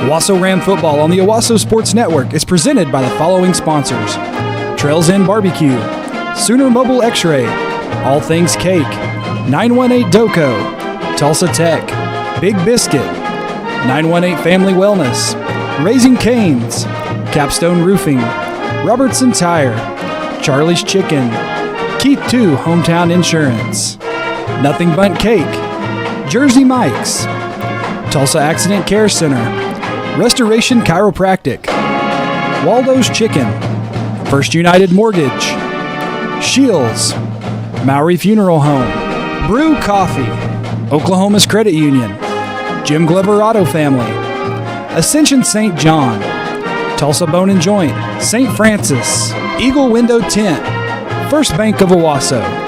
Owasso Ram football on the Owasso Sports Network is presented by the following sponsors: Trails Inn Barbecue, Sooner Mobile X-Ray, All Things Cake, 918 Doco, Tulsa Tech, Big Biscuit, 918 Family Wellness, Raising Cane's, Capstone Roofing, Robertson Tire, Charlie's Chicken, Keith 2 Hometown Insurance, Nothing Bundt Cake, Jersey Mike's, Tulsa Accident Care Center, Restoration Chiropractic, Waldo's Chicken, First United Mortgage, Shields, Maury Funeral Home, Brew Coffee, Oklahoma's Credit Union, Jim Glover Auto Family, Ascension St. John, Tulsa Bone and Joint, St. Francis, Eagle Window Tent, First Bank of Owasso.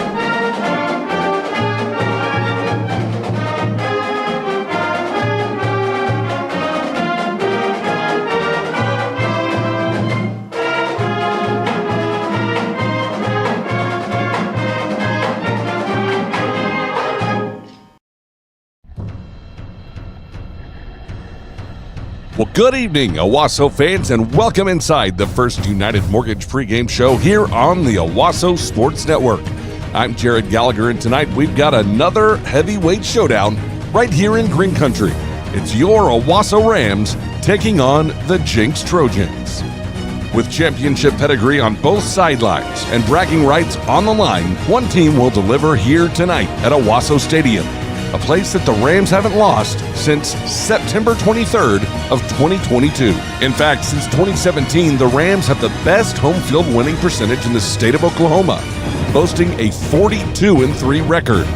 Well, good evening, Owasso fans, and welcome inside the First United Mortgage pregame show here on the Owasso Sports Network. I'm Jared Gallagher, and tonight we've got another heavyweight showdown right here in Green Country. It's your Owasso Rams taking on the Jenks Trojans. With championship pedigree on both sidelines and bragging rights on the line, one team will deliver here tonight at Owasso Stadium, a place that the Rams haven't lost since September 23rd of 2022. In fact, since 2017, the Rams have the best home field winning percentage in the state of Oklahoma, boasting a 42-3 record.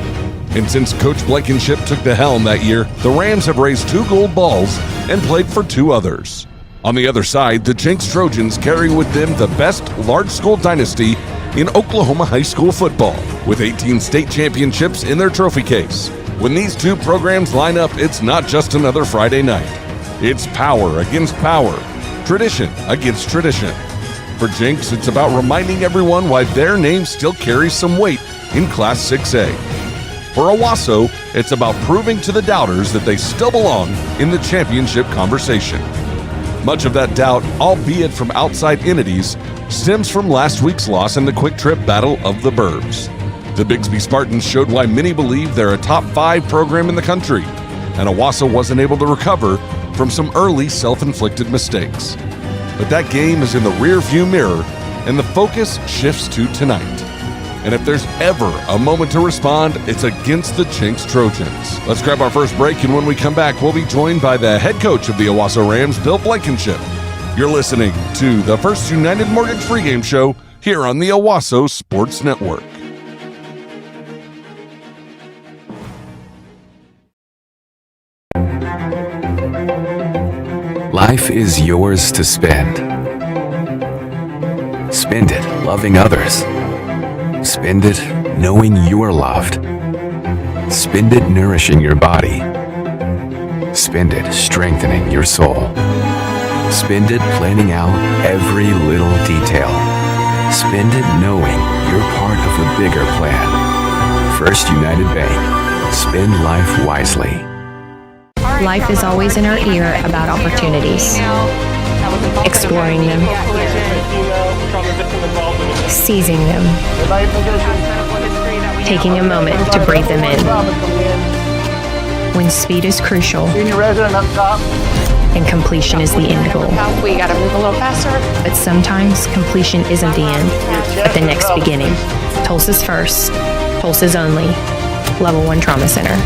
And since Coach Blankenship took the helm that year, the Rams have raised 2 gold balls and played for 2 others. On the other side, the Jenks Trojans carry with them the best large school dynasty in Oklahoma high school football, with 18 state championships in their trophy case. When these two programs line up, it's not just another Friday night. It's power against power, tradition against tradition. For Jenks, it's about reminding everyone why their name still carries some weight in Class 6A. For Owasso, it's about proving to the doubters that they still belong in the championship conversation. Much of that doubt, albeit from outside entities, stems from last week's loss in the quick trip battle of the Burbs. The Bixby Spartans showed why many believe they're a top 5 program in the country, and Owasso wasn't able to recover from some early self-inflicted mistakes. But that game is in the rear-view mirror, and the focus shifts to tonight. And if there's ever a moment to respond, it's against the Jenks Trojans. Let's grab our first break, and when we come back, we'll be joined by the head coach of the Owasso Rams, Bill Blankenship. You're listening to the First United Mortgage pregame show here on the Owasso Sports Network. Life is yours to spend. Spend it loving others. Spend it knowing you're loved. Spend it nourishing your body. Spend it strengthening your soul. Spend it planning out every little detail. Spend it knowing you're part of a bigger plan. First United Bank. Spend life wisely. Life is always in our ear about opportunities, exploring them, seizing them, taking a moment to breathe them in. When speed is crucial and completion is the end goal. We gotta move a little faster. But sometimes completion isn't the end, but the next beginning. Tulsa's first, Tulsa's only, Level 1 Trauma Center.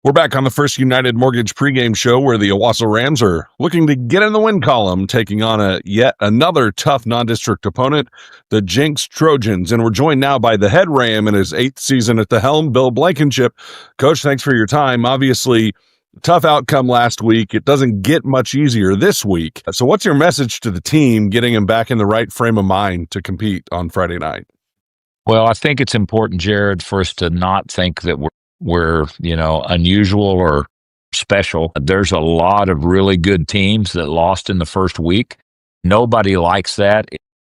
We're back on the First United Mortgage pregame show where the Owasso Rams are looking to get in the win column, taking on yet another tough non-district opponent, the Jenks Trojans. And we're joined now by the head Ram in his 8th season at the helm, Bill Blankenship. Coach, thanks for your time. Obviously, tough outcome last week. It doesn't get much easier this week. So what's your message to the team, getting them back in the right frame of mind to compete on Friday night? Well, I think it's important, Jared, for us to not think that we're unusual or special. There's a lot of really good teams that lost in the first week. Nobody likes that.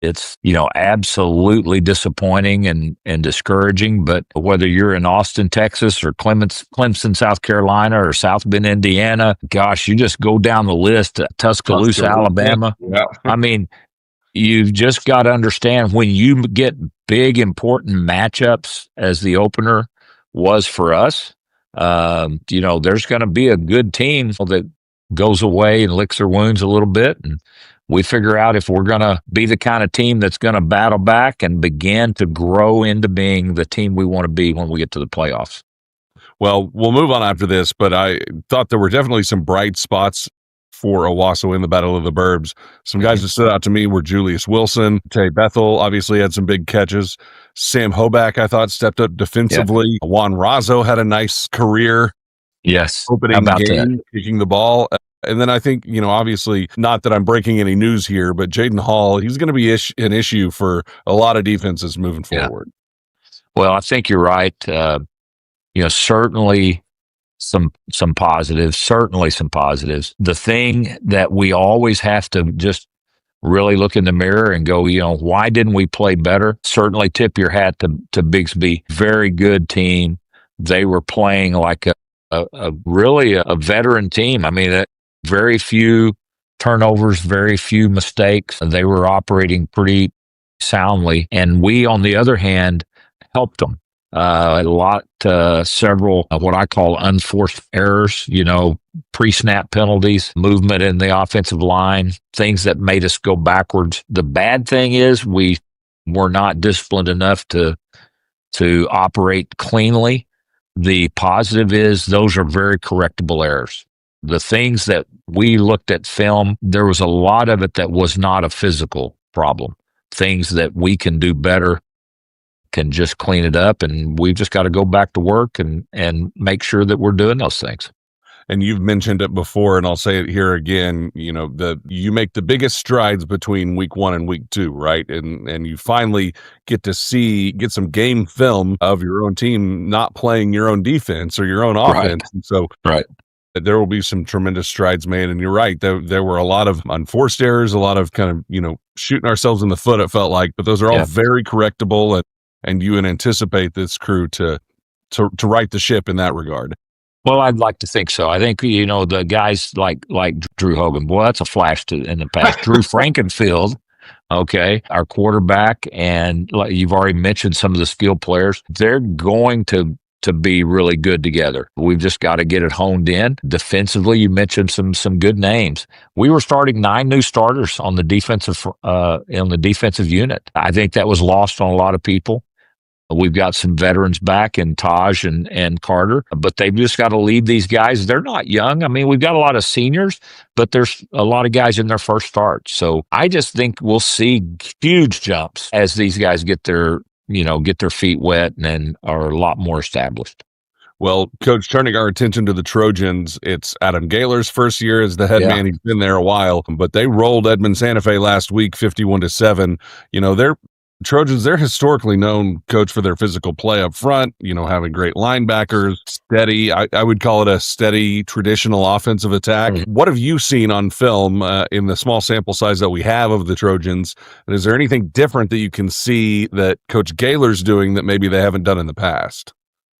It's, absolutely disappointing and discouraging. But whether you're in Austin, Texas, or Clemson, South Carolina, or South Bend, Indiana, gosh, you just go down the list. Tuscaloosa, Alabama. Yeah. I mean, you've just got to understand when you get big, important matchups, as the opener was for us, there's going to be a good team that goes away and licks their wounds a little bit. And we figure out if we're going to be the kind of team that's going to battle back and begin to grow into being the team we want to be when we get to the playoffs. Well, we'll move on after this, but I thought there were definitely some bright spots for Owasso in the Battle of the Burbs. Some guys that stood out to me were Julius Wilson. Tay Bethel obviously had some big catches. Sam Hoback, I thought, stepped up defensively. Yeah. Juan Razzo had a nice career. Yes. Opening game, kicking the ball. And then I think, obviously, not that I'm breaking any news here, but Jaden Hall, he's going to be an issue for a lot of defenses moving forward. Well, I think you're right. Certainly some positives, The thing that we always have to just really look in the mirror and go, why didn't we play better? Certainly tip your hat to Bigsby. Very good team. They were playing like a really veteran team. I mean, very few turnovers, very few mistakes. They were operating pretty soundly. And we, on the other hand, helped them. Several what I call unforced errors, pre-snap penalties, movement in the offensive line, things that made us go backwards. The bad thing is we were not disciplined enough to operate cleanly. The positive is those are very correctable errors. The things that we looked at film, there was a lot of it that was not a physical problem. Things that we can do better, can just clean it up, and we've just got to go back to work and make sure that we're doing those things. And you've mentioned it before, and I'll say it here again, you make the biggest strides between week 1 and week 2, right? And you finally get some game film of your own team not playing your own defense or your own offense. Right. And so there will be some tremendous strides made. And you're right, there were a lot of unforced errors, a lot of kind of, shooting ourselves in the foot, it felt like, but those are all very correctable, and you would anticipate this crew to right the ship in that regard. Well, I'd like to think so. I think, the guys like Drew Hogan, boy, that's a flash in the past. Drew Frankenfield, okay, our quarterback, and like you've already mentioned some of the skill players, they're going to be really good together. We've just got to get it honed in. Defensively, you mentioned some good names. We were starting 9 new starters on the defensive unit. I think that was lost on a lot of people. We've got some veterans back in Taj and Carter, but they've just got to lead these guys. They're not young. I mean, we've got a lot of seniors, but there's a lot of guys in their first start. So I just think we'll see huge jumps as these guys get their feet wet and are a lot more established. Well, Coach, turning our attention to the Trojans, it's Adam Gaylor's first year as the head man. He's been there a while, but they rolled Edmond Santa Fe last week, 51-7. Trojans, they're historically known, Coach, for their physical play up front, having great linebackers, steady. I would call it a steady, traditional offensive attack. Mm-hmm. What have you seen on film in the small sample size that we have of the Trojans? And is there anything different that you can see that Coach Gaylor's doing that maybe they haven't done in the past?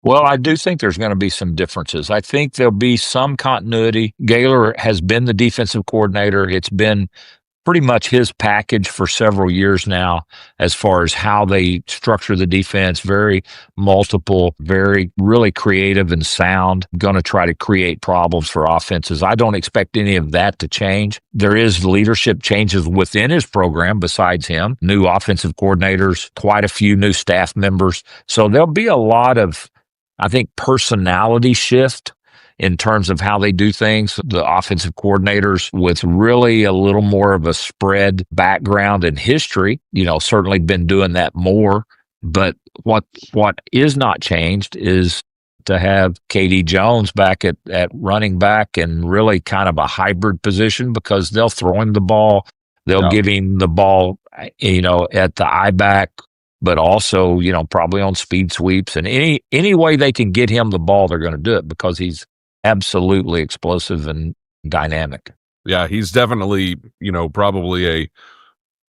Well, I do think there's going to be some differences. I think there'll be some continuity. Gaylor has been the defensive coordinator. It's been pretty much his package for several years now as far as how they structure the defense. Very multiple, very really creative and sound, going to try to create problems for offenses. I don't expect any of that to change. There is leadership changes within his program besides him, new offensive coordinators, quite a few new staff members. So there'll be a lot of, I think, personality shift in terms of how they do things. The offensive coordinators with really a little more of a spread background and history, certainly been doing that more. But what is not changed is to have KD Jones back at running back and really kind of a hybrid position, because they'll throw him the ball. They'll give him the ball, at the eye back, but also, probably on speed sweeps. And any way they can get him the ball, they're going to do it, because he's absolutely explosive and dynamic. Yeah, he's definitely, probably a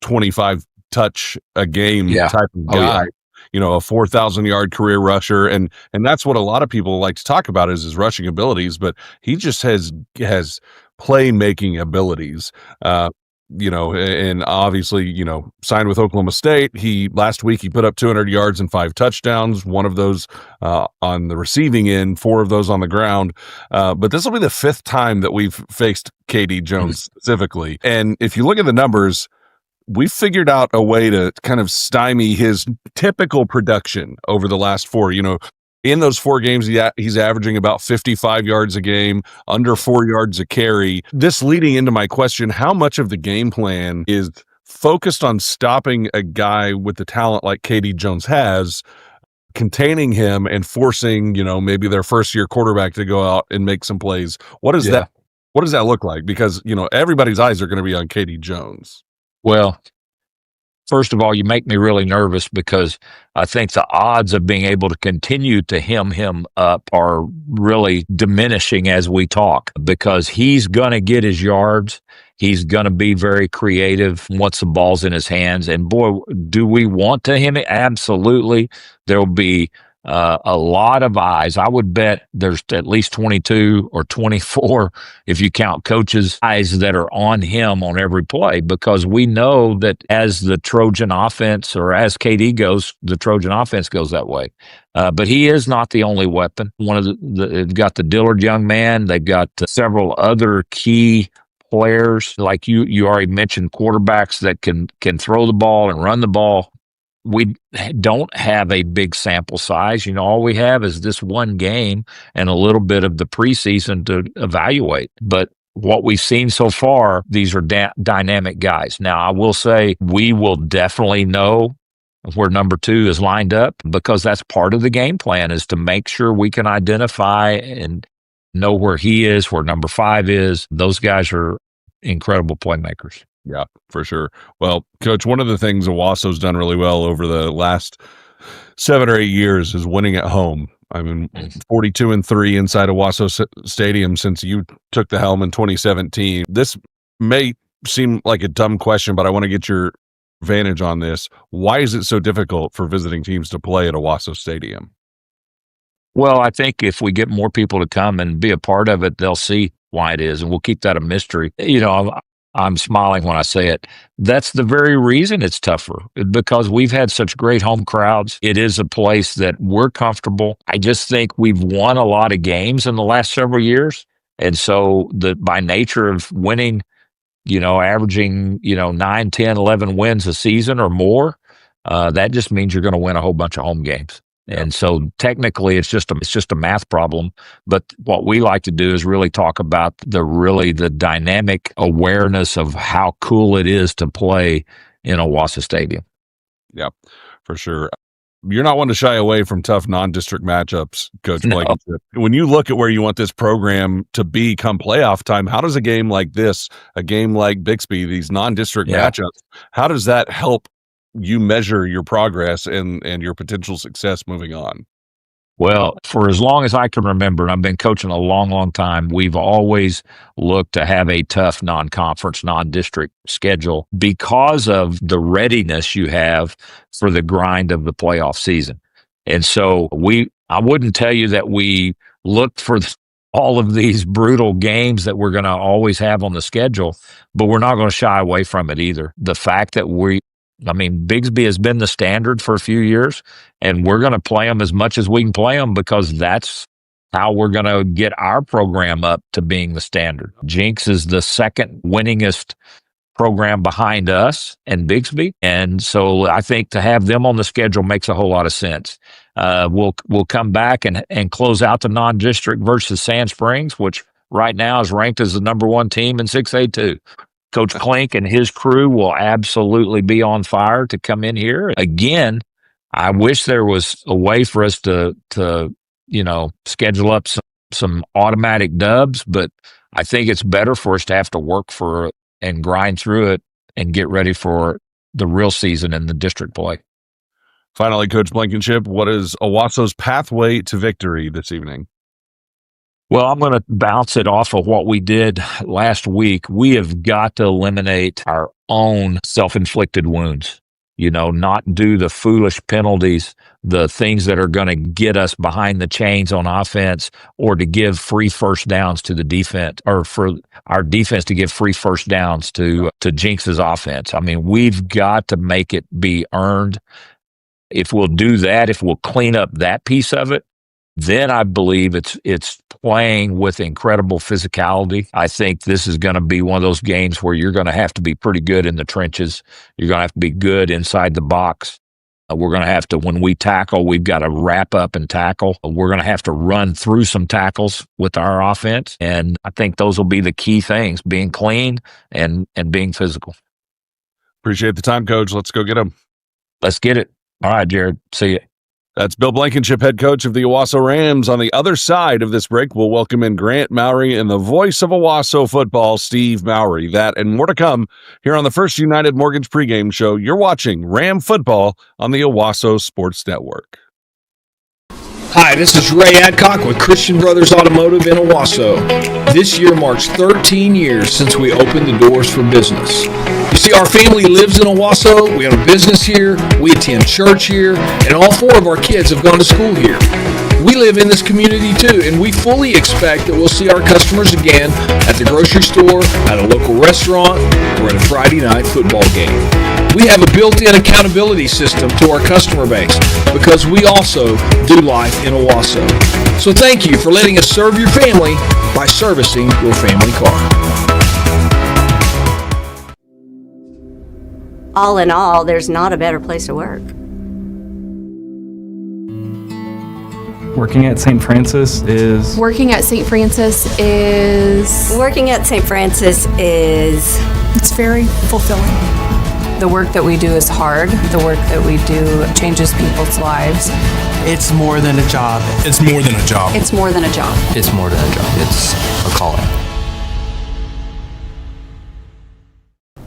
25 touch a game Yeah. type of Oh, guy. yeah. You know, a 4,000-yard career rusher, and that's what a lot of people like to talk about is his rushing abilities. But he just has playmaking abilities. You know, and obviously, you know, signed with Oklahoma State. Last week he put up 200 yards and 5 touchdowns. One of those on the receiving end, 4 of those on the ground. But this will be the 5th time that we've faced KD Jones specifically. And if you look at the numbers, we figured out a way to kind of stymie his typical production over the last 4. You know, in those 4 games, he's averaging about 55 yards a game, under 4 yards a carry. This leading into my question, how much of the game plan is focused on stopping a guy with the talent like KD Jones has, containing him and forcing, you know, maybe their first-year quarterback to go out and make some plays? What does that look like? Because, you know, everybody's eyes are going to be on KD Jones. Well, first of all, you make me really nervous because I think the odds of being able to continue to hem him up are really diminishing as we talk, because he's going to get his yards. He's going to be very creative once the ball's in his hands. And boy, do we want to hem it? Absolutely. There'll be a lot of eyes. I would bet there's at least 22 or 24, if you count coaches' eyes, that are on him on every play, because we know that as the Trojan offense, or as KD goes, the Trojan offense goes that way. But he is not the only weapon. They've got the Dillard young man. They've got several other key players, like you already mentioned, quarterbacks that can throw the ball and run the ball. We don't have a big sample size. You know, all we have is this one game and a little bit of the preseason to evaluate. But what we've seen so far, these are dynamic guys. Now, I will say we will definitely know where number 2 is lined up, because that's part of the game plan, is to make sure we can identify and know where he is, where number 5 is. Those guys are incredible playmakers. Yeah, for sure. Well, Coach, one of the things Owasso's done really well over the last 7 or 8 years is winning at home. I mean, 42-3 inside Owasso Stadium since you took the helm in 2017. This may seem like a dumb question, but I want to get your vantage on this. Why is it so difficult for visiting teams to play at Owasso Stadium? Well, I think if we get more people to come and be a part of it, they'll see why it is, and we'll keep that a mystery. You know, I'm smiling when I say it. That's the very reason it's tougher, because we've had such great home crowds. It is a place that we're comfortable. I just think we've won a lot of games in the last several years. And so by nature of winning, you know, averaging, you know, 9, 10, 11 wins a season or more, that just means you're going to win a whole bunch of home games. And so technically it's just a math problem. But what we like to do is really talk about the dynamic awareness of how cool it is to play in Owasso Stadium. Yeah, for sure. You're not one to shy away from tough non-district matchups, Coach Blankenship. No. When you look at where you want this program to be come playoff time, how does a game like this, a game like Bixby, these non-district matchups, how does that help you measure your progress and your potential success moving on? Well, for as long as I can remember, and I've been coaching a long, long time, we've always looked to have a tough non-conference, non-district schedule because of the readiness you have for the grind of the playoff season. And so I wouldn't tell you that we looked for all of these brutal games that we're going to always have on the schedule, but we're not going to shy away from it either. The fact that Bigsby has been the standard for a few years, and we're going to play them as much as we can play them, because that's how we're going to get our program up to being the standard. Jenks is the second winningest program behind us and Bixby, and so I think to have them on the schedule makes a whole lot of sense. We'll come back and close out the non-district versus Sand Springs, which right now is ranked as the number 1 team in 6A too. Coach Klink and his crew will absolutely be on fire to come in here. Again, I wish there was a way for us to schedule up some automatic dubs, but I think it's better for us to have to work for it and grind through it and get ready for the real season in the district play. Finally, Coach Blankenship, what is Owasso's pathway to victory this evening? Well, I'm going to bounce it off of what we did last week. We have got to eliminate our own self-inflicted wounds. not do the foolish penalties, the things that are going to get us behind the chains on offense, or to give free first downs to the defense, or for our defense to give free first downs to Jenks's offense. I mean, we've got to make it be earned. If we'll do that, if we'll clean up that piece of it, then I believe it's playing with incredible physicality. I think this is going to be one of those games where you're going to have to be pretty good in the trenches. You're going to have to be good inside the box. We're going to have to, when we tackle, we've got to wrap up and tackle. We're going to have to run through some tackles with our offense. And I think those will be the key things, being clean and being physical. Appreciate the time, Coach. Let's go get them. Let's get it. All right, Jared. See you. That's Bill Blankenship, head coach of the Owasso Rams. On the other side of this break, we'll welcome in Grant Mowry and the voice of Owasso football, Steve Mowry. That and more to come here on the First United Mortgage pregame show. You're watching Ram Football on the Owasso Sports Network. Hi, this is Ray Adcock with Christian Brothers Automotive in Owasso. This year marks 13 years since we opened the doors for business. You see, our family lives in Owasso, we own a business here, we attend church here, and all 4 of our kids have gone to school here. We live in this community too, and we fully expect that we'll see our customers again at the grocery store, at a local restaurant, or at a Friday night football game. We have a built-in accountability system to our customer base because we also do life in Owasso. So thank you for letting us serve your family by servicing your family car. All in all, there's not a better place to work. Working at St. Francis is... Working at St. Francis is... Working at St. Francis is... It's very fulfilling. The work that we do is hard. The work that we do changes people's lives. It's more than a job. It's more than a job. It's more than a job. It's more than a job. It's a calling.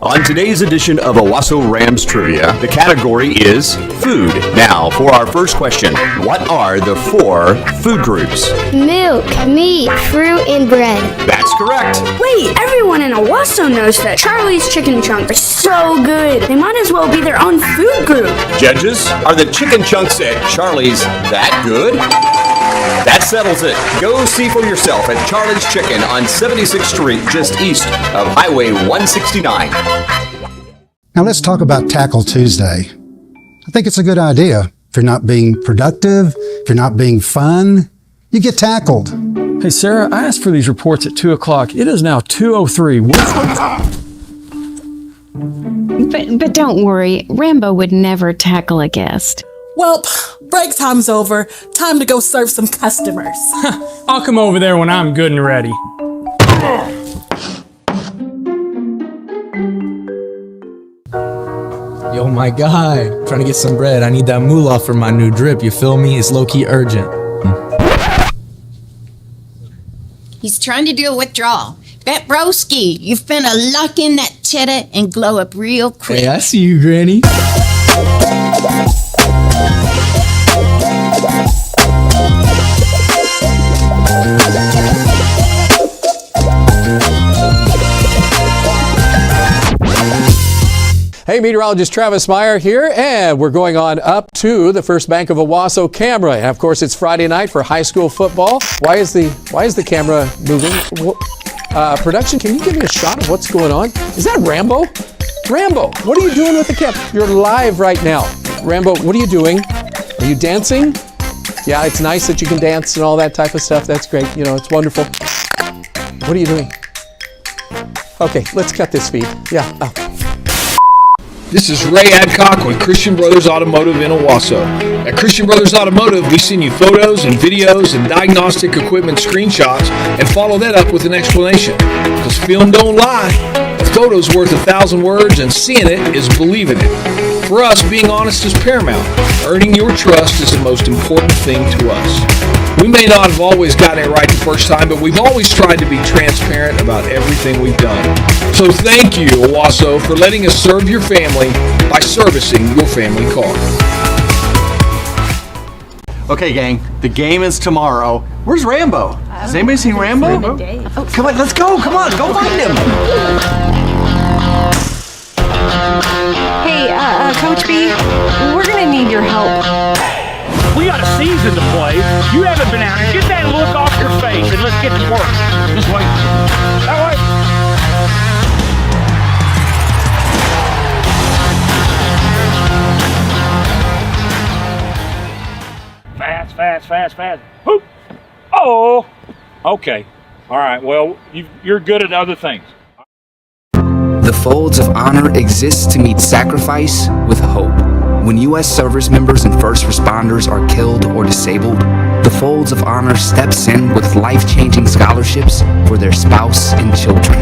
On today's edition of Owasso Rams Trivia, the category is food. Now, for our first question, what are the 4 food groups? Milk, meat, fruit, and bread. That's correct. Wait, everyone in Owasso knows that Charlie's Chicken Chunks are so good. They might as well be their own food group. Judges, are the chicken chunks at Charlie's that good? That settles it. Go see for yourself at Charlie's Chicken on 76th Street, just east of Highway 169. Now let's talk about Tackle Tuesday. I think it's a good idea. If you're not being productive, if you're not being fun, you get tackled. Hey, Sarah, I asked for these reports at 2 o'clock. It is now 2:03. But don't worry, Rambo would never tackle a guest. Well, break time's over. Time to go serve some customers. I'll come over there when I'm good and ready. Yo, my guy, trying to get some bread. I need that moolah for my new drip. You feel me? It's low-key urgent. He's trying to do a withdrawal. Bet broski, you finna lock in that cheddar and glow up real quick. Hey, I see you, Granny. Hey, meteorologist Travis Meyer here, and we're going on up to the First Bank of Owasso camera. And of course, it's Friday night for high school football. Why is the camera moving? Production, can you give me a shot of what's going on? Is that Rambo? Rambo, what are you doing with the camera? You're live right now. Rambo, what are you doing? Are you dancing? Yeah, it's nice that you can dance and all that type of stuff. That's great. You know, it's wonderful. What are you doing? Okay, let's cut this feed. Yeah. Oh. This is Ray Adcock with Christian Brothers Automotive in Owasso. At Christian Brothers Automotive, we send you photos and videos and diagnostic equipment screenshots and follow that up with an explanation. Because film don't lie. A photo's worth 1,000 words, and seeing it is believing it. For us, being honest is paramount. Earning your trust is the most important thing to us. We may not have always gotten it right the first time, but we've always tried to be transparent about everything we've done. So thank you, Owasso, for letting us serve your family by servicing your family car. Okay, gang, the game is tomorrow. Where's Rambo? Has anybody seen Rambo? Oh, come on, let's go. Come on, go find him. Hey, come Coach B, we're going to need your help. We got a season to play. You haven't been out here. Get that look off your face and let's get to work. Just wait. That way. Fast. Whoop. Oh. Okay. All right. Well, you're good at other things. The Folds of Honor exists to meet sacrifice with hope. When U.S. service members and first responders are killed or disabled, the Folds of Honor steps in with life-changing scholarships for their spouse and children.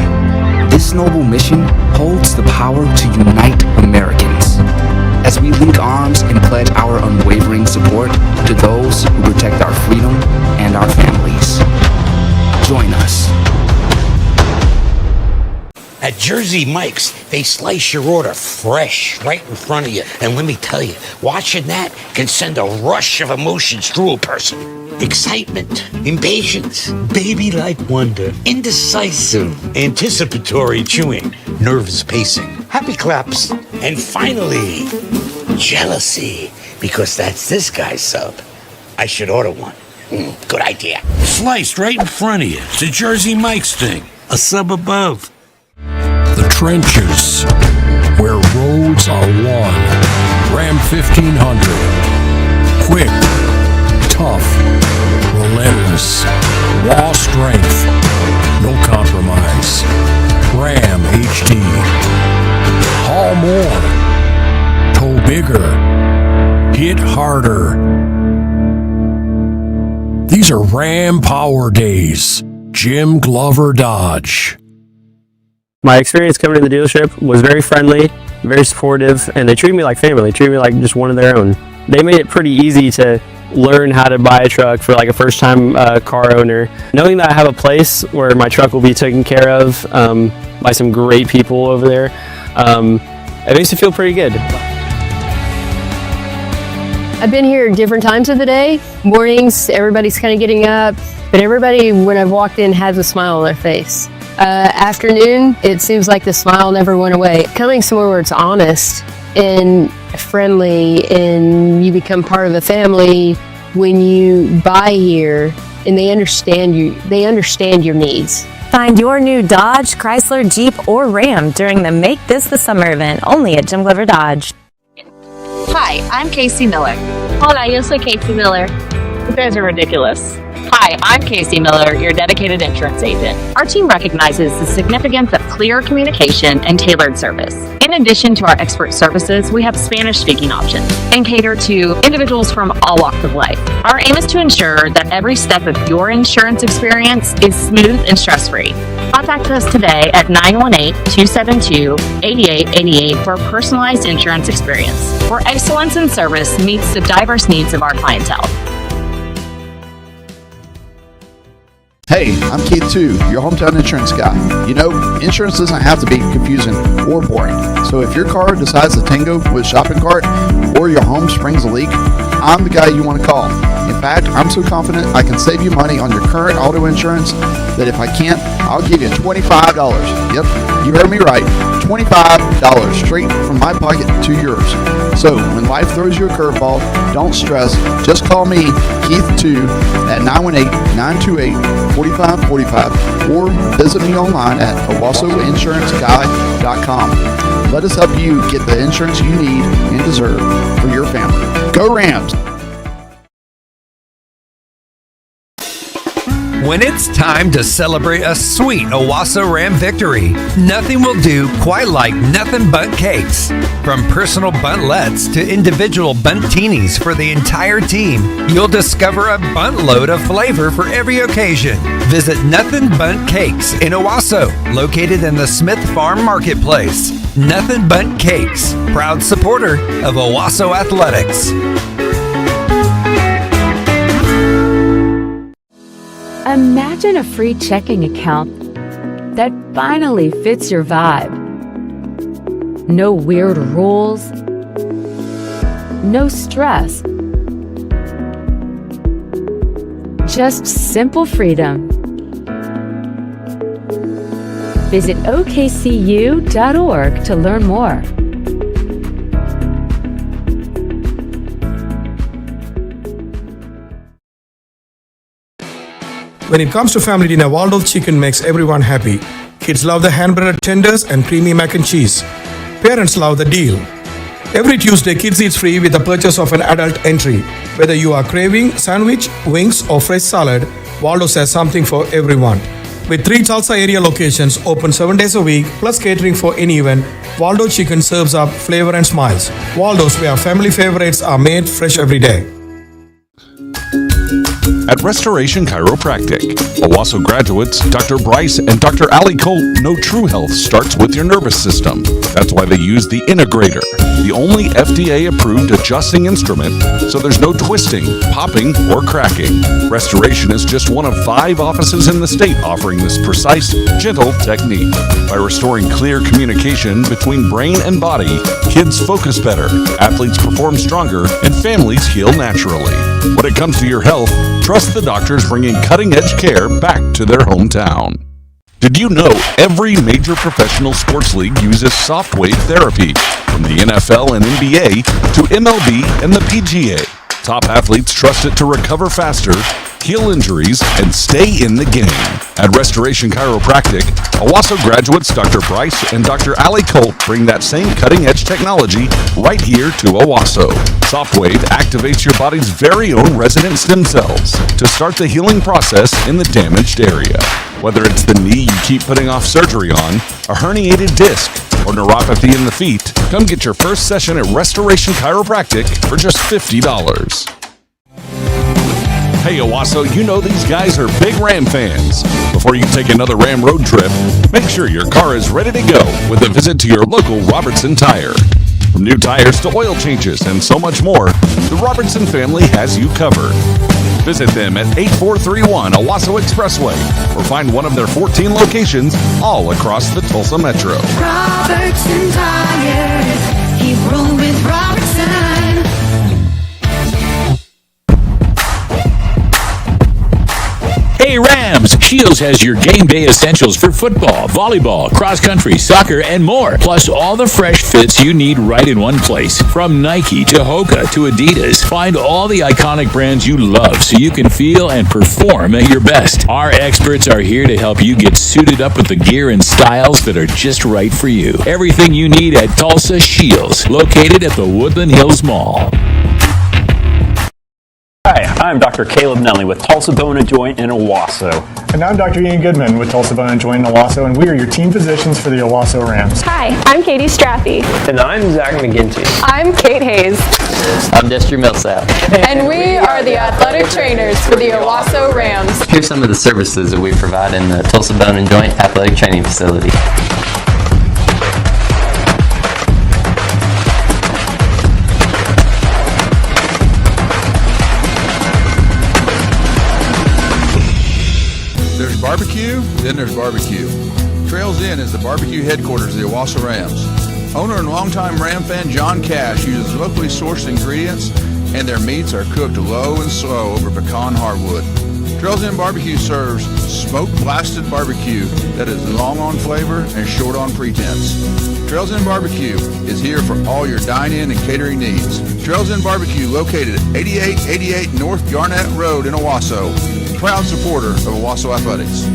This noble mission holds the power to unite Americans. As we link arms and pledge our unwavering support to those who protect our freedom and our families. Join us. At Jersey Mike's, they slice your order fresh right in front of you. And let me tell you, watching that can send a rush of emotions through a person. Excitement, impatience, baby-like wonder, indecisive, anticipatory chewing, nervous pacing, happy claps, and finally, jealousy, because that's this guy's sub. I should order one. Good idea. Sliced right in front of you. It's a Jersey Mike's thing. A sub above. The trenches, where roads are won. Ram 1500. Quick, tough, relentless, raw strength, no compromise. Ram HD. Haul more, tow bigger, hit harder. These are Ram Power Days. Jim Glover Dodge. My experience coming to the dealership was very friendly, very supportive, and they treated me like family. They treated me like just one of their own. They made it pretty easy to learn how to buy a truck for like a first-time car owner. Knowing that I have a place where my truck will be taken care of by some great people over there, it makes me feel pretty good. I've been here at different times of the day. Mornings, everybody's kind of getting up, but everybody, when I've walked in, has a smile on their face. Afternoon, it seems like the smile never went away. Coming somewhere where it's honest and friendly and you become part of a family when you buy here and they understand your needs. Find your new Dodge, Chrysler, Jeep, or Ram during the Make This the Summer event only at Jim Glover Dodge. Hi, I'm Casey Miller. Hola, yo soy Casey Miller. You guys are ridiculous. Hi, I'm Casey Miller, your dedicated insurance agent. Our team recognizes the significance of clear communication and tailored service. In addition to our expert services, we have Spanish-speaking options and cater to individuals from all walks of life. Our aim is to ensure that every step of your insurance experience is smooth and stress-free. Contact us today at 918-272-8888 for a personalized insurance experience, where excellence in service meets the diverse needs of our clientele. Hey, I'm Keith too, your hometown insurance guy. You know, insurance doesn't have to be confusing or boring. So if your car decides to tango with a shopping cart or your home springs a leak, I'm the guy you want to call. In fact, I'm so confident I can save you money on your current auto insurance that if I can't, I'll give you $25. Yep, you heard me right. $25 straight from my pocket to yours. So when life throws you a curveball, don't stress. Just call me, Keith2, at 918-928-4545 or visit me online at owassoinsuranceguy.com. Let us help you get the insurance you need and deserve for your family. Go Rams! When it's time to celebrate a sweet Owasso Ram victory, nothing will do quite like Nothing Bundt Cakes. From personal buntlets to individual buntinis for the entire team, you'll discover a bunt load of flavor for every occasion. Visit Nothing Bundt Cakes in Owasso, located in the Smith Farm Marketplace. Nothing Bundt Cakes, proud supporter of Owasso Athletics. Imagine a free checking account that finally fits your vibe. No weird rules, no stress, just simple freedom. Visit okcu.org to learn more. When it comes to family dinner, Waldorf chicken makes everyone happy. Kids love the hand-breaded tenders and creamy mac and cheese. Parents love the deal. Every Tuesday, Kids Eats free with the purchase of an adult entry. Whether you are craving sandwich, wings or fresh salad, Waldorf has something for everyone. With 3 Tulsa area locations open 7 days a week, plus catering for any event, Waldorf Chicken serves up flavor and smiles. Waldorf's, where family favorites are made fresh every day. At Restoration Chiropractic, Owasso graduates Dr. Bryce and Dr. Allie Colt know true health starts with your nervous system. That's why they use the Integrator, the only FDA-approved adjusting instrument, so there's no twisting, popping, or cracking. Restoration is just one of 5 offices in the state offering this precise, gentle technique. By restoring clear communication between brain and body, kids focus better, athletes perform stronger, and families heal naturally. When it comes to your health, trust the doctors bringing cutting-edge care back to their hometown. Did you know every major professional sports league uses soft wave therapy? From the NFL and NBA to MLB and the PGA. Top athletes trust it to recover faster, heal injuries, and stay in the game. At Restoration Chiropractic, Owasso graduates Dr. Bryce and Dr. Allie Colt bring that same cutting-edge technology right here to Owasso. Softwave activates your body's very own resident stem cells to start the healing process in the damaged area. Whether it's the knee you keep putting off surgery on, a herniated disc, or neuropathy in the feet, come get your first session at Restoration Chiropractic for just $50. Hey Owasso, you know these guys are big Ram fans. Before you take another Ram road trip, make sure your car is ready to go with a visit to your local Robertson Tire. From new tires to oil changes and so much more, the Robertson family has you covered. Visit them at 8431 Owasso Expressway or find one of their 14 locations all across the Tulsa Metro. Robertson Tires, keep rolling with Robertson. Hey Rams! Shields has your game day essentials for football, volleyball, cross country, soccer, and more. Plus all the fresh fits you need right in one place. From Nike to Hoka to Adidas, find all the iconic brands you love so you can feel and perform at your best. Our experts are here to help you get suited up with the gear and styles that are just right for you. Everything you need at Tulsa Shields, located at the Woodland Hills Mall. Hi, I'm Dr. Caleb Nelly with Tulsa Bone & Joint in Owasso. And I'm Dr. Ian Goodman with Tulsa Bone & Joint in Owasso, and we are your team physicians for the Owasso Rams. Hi, I'm Katie Straffy. And I'm Zach McGinty. I'm Kate Hayes. I'm Destry Millsap. And we are the athletic trainers for the Owasso Rams. Here's some of the services that we provide in the Tulsa Bone & Joint Athletic Training Facility. There's barbecue, then there's barbecue. Trails Inn is the barbecue headquarters of the Owasso Rams. Owner and longtime Ram fan John Cash uses locally sourced ingredients, and their meats are cooked low and slow over pecan hardwood. Trails Inn Barbecue serves smoke-blasted barbecue that is long on flavor and short on pretense. Trails Inn Barbecue is here for all your dine-in and catering needs. Trails Inn Barbecue, located at 8888 North Garnett Road in Owasso. Proud supporter of Owasso Athletics.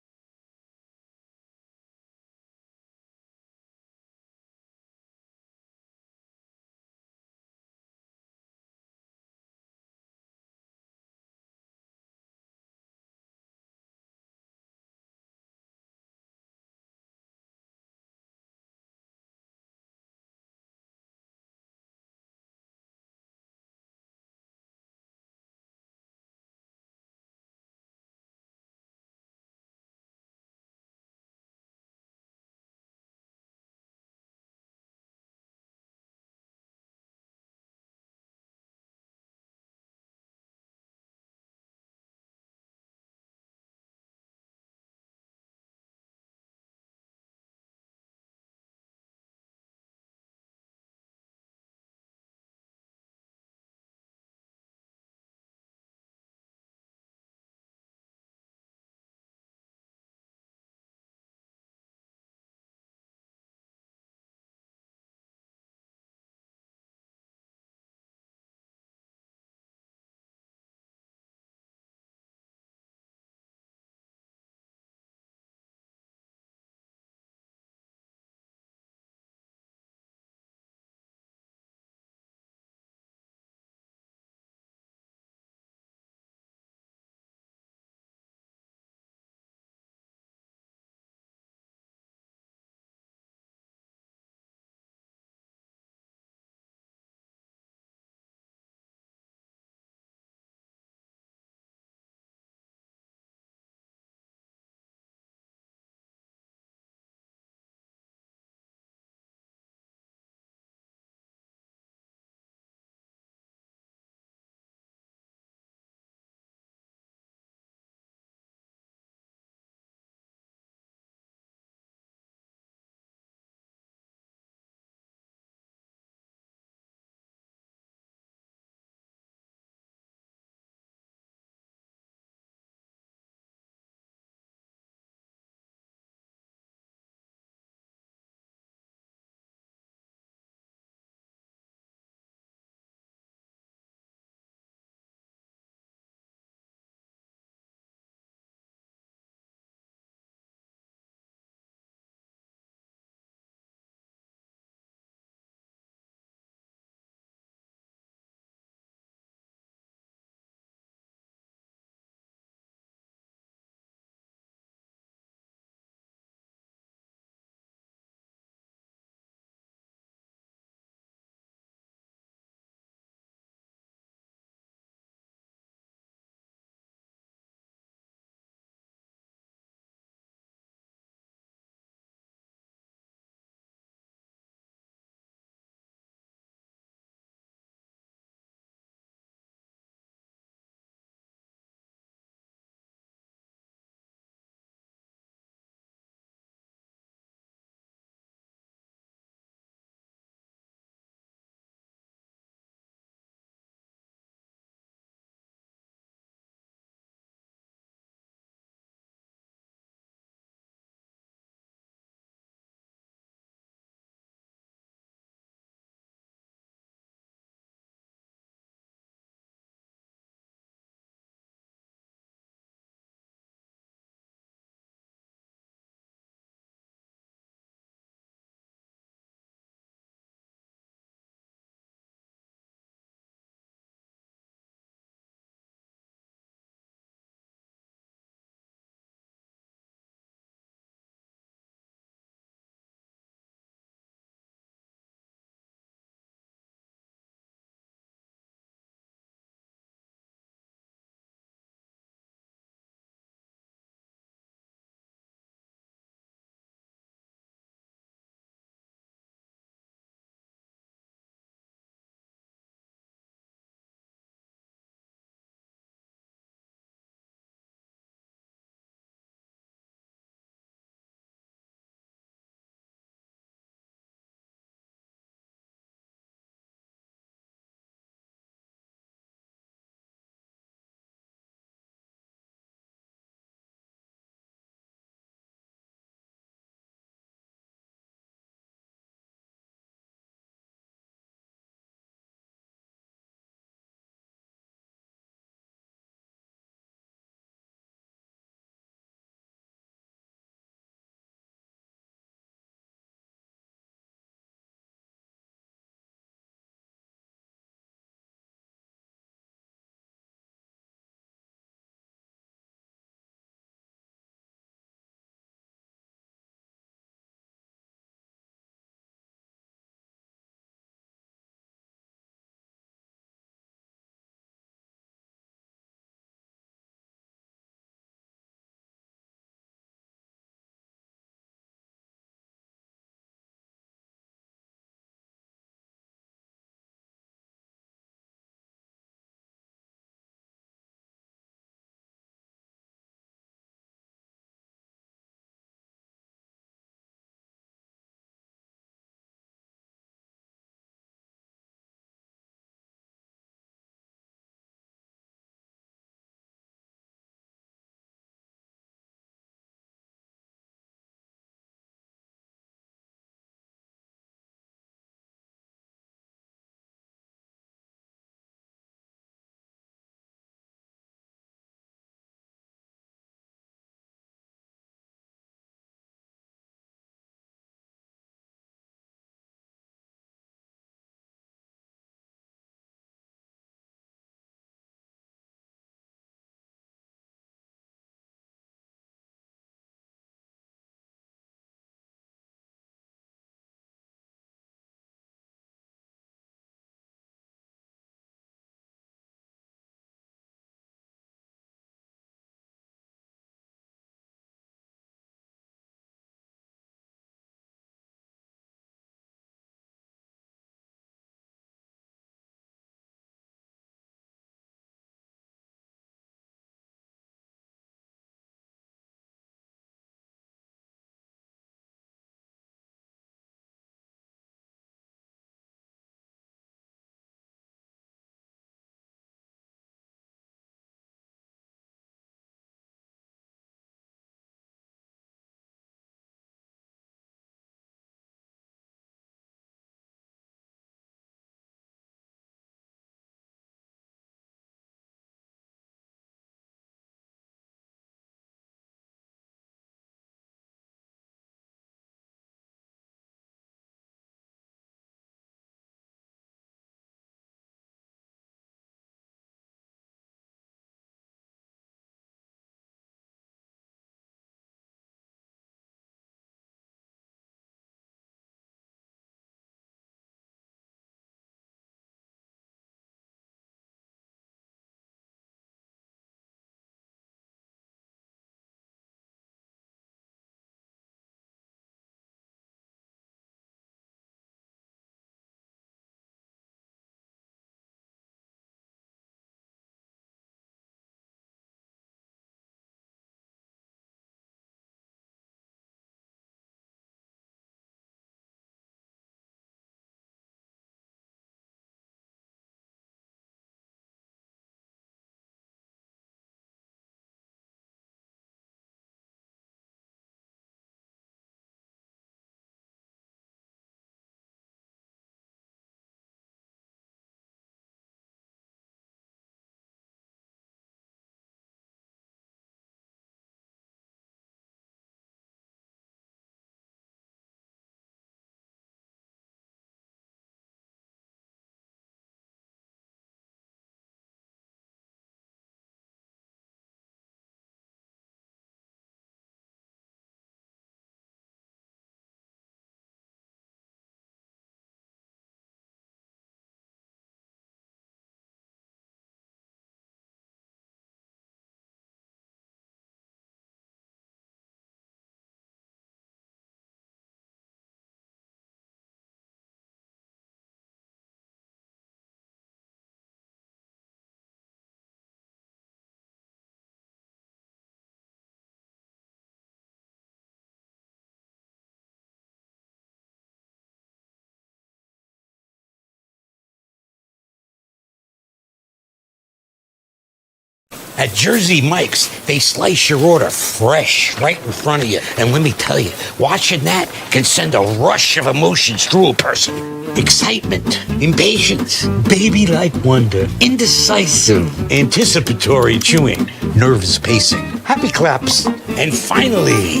At Jersey Mike's, they slice your order fresh right in front of you. And let me tell you, watching that can send a rush of emotions through a person. Excitement, impatience, baby-like wonder, indecisive, anticipatory chewing, nervous pacing, happy claps, and finally,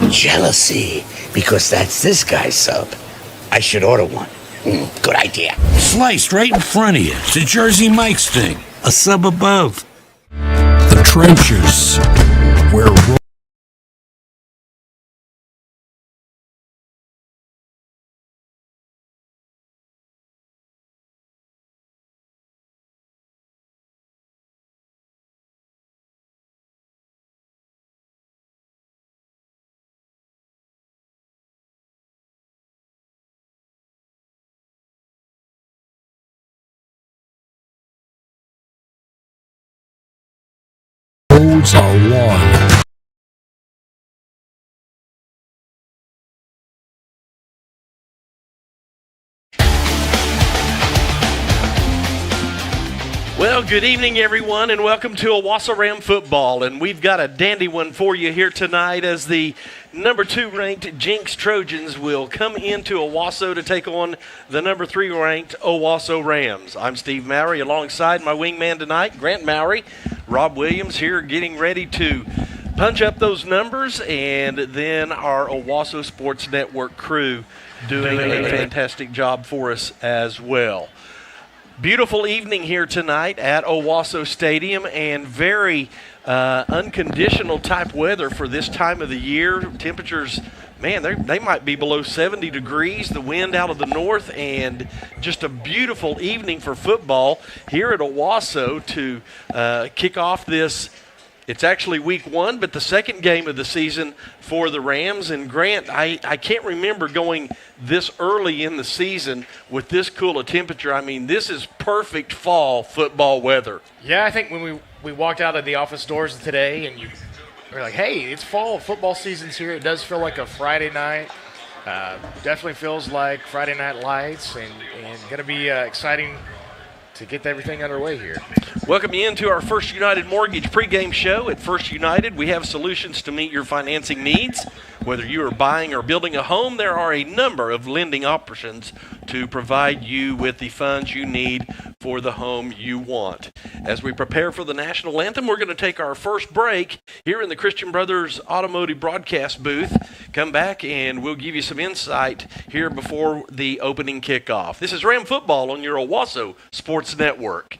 jealousy, because that's this guy's sub. I should order one. Good idea. Sliced right in front of you. It's a Jersey Mike's thing. A sub above. The trenches, where roads are one. Well, good evening, everyone, and welcome to Owasso Ram football. And we've got a dandy one for you here tonight as the number 2 ranked Jenks Trojans will come into Owasso to take on the number 3 ranked Owasso Rams. I'm Steve Mowry alongside my wingman tonight, Grant Mowry. Rob Williams here getting ready to punch up those numbers, and then our Owasso Sports Network crew doing a fantastic job for us as well. Beautiful evening here tonight at Owasso Stadium, and very unconditional type weather for this time of the year. Temperatures, man, they might be below 70 degrees, the wind out of the north, and just a beautiful evening for football here at Owasso to kick off this. It's actually week 1, but the second game of the season for the Rams. And Grant, I can't remember going this early in the season with this cool a temperature. I mean, this is perfect fall football weather. Yeah, I think when we walked out of the office doors today and we're like, hey, it's fall, football season's here. It does feel like a Friday night. Definitely feels like Friday Night Lights, and going to be exciting to get everything underway here. Welcome you into our First United Mortgage pregame show. At First United, we have solutions to meet your financing needs. Whether you are buying or building a home, there are a number of lending options to provide you with the funds you need for the home you want. As we prepare for the national anthem, we're going to take our first break here in the Christian Brothers Automotive broadcast booth. Come back and we'll give you some insight here before the opening kickoff. This is Ram Football on your Owasso Sports Network.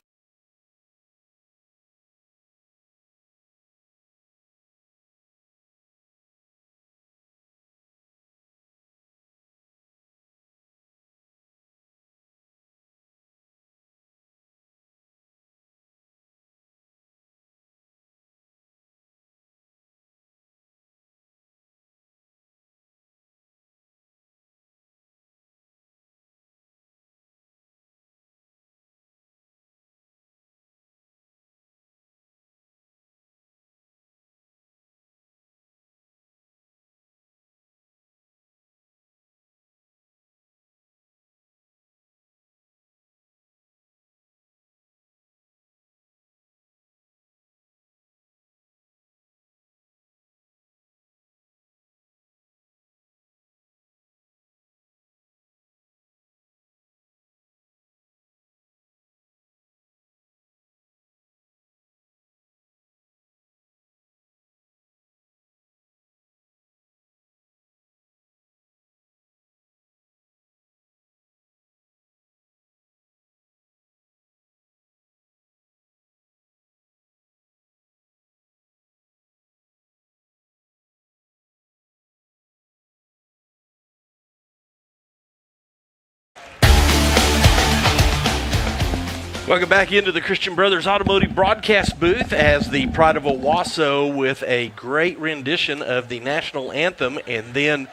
Welcome back into the Christian Brothers Automotive broadcast booth as the Pride of Owasso with a great rendition of the national anthem, and then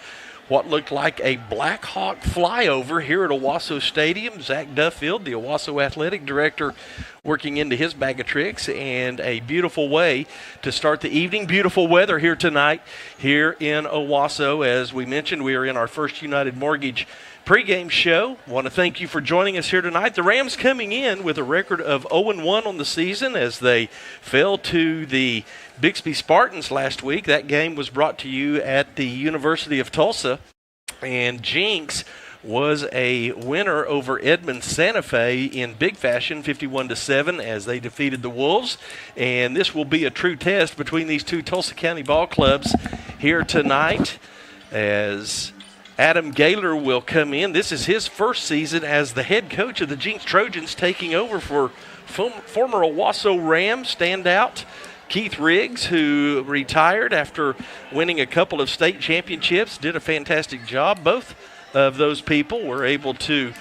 what looked like a Black Hawk flyover here at Owasso Stadium. Zach Duffield, the Owasso athletic director, working into his bag of tricks, and a beautiful way to start the evening. Beautiful weather here tonight here in Owasso. As we mentioned, we are in our First United Mortgage pregame show. Want to thank you for joining us here tonight. The Rams coming in with a record of 0-1 on the season as they fell to the Bixby Spartans last week. That game was brought to you at the University of Tulsa, and Jenks was a winner over Edmond Santa Fe in big fashion, 51-7, as they defeated the Wolves. And this will be a true test between these two Tulsa County ball clubs here tonight, as Adam Gaylor will come in. This is his first season as the head coach of the Jenks Trojans, taking over for former Owasso Ram standout Keith Riggs, who retired after winning a couple of state championships. Did a fantastic job. Both of those people were able to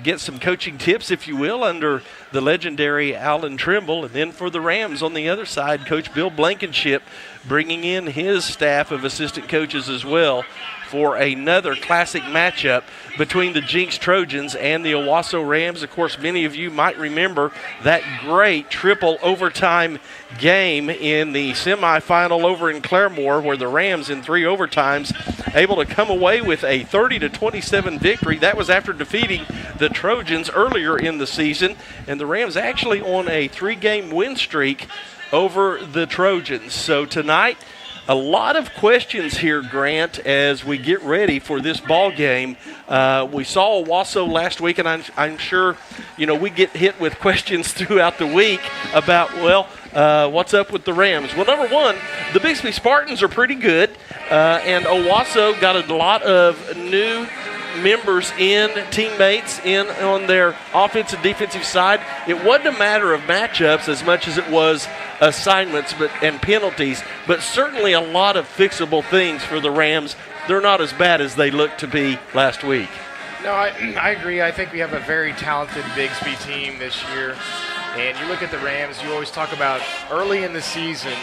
get some coaching tips, if you will, under the legendary Alan Trimble. And then for the Rams on the other side, Coach Bill Blankenship bringing in his staff of assistant coaches as well for another classic matchup between the Jenks Trojans and the Owasso Rams. Of course, many of you might remember that great triple overtime game in the semifinal over in Claremore, where the Rams in 3 overtimes able to come away with a 30-27 victory. That was after defeating the Trojans earlier in the season, and the Rams actually on a 3-game win streak over the Trojans. So tonight, a lot of questions here, Grant, as we get ready for this ball game. We saw Owasso last week, and I'm sure, we get hit with questions throughout the week about, what's up with the Rams? Well, number one, the Bixby Spartans are pretty good, and Owasso got a lot of new members teammates on their offensive defensive side. It wasn't a matter of matchups as much as it was assignments and penalties, but certainly a lot of fixable things for the Rams. They're not as bad as they looked to be last week. No, I agree. I think we have a very talented Bixby team this year. And you look at the Rams, you always talk about early in the season,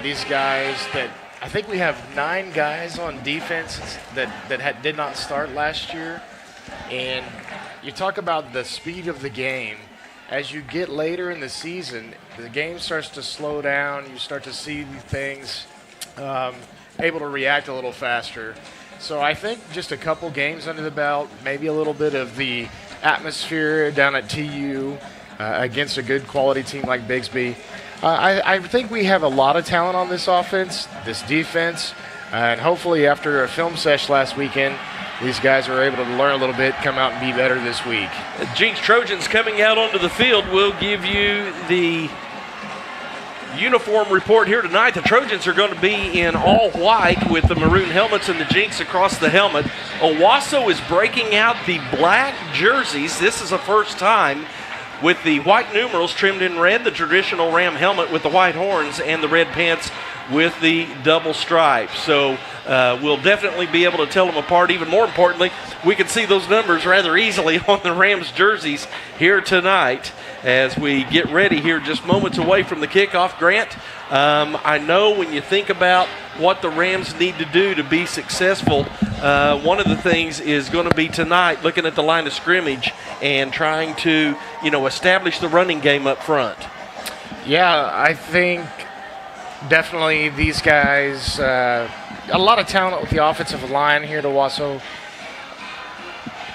these guys that I think we have 9 guys on defense that did not start last year. And you talk about the speed of the game. As you get later in the season, the game starts to slow down. You start to see things able to react a little faster. So I think just a couple games under the belt, maybe a little bit of the atmosphere down at TU against a good quality team like Bixby. I think we have a lot of talent on this offense, this defense, and hopefully after a film session last weekend, these guys are able to learn a little bit, come out and be better this week. The Jenks Trojans coming out onto the field will give you the uniform report here tonight. The Trojans are going to be in all white with the maroon helmets and the Jenks across the helmet. Owasso is breaking out the black jerseys. This is the first time with the white numerals trimmed in red, the traditional Ram helmet with the white horns, and the red pants with the double stripes. So we'll definitely be able to tell them apart. Even more importantly, we can see those numbers rather easily on the Rams jerseys here tonight as we get ready here just moments away from the kickoff. Grant, I know when you think about what the Rams need to do to be successful, one of the things is going to be tonight looking at the line of scrimmage and trying to, establish the running game up front. Yeah, I think definitely these guys, a lot of talent with the offensive line here at Owasso.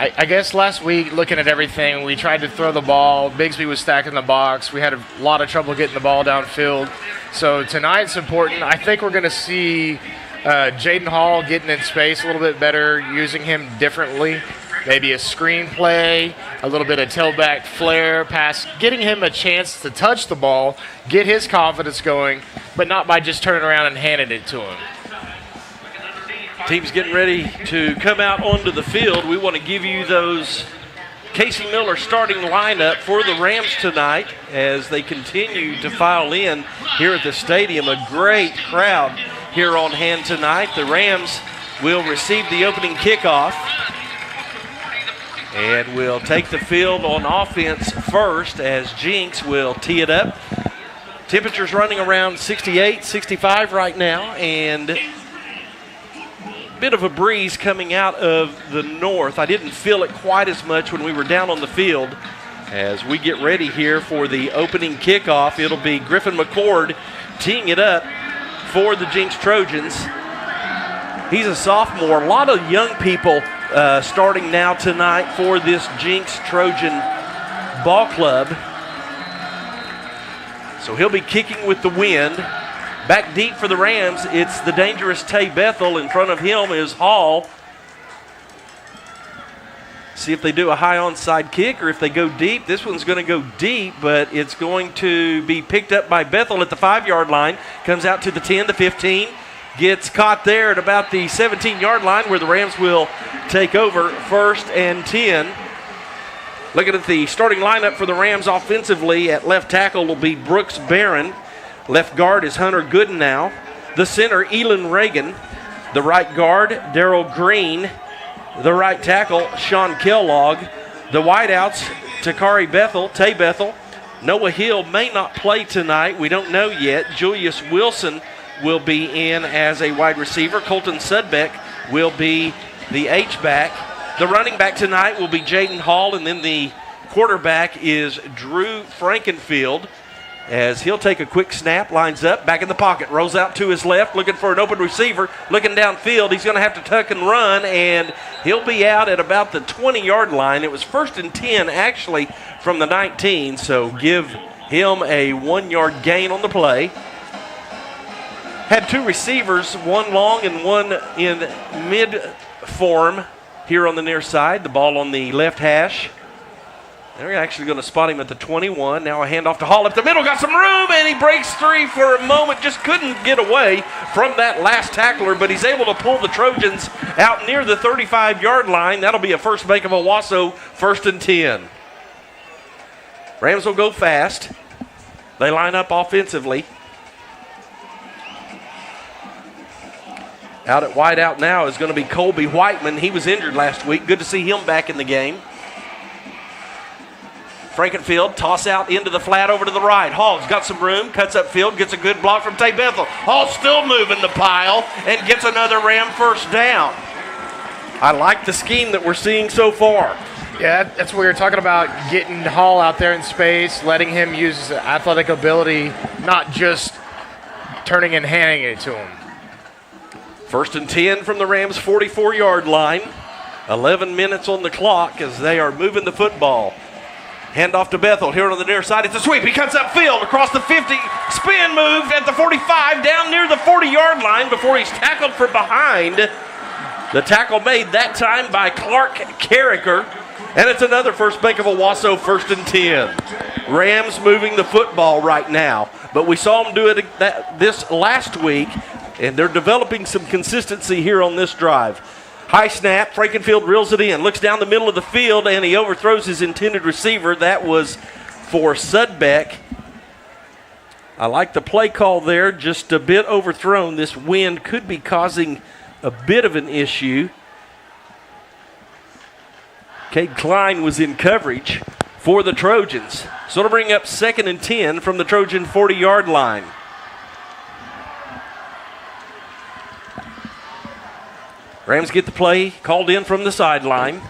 I guess last week, looking at everything, we tried to throw the ball. Bigsby was stacking the box. We had a lot of trouble getting the ball downfield. So tonight's important. I think we're going to see Jaden Hall getting in space a little bit better, using him differently. Maybe a screen play, a little bit of tailback flare pass, getting him a chance to touch the ball, get his confidence going, but not by just turning around and handing it to him. Team's getting ready to come out onto the field. We want to give you those Casey Miller starting lineup for the Rams tonight as they continue to file in here at the stadium. A great crowd here on hand tonight. The Rams will receive the opening kickoff and will take the field on offense first as Jenks will tee it up. Temperatures running around 68, 65 right now, and bit of a breeze coming out of the north. I didn't feel it quite as much when we were down on the field. As we get ready here for the opening kickoff, it'll be Griffin McCord teeing it up for the Jenks Trojans. He's a sophomore. A lot of young people starting now tonight for this Jenks Trojan ball club. So he'll be kicking with the wind. Back deep for the Rams, it's the dangerous Tay Bethel. In front of him is Hall. See if they do a high onside kick or if they go deep. This one's going to go deep, but it's going to be picked up by Bethel at the 5-yard line. Comes out to the 10, the 15. Gets caught there at about the 17-yard line where the Rams will take over 1st and 10. Looking at the starting lineup for the Rams offensively, at left tackle will be Brooks Barron. Left guard is Hunter Goodenow. The center, Elon Reagan. The right guard, Darrell Green. The right tackle, Sean Kellogg. The wideouts, Tay Bethel. Noah Hill may not play tonight. We don't know yet. Julius Wilson will be in as a wide receiver. Colton Sudbeck will be the H-back. The running back tonight will be Jaden Hall, and then the quarterback is Drew Frankenfield, as he'll take a quick snap, lines up, back in the pocket, rolls out to his left, looking for an open receiver, looking downfield. He's going to have to tuck and run, and he'll be out at about the 20-yard line. It was 1st and 10, actually, from the 19, so give him a 1-yard gain on the play. Had 2 receivers, one long and one in mid-form here on the near side. The ball on the left hash. They're actually going to spot him at the 21. Now a handoff to Hall up the middle. Got some room, and he breaks free for a moment. Just couldn't get away from that last tackler, but he's able to pull the Trojans out near the 35-yard line. That'll be a first make of Owasso, 1st and 10. Rams will go fast. They line up offensively. Out at wide out now is going to be Colby Whiteman. He was injured last week. Good to see him back in the game. Frankenfield, toss out into the flat over to the right. Hall's got some room, cuts up field, gets a good block from Tay Bethel. Hall still moving the pile and gets another Ram first down. I like the scheme that we're seeing so far. Yeah, that's what we were talking about, getting Hall out there in space, letting him use his athletic ability, not just turning and handing it to him. 1st and 10 from the Rams' 44-yard line. 11 minutes on the clock as they are moving the football. Handoff to Bethel here on the near side. It's a sweep. He cuts upfield across the 50. Spin move at the 45, down near the 40-yard line before he's tackled from behind. The tackle made that time by Clark Carricker. And it's another first bank of Owasso, 1st and 10. Rams moving the football right now. But we saw them do it this last week, and they're developing some consistency here on this drive. High snap, Frankenfield reels it in, looks down the middle of the field, and he overthrows his intended receiver. That was for Sudbeck. I like the play call there, just a bit overthrown. This wind could be causing a bit of an issue. Cade Klein was in coverage for the Trojans. So it'll bring up 2nd and 10 from the Trojan 40-yard line. Rams get the play called in from the sideline.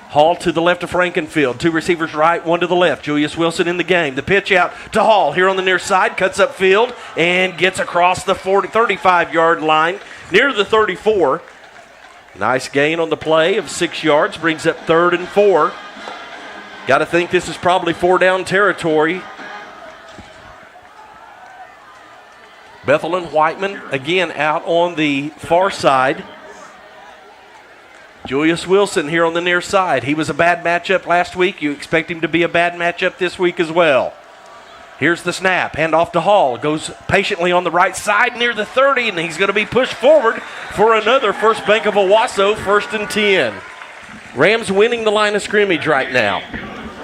Hall to the left of Frankenfield. 2 receivers right, 1 to the left. Julius Wilson in the game. The pitch out to Hall here on the near side. Cuts up field and gets across the 35-yard line near the 34. Nice gain on the play of 6 yards. Brings up 3rd and 4. Got to think this is probably 4-down territory. Bethel and Whiteman again out on the far side. Julius Wilson here on the near side. He was a bad matchup last week. You expect him to be a bad matchup this week as well. Here's the snap. Hand off to Hall. Goes patiently on the right side near the 30, and he's going to be pushed forward for another first bank of Owasso, 1st and 10. Rams winning the line of scrimmage right now.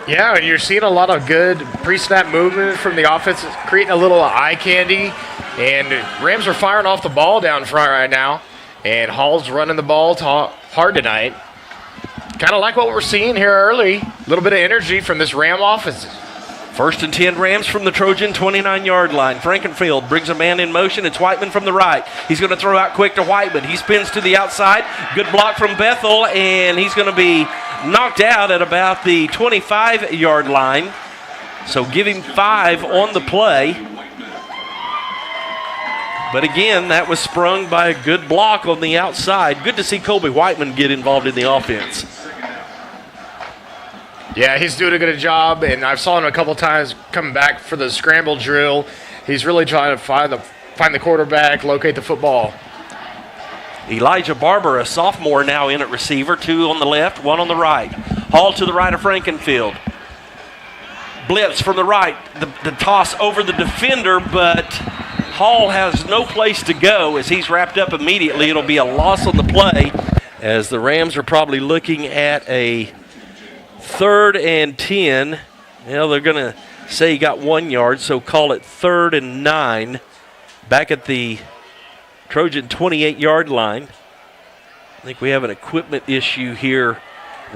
Yeah, and you're seeing a lot of good pre-snap movement from the offense, creating a little eye candy. And Rams are firing off the ball down front right now. And Hall's running the ball hard tonight. Kind of like what we're seeing here early. A little bit of energy from this Ram offense. 1st and 10 Rams from the Trojan 29-yard line. Frankenfield brings a man in motion. It's Whiteman from the right. He's going to throw out quick to Whiteman. He spins to the outside. Good block from Bethel, and he's going to be knocked out at about the 25-yard line. So give him 5 on the play. But again, that was sprung by a good block on the outside. Good to see Colby Whiteman get involved in the offense. Yeah, he's doing a good job, and I've saw him a couple times coming back for the scramble drill. He's really trying to find the quarterback, locate the football. Elijah Barber, a sophomore, now in at receiver. 2 on the left, 1 on the right. Hall to the right of Frankenfield. Blitz from the right. The toss over the defender, but Hall has no place to go as he's wrapped up immediately. It'll be a loss on the play as the Rams are probably looking at a 3rd and 10. Well, they're going to say he got 1 yard, so call it 3rd and 9 back at the Trojan 28-yard line. I think we have an equipment issue here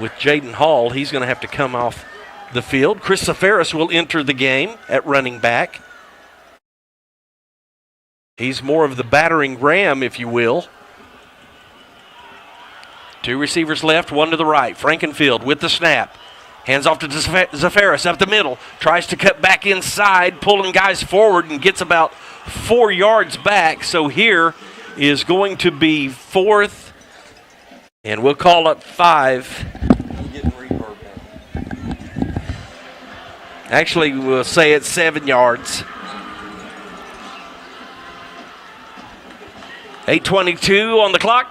with Jaden Hall. He's going to have to come off the field. Chris Safaris will enter the game at running back. He's more of the battering ram, if you will. 2 receivers left, 1 to the right. Frankenfield with the snap. Hands off to Zafaris up the middle. Tries to cut back inside, pulling guys forward, and gets about 4 yards back. So here is going to be 4th, and we'll call it 5. Actually, we'll say it's 7 yards. 8:22 on the clock.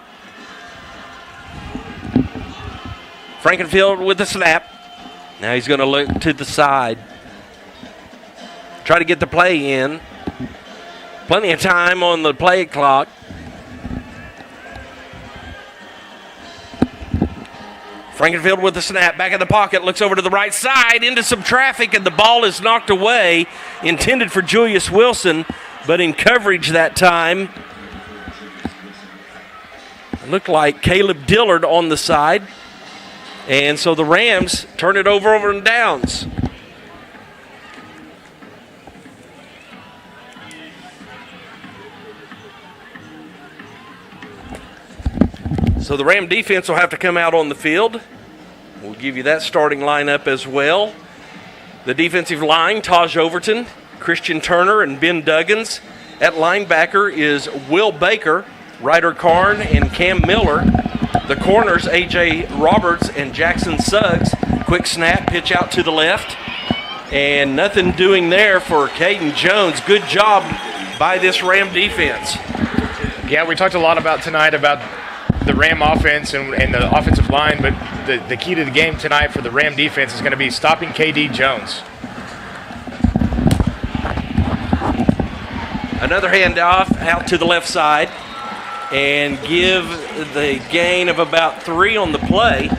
Frankenfield with the snap. Now he's going to look to the side. Try to get the play in. Plenty of time on the play clock. Frankenfield with the snap, back in the pocket, looks over to the right side, into some traffic, and the ball is knocked away, intended for Julius Wilson, but in coverage that time. It looked like Caleb Dillard on the side. And so the Rams turn it over and downs. So the Ram defense will have to come out on the field. We'll give you that starting lineup as well. The defensive line, Taj Overton, Christian Turner, and Ben Duggins. At linebacker is Will Baker, Ryder Karn, and Cam Miller. The corners, A.J. Roberts and Jackson Suggs. Quick snap, pitch out to the left. And nothing doing there for Caden Jones. Good job by this Ram defense. Yeah, we talked a lot about tonight about the Ram offense and the offensive line, but the key to the game tonight for the Ram defense is going to be stopping KD Jones. Another handoff out to the left side and give the gain of about 3 on the play.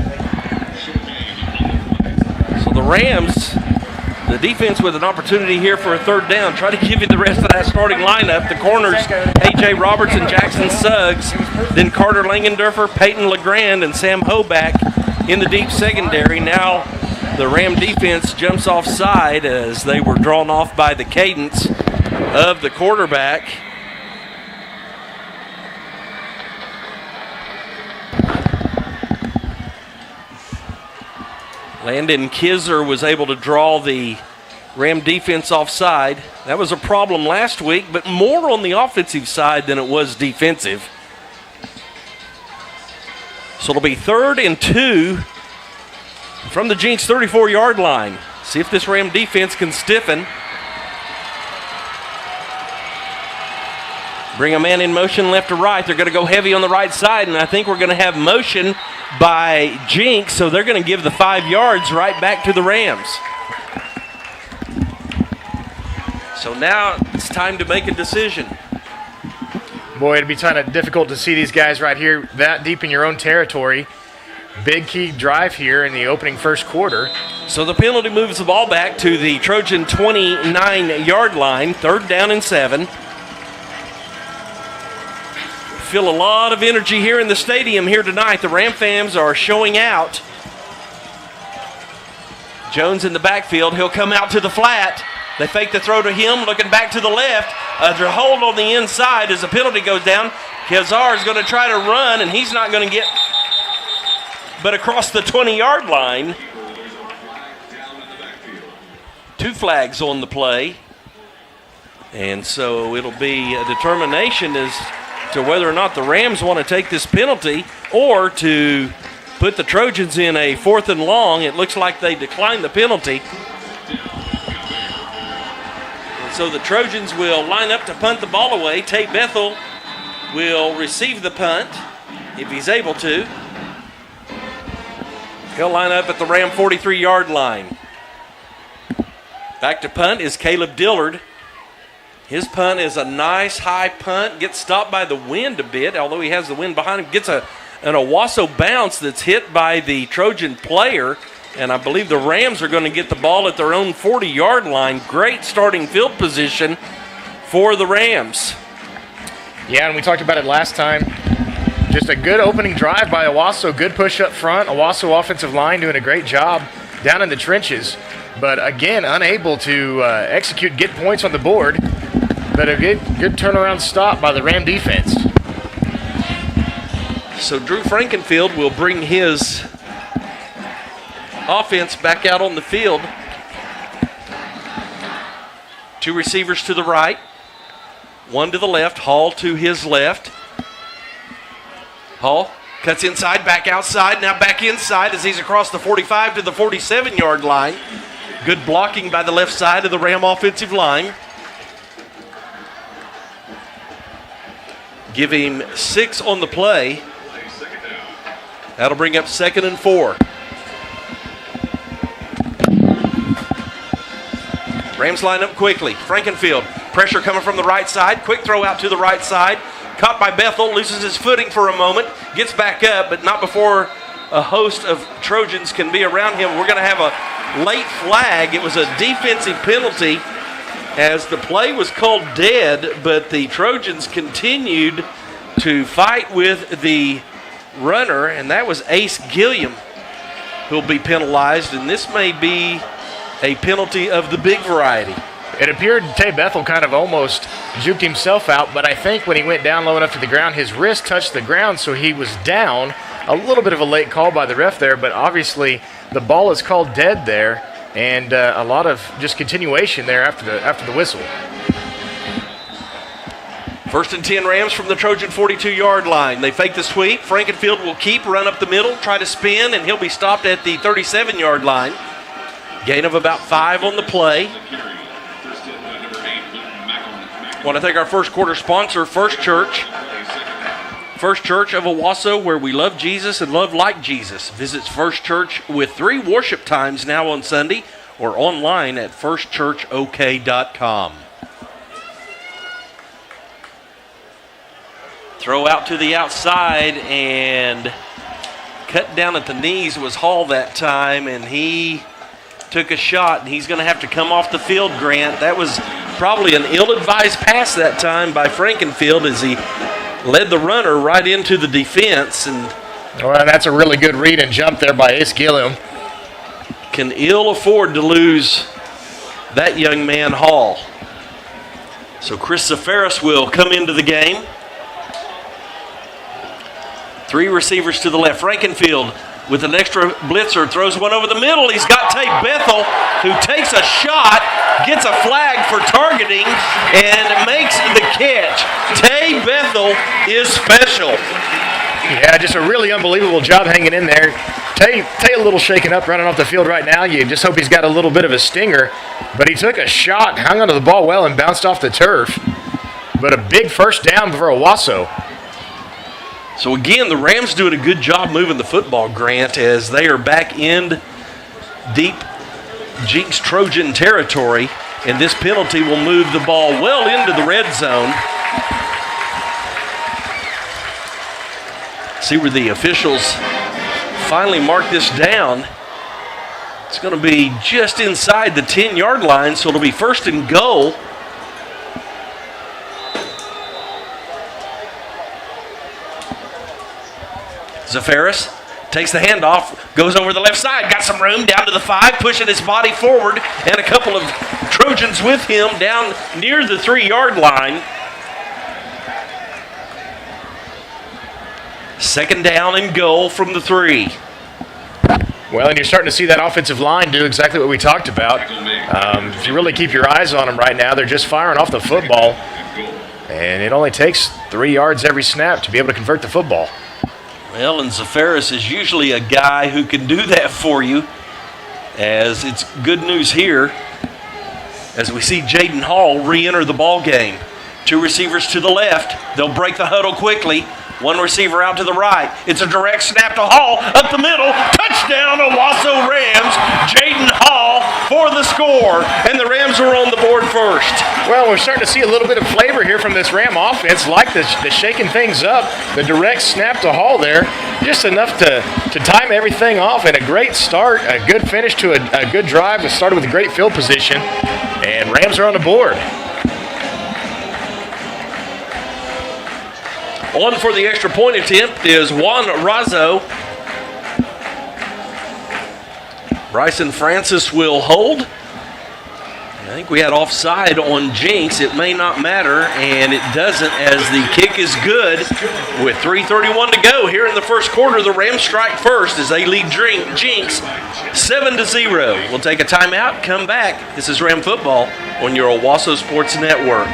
So the Rams, the defense with an opportunity here for a 3rd down. Try to give you the rest of that starting lineup. The corners, A.J. Roberts and Jackson Suggs. Then Carter Langendorfer, Peyton LeGrand, and Sam Hoback in the deep secondary. Now the Ram defense jumps offside as they were drawn off by the cadence of the quarterback. Landon Kizer was able to draw the Ram defense offside. That was a problem last week, but more on the offensive side than it was defensive. So it'll be 3rd and 2 from the Jenks 34-yard line. See if this Ram defense can stiffen. Bring a man in motion left to right. They're going to go heavy on the right side, and I think we're going to have motion by Jenks, so they're going to give the 5 yards right back to the Rams. So now it's time to make a decision. Boy, it'd be kind of difficult to see these guys right here that deep in your own territory. Big key drive here in the opening first quarter. So the penalty moves the ball back to the Trojan 29-yard line, 3rd down and 7. Feel a lot of energy here in the stadium here tonight. The Ram fans are showing out. Jones in the backfield. He'll come out to the flat. They fake the throw to him, looking back to the left. A hold on the inside as the penalty goes down. Kazar is going to try to run, and he's not going to get but across the 20-yard line. 2 flags on the play. And so it'll be a determination as to whether or not the Rams want to take this penalty or to put the Trojans in a 4th and long. It looks like they declined the penalty. And so the Trojans will line up to punt the ball away. Tay Bethel will receive the punt if he's able to. He'll line up at the Ram 43-yard line. Back to punt is Caleb Dillard. His punt is a nice high punt. Gets stopped by the wind a bit, although he has the wind behind him. Gets an Owasso bounce that's hit by the Trojan player. And I believe the Rams are going to get the ball at their own 40-yard line. Great starting field position for the Rams. Yeah, and we talked about it last time. Just a good opening drive by Owasso. Good push up front. Owasso offensive line doing a great job down in the trenches. But again, unable to execute, get points on the board. But a good turnaround stop by the Ram defense. So Drew Frankenfield will bring his offense back out on the field. 2 receivers to the right, 1 to the left. Hall to his left. Hall cuts inside, back outside, now back inside as he's across the 45 to the 47-yard line. Good blocking by the left side of the Ram offensive line. Give him 6 on the play. That'll bring up 2nd and 4. Rams line up quickly. Frankenfield, pressure coming from the right side. Quick throw out to the right side. Caught by Bethel, loses his footing for a moment. Gets back up, but not before a host of Trojans can be around him. We're going to have a late flag. It was a defensive penalty as the play was called dead, but the Trojans continued to fight with the runner, and that was Ace Gilliam who'll be penalized, and this may be a penalty of the big variety. It appeared Tay Bethel kind of almost juked himself out, but I think when he went down low enough to the ground, his wrist touched the ground, so he was down. A little bit of a late call by the ref there, but obviously the ball is called dead there, and a lot of just continuation there after the whistle. 1st and 10 Rams from the Trojan 42-yard line. They fake the sweep. Frankenfield will keep, run up the middle, try to spin, and he'll be stopped at the 37-yard line. Gain of about 5 on the play. Want to thank our first quarter sponsor, First Church. First Church of Owasso, where we love Jesus and love like Jesus. Visits First Church with 3 worship times now on Sunday or online at firstchurchok.com. Throw out to the outside and cut down at the knees was Hall that time, and he took a shot, and he's going to have to come off the field, Grant. That was probably an ill-advised pass that time by Frankenfield as he led the runner right into the defense. And well, that's a really good read and jump there by Ace Gilliam. Can ill afford to lose that young man, Hall. So Chris Zafaris will come into the game. 3 receivers to the left. Frankenfield with an extra blitzer, throws one over the middle. He's got Tay Bethel, who takes a shot, gets a flag for targeting, and makes the catch. Tay Bethel is special. Yeah, just a really unbelievable job hanging in there. Tay a little shaken up running off the field right now. You just hope he's got a little bit of a stinger. But he took a shot, hung onto the ball well, and bounced off the turf. But a big first down for Owasso. So again, the Rams doing a good job moving the football, Grant, as they are back in deep Jenks Trojan territory, and this penalty will move the ball well into the red zone. See where the officials finally mark this down. It's going to be just inside the 10-yard line, so it'll be 1st and goal. Zafaris takes the handoff, goes over the left side, got some room down to the 5, pushing his body forward, and a couple of Trojans with him down near the 3-yard line. 2nd down and goal from the 3. Well, and you're starting to see that offensive line do exactly what we talked about. If you really keep your eyes on them right now, they're just firing off the football. And it only takes 3 yards every snap to be able to convert the football. Well, and Zafaris is usually a guy who can do that for you, as it's good news here as we see Jaden Hall re-enter the ball game. 2 receivers to the left. They'll break the huddle quickly. 1 receiver out to the right. It's a direct snap to Hall up the middle. Touchdown, Owasso Rams. Jaden Hall for the score, and the Rams are on the board first. Well, we're starting to see a little bit of flavor here from this Ram offense, like the shaking things up. The direct snap to Hall there, just enough to time everything off, and a great start, a good finish to a good drive. It started with a great field position, and Rams are on the board. On for the extra point attempt is Juan Razzo. Bryson Francis will hold. I think we had offside on Jenks. It may not matter, and it doesn't, as the kick is good. With 3:31 to go here in the first quarter, the Rams strike first as they lead Jenks 7-0. We'll take a timeout, come back. This is Ram Football on your Owasso Sports Network.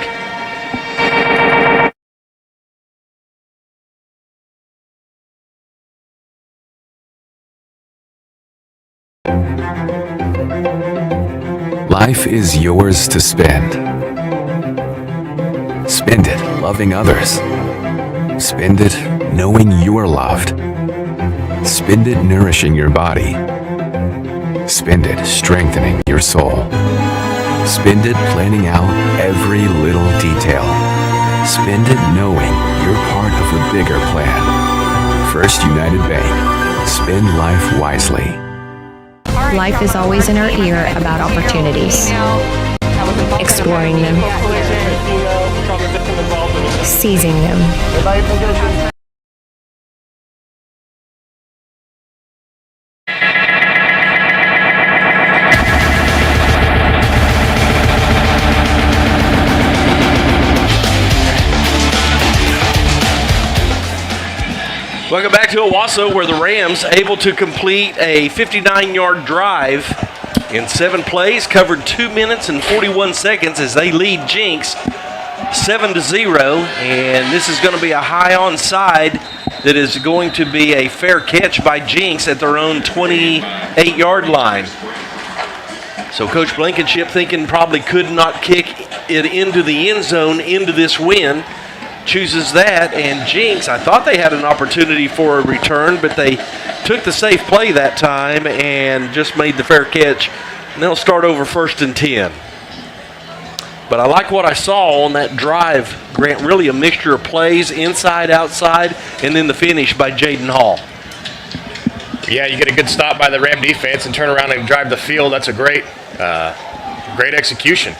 Life is yours to spend. Spend it loving others. Spend it knowing you're loved. Spend it nourishing your body. Spend it strengthening your soul. Spend it planning out every little detail. Spend it knowing you're part of a bigger plan. First United Bank. Spend life wisely. Life is always in our ear about opportunities. Exploring them. Seizing them. Welcome back to Owasso, where the Rams able to complete a 59-yard drive in 7 plays, covered 2 minutes and 41 seconds as they lead Jenks 7-0. And this is going to be a high onside that is going to be a fair catch by Jenks at their own 28-yard line. So Coach Blankenship, thinking probably could not kick it into the end zone into this win, chooses that, and Jenks, I thought they had an opportunity for a return, but they took the safe play that time and just made the fair catch, and they'll start over 1st and 10. But I like what I saw on that drive, Grant, really a mixture of plays, inside, outside, and then the finish by Jaden Hall. Yeah, you get a good stop by the Ram defense and turn around and drive the field. That's a great execution.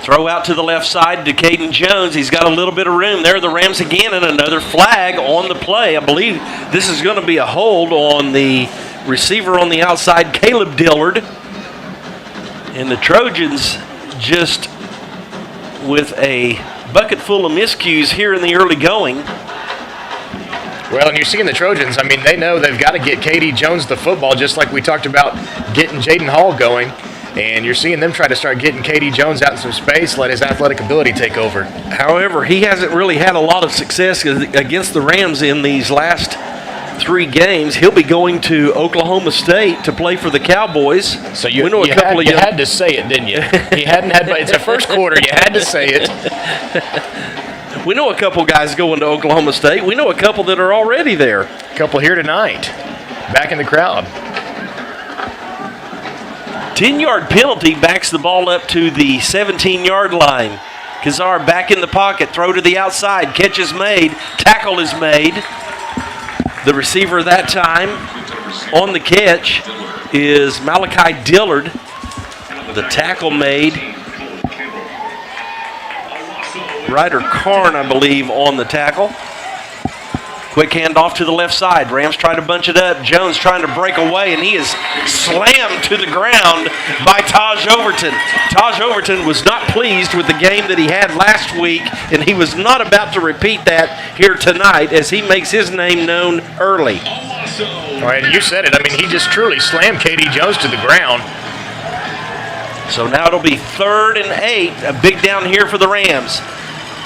Throw out to the left side to Caden Jones. He's got a little bit of room there. The Rams again, and another flag on the play. I believe this is going to be a hold on the receiver on the outside, Caleb Dillard. And the Trojans just with a bucket full of miscues here in the early going. Well, and you're seeing the Trojans, I mean, they know they've got to get KD Jones the football, just like we talked about getting Jaden Hall going. And you're seeing them try to start getting KD Jones out in some space, let his athletic ability take over. However, he hasn't really had a lot of success against the Rams in these last 3 games. He'll be going to Oklahoma State to play for the Cowboys. So you had to say it, didn't you? He hadn't had, but it's the first quarter. You had to say it. We know a couple guys going to Oklahoma State. We know a couple that are already there. A couple here tonight, back in the crowd. 10-yard penalty backs the ball up to the 17-yard line. Kazar back in the pocket, throw to the outside, catch is made, tackle is made. The receiver that time on the catch is Malachi Dillard. The tackle made. Ryder Karn, I believe, on the tackle. Quick handoff to the left side. Rams try to bunch it up. Jones trying to break away, and he is slammed to the ground by Taj Overton. Taj Overton was not pleased with the game that he had last week, and he was not about to repeat that here tonight as he makes his name known early. All right, you said it. I mean, he just truly slammed K.D. Jones to the ground. So now it'll be 3rd and 8, a big down here for the Rams.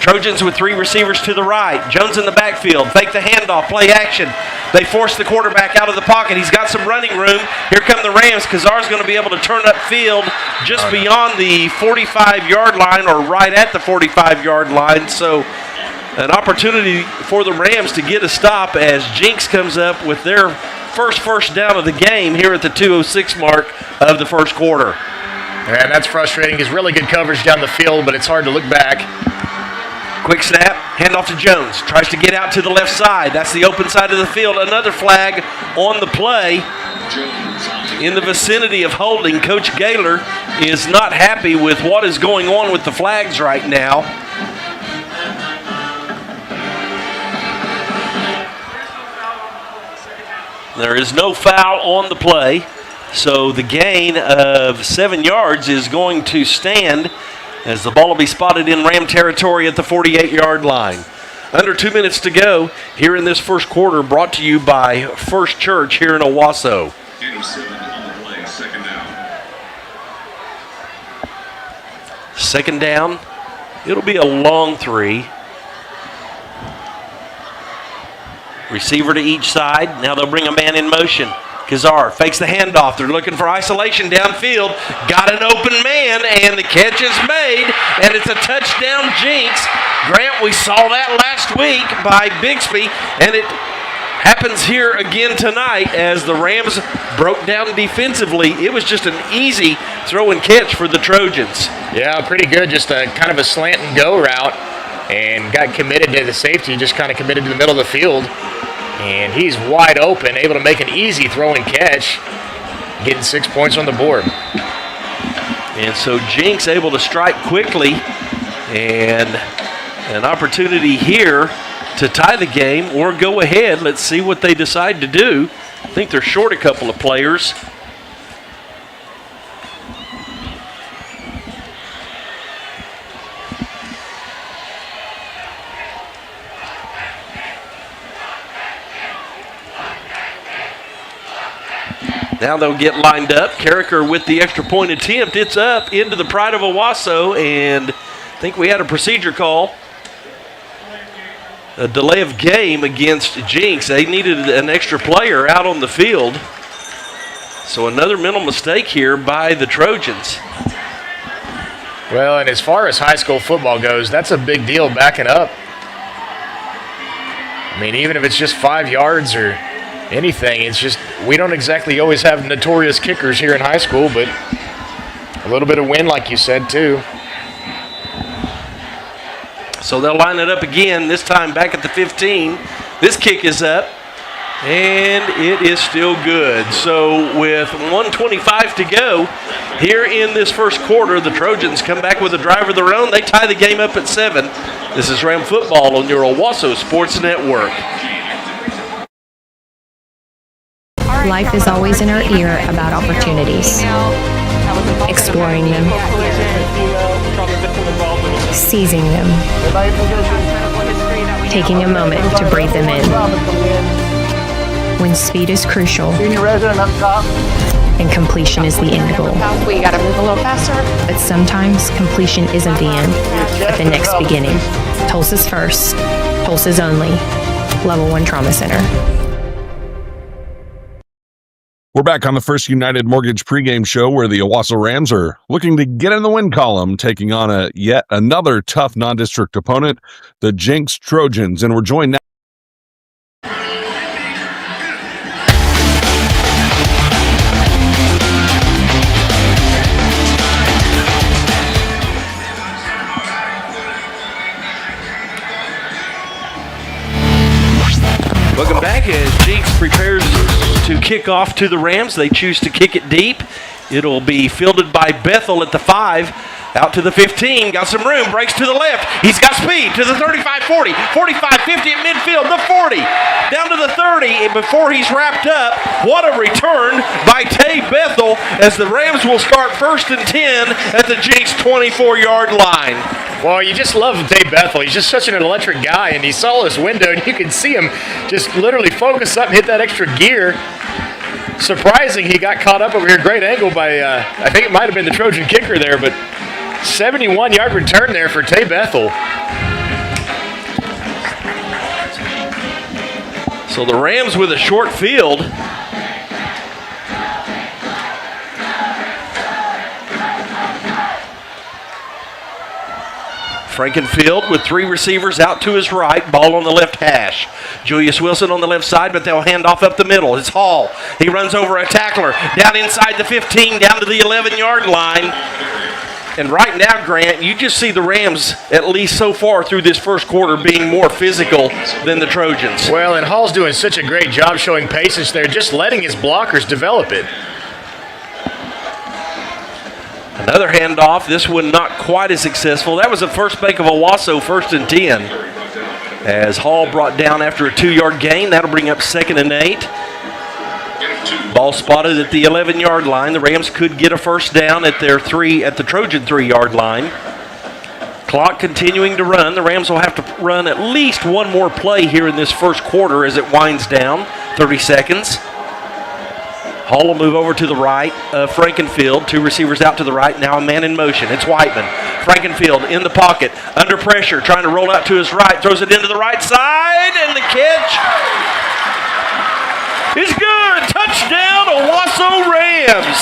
Trojans with 3 receivers to the right. Jones in the backfield. Fake the handoff. Play action. They force the quarterback out of the pocket. He's got some running room. Here come the Rams. Kazar's going to be able to turn upfield just beyond the 45-yard line or right at the 45-yard line. So an opportunity for the Rams to get a stop as Jenks comes up with their first down of the game here at the 2:06 mark of the first quarter. And that's frustrating. It's really good coverage down the field, but it's hard to look back. Quick snap, handoff to Jones. Tries to get out to the left side. That's the open side of the field. Another flag on the play in the vicinity of holding. Coach Gaylor is not happy with what is going on with the flags right now. There is no foul on the play, so the gain of 7 yards is going to stand as the ball will be spotted in Ram territory at the 48-yard line. Under 2 minutes to go here in this first quarter, brought to you by First Church here in Owasso. Second down. It'll be a long 3. Receiver to each side. Now they'll bring a man in motion. Kazar fakes the handoff. They're looking for isolation downfield. Got an open man, and the catch is made, and it's a touchdown, Jenks. Grant, we saw that last week by Bixby, and it happens here again tonight as the Rams broke down defensively. It was just an easy throw and catch for the Trojans. Yeah, pretty good. Just a kind of a slant and go route, and got committed to the safety, just kind of committed to the middle of the field. And he's wide open, able to make an easy throw and catch, getting 6 points on the board. And so Jenks able to strike quickly, and an opportunity here to tie the game or go ahead. Let's see what they decide to do. I think they're short a couple of players. Now they'll get lined up. Carricker with the extra point attempt. It's up into the Pride of Owasso, and I think we had a procedure call. A delay of game against Jenks. They needed an extra player out on the field. So another mental mistake here by the Trojans. Well, and as far as high school football goes, that's a big deal backing up. I mean, even if it's just 5 yards or anything, it's just we don't exactly always have notorious kickers here in high school, but a little bit of wind, like you said, too. So they'll line it up again, this time back at the 15. This kick is up, and it is still good. So with 1:25 to go here in this first quarter, the Trojans come back with a drive of their own. They tie the game up at 7. This is Ram Football on your Owasso Sports Network. Life is always in our ear about opportunities, exploring them, seizing them, taking a moment to breathe them in. When speed is crucial and completion is the end goal. We gotta move a little faster. But sometimes completion isn't the end, but the next beginning. Tulsa's first, Tulsa's only, Level 1 Trauma Center. We're back on the First United Mortgage pregame show where the Owasso Rams are looking to get in the win column, taking on yet another tough non-district opponent, the Jenks Trojans. And we're joined now. Welcome back as Jenks prepares to kick off to the Rams. They choose to kick it deep. It'll be fielded by Bethel at the 5. Out to the 15, got some room, breaks to the left. He's got speed to the 35-40, 45-50 at midfield, the 40, down to the 30, and before he's wrapped up, what a return by Tay Bethel as the Rams will start 1st and 10 at the Jenks 24-yard line. Well, you just love Tay Bethel. He's just such an electric guy, and he saw this window, and you can see him just literally focus up and hit that extra gear. Surprising he got caught up over here. Great angle by, I think it might have been the Trojan kicker there, but 71-yard return there for Tay Bethel. So the Rams with a short field. Frankenfield with 3 receivers out to his right, ball on the left hash. Julius Wilson on the left side, but they'll hand off up the middle. It's Hall. He runs over a tackler, down inside the 15, down to the 11-yard line. And right now, Grant, you just see the Rams, at least so far through this first quarter, being more physical than the Trojans. Well, and Hall's doing such a great job showing patience there, just letting his blockers develop it. Another handoff, this one not quite as successful. That was the first bank of Owasso, 1st and 10. As Hall brought down after a 2-yard gain, that'll bring up 2nd and 8. Ball spotted at the 11-yard line. The Rams could get a first down at their at the Trojan 3-yard line. Clock continuing to run. The Rams will have to run at least one more play here in this first quarter as it winds down. 30 seconds. Hall will move over to the right of Frankenfield. 2 receivers out to the right. Now a man in motion. It's Whiteman. Frankenfield in the pocket. Under pressure. Trying to roll out to his right. Throws it into the right side. And the catch is good. Touchdown, Owasso Rams.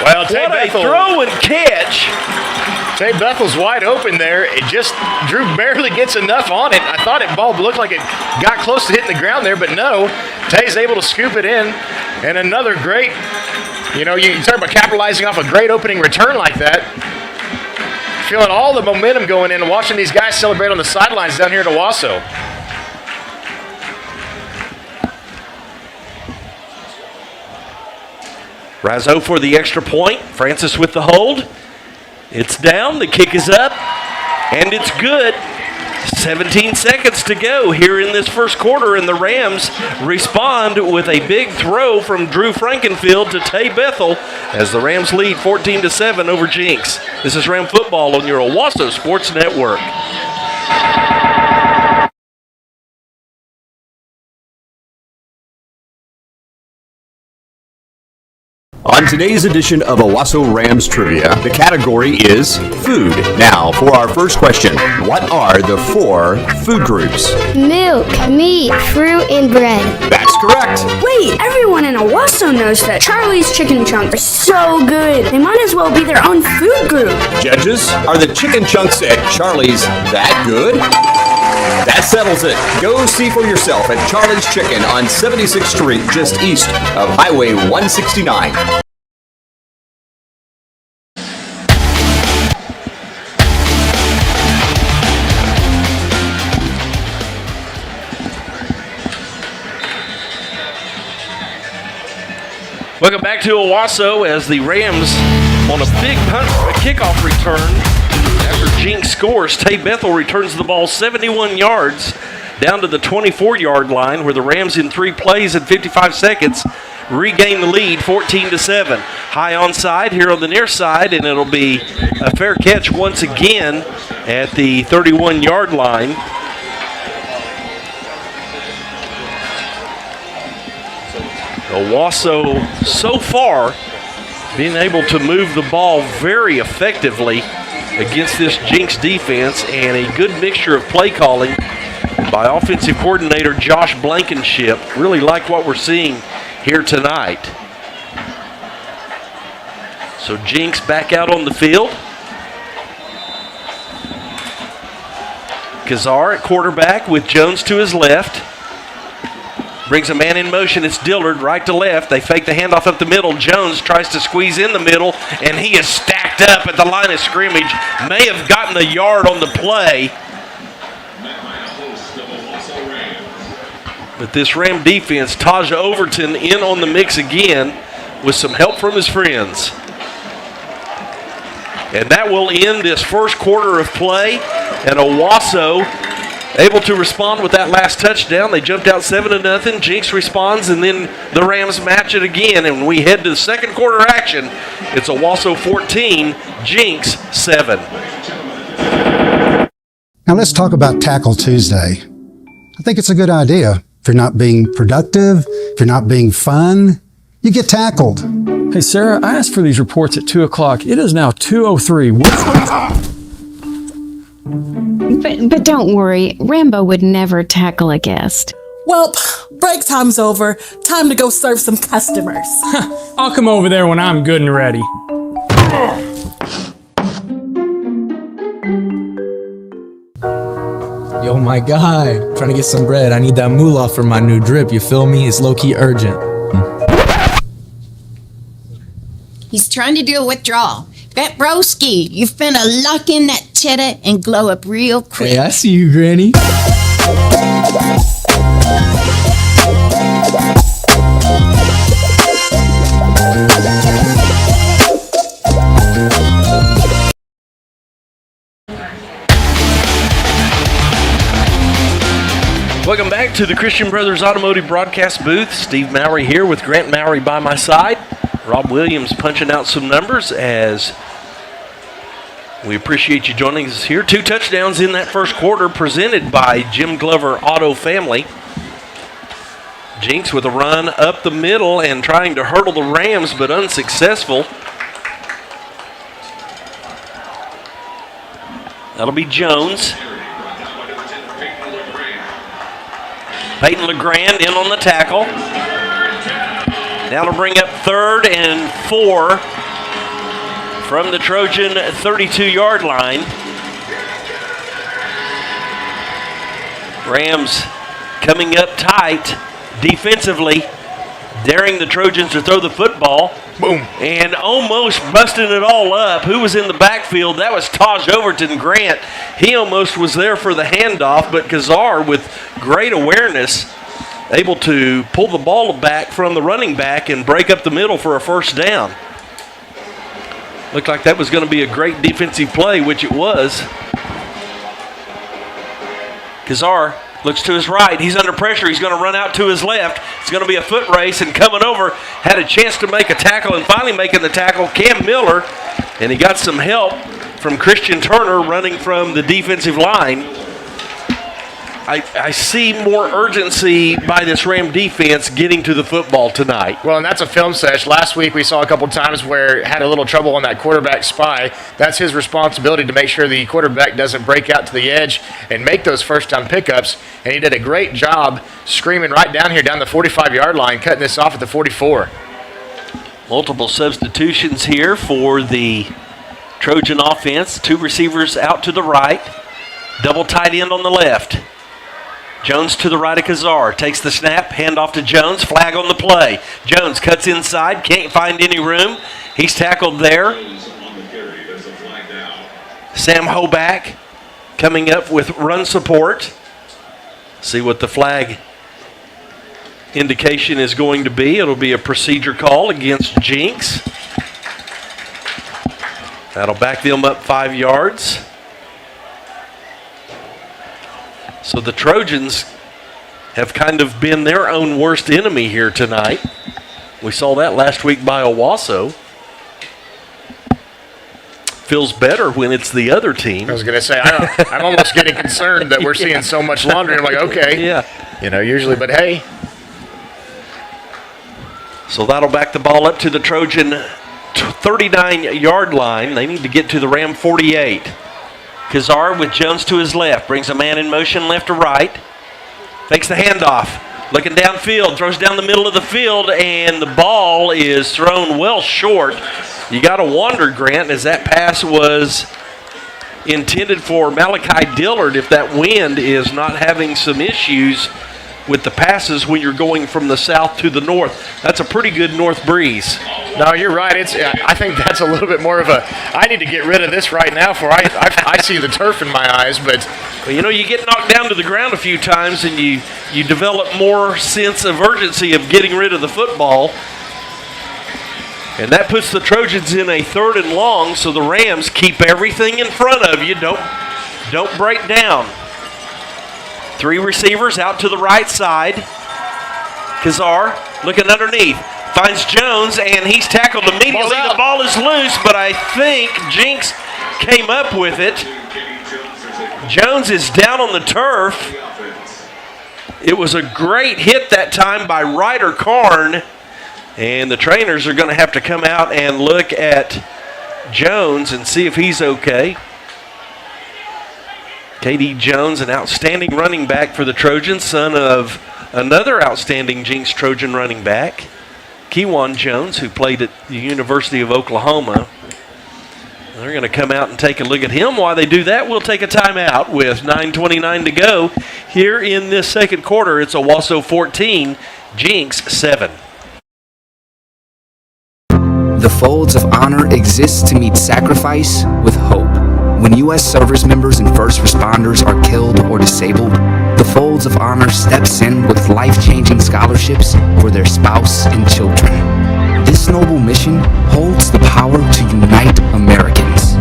Well, Tay what Bethel, a throw and catch. Tay Bethel's wide open there. It just, Drew barely gets enough on it. I thought ball looked like it got close to hitting the ground there, but no. Tay's able to scoop it in. And another great, you talk about capitalizing off a great opening return like that. Feeling all the momentum going in and watching these guys celebrate on the sidelines down here at Owasso. Razzo for the extra point. Francis with the hold. It's down. The kick is up. And it's good. 17 seconds to go here in this first quarter, and the Rams respond with a big throw from Drew Frankenfield to Tay Bethel as the Rams lead 14-7 over Jenks. This is Ram Football on your Owasso Sports Network. On today's edition of Owasso Rams Trivia, the category is food. Now, for our first question, what are the 4 food groups? Milk, meat, fruit, and bread. That's correct. Wait, everyone in Owasso knows that Charlie's chicken chunks are so good. They might as well be their own food group. Judges, are the chicken chunks at Charlie's that good? That settles it. Go see for yourself at Charlie's Chicken on 76th Street, just east of Highway 169. Welcome back to Owasso as the Rams on a big kickoff return. After Jenks scores, Tay Bethel returns the ball 71 yards down to the 24-yard line where the Rams in 3 plays in 55 seconds regain the lead 14-7. High onside here on the near side, and it'll be a fair catch once again at the 31-yard line. Owasso so far being able to move the ball very effectively against this Jenks defense, and a good mixture of play calling by offensive coordinator Josh Blankenship. Really like what we're seeing here tonight. So Jenks back out on the field. Kazar at quarterback with Jones to his left. Brings a man in motion. It's Dillard right to left. They fake the handoff up the middle. Jones tries to squeeze in the middle, and he is stacked up at the line of scrimmage. May have gotten a yard on the play. But this Ram defense, Taj Overton in on the mix again with some help from his friends. And that will end this first quarter of play. And Owasso able to respond with that last touchdown. They jumped out 7-0. Jenks responds, and then the Rams match it again. And when we head to the second quarter action, it's Owasso 14, Jenks 7. Now let's talk about Tackle Tuesday. I think it's a good idea. If you're not being productive, if you're not being fun, you get tackled. Hey, Sarah, I asked for these reports at 2 o'clock. It is now 2:03. But don't worry, Rambo would never tackle a guest. Well, break time's over. Time to go serve some customers. I'll come over there when I'm good and ready. Yo, my guy, trying to get some bread. I need that moolah for my new drip, you feel me? It's low-key urgent. He's trying to do a withdrawal. Bet broski, you finna lock in that cheddar and glow up real quick. Hey, I see you, Granny. Welcome back to the Christian Brothers Automotive Broadcast booth. Steve Mowry here with Grant Mowry by my side. Rob Williams punching out some numbers as we appreciate you joining us here. 2 touchdowns in that first quarter presented by Jim Glover Auto Family. Jenks with a run up the middle and trying to hurdle the Rams, but unsuccessful. That'll be Jones. Peyton LeGrand in on the tackle. That'll bring up 3rd and 4 from the Trojan 32-yard line. Rams coming up tight defensively, daring the Trojans to throw the football. Boom. And almost busting it all up. Who was in the backfield? That was Taj Overton Grant. He almost was there for the handoff, but Kazar, with great awareness, able to pull the ball back from the running back and break up the middle for a first down. Looked like that was going to be a great defensive play, which it was. Kazar looks to his right. He's under pressure. He's going to run out to his left. It's going to be a foot race, and coming over, had a chance to make a tackle, and finally making the tackle, Cam Miller. And he got some help from Christian Turner running from the defensive line. I see more urgency by this Ram defense getting to the football tonight. Well, and that's a film sesh. Last week we saw a couple times where had a little trouble on that quarterback spy. That's his responsibility to make sure the quarterback doesn't break out to the edge and make those first-down pickups. And he did a great job screaming right down here, down the 45-yard line, cutting this off at the 44. Multiple substitutions here for the Trojan offense. 2 receivers out to the right. Double tight end on the left. Jones to the right of Kazar. Takes the snap, hand off to Jones. Flag on the play. Jones cuts inside, can't find any room. He's tackled there. Sam Hoback coming up with run support. See what the flag indication is going to be. It'll be a procedure call against Jenks. That'll back them up 5 yards. So the Trojans have kind of been their own worst enemy here tonight. We saw that last week by Owasso. Feels better when it's the other team. I was going to say, I'm almost getting concerned that we're seeing so much laundry. I'm like, okay. Yeah. Usually, but hey. So that'll back the ball up to the Trojan 39-yard line. They need to get to the Ram 48. Kazar with Jones to his left. Brings a man in motion left to right. Fakes the handoff. Looking downfield. Throws down the middle of the field. And the ball is thrown well short. You got to wonder, Grant, as that pass was intended for Malachi Dillard, if that wind is not having some issues with the passes when you're going from the south to the north. That's a pretty good north breeze. No, you're right. I think that's a little bit more of a, I need to get rid of this right now for I see the turf in my eyes. But well, you get knocked down to the ground a few times and you develop more sense of urgency of getting rid of the football. And that puts the Trojans in a 3rd and long, so the Rams keep everything in front of you. Don't break down. 3 receivers out to the right side. Kazar looking underneath. Finds Jones, and he's tackled immediately. The ball is loose, but I think Jenks came up with it. Jones is down on the turf. It was a great hit that time by Ryder Karn. And the trainers are going to have to come out and look at Jones and see if he's okay. K.D. Jones, an outstanding running back for the Trojans, son of another outstanding Jenks Trojan running back, Kewan Jones, who played at the University of Oklahoma. They're going to come out and take a look at him. While they do that, we'll take a timeout with 9:29 to go. Here in this second quarter, it's Owasso 14, Jenks 7. The Folds of Honor exists to meet sacrifice with hope. When U.S. service members and first responders are killed or disabled, the Folds of Honor steps in with life-changing scholarships for their spouse and children. This noble mission holds the power to unite Americans.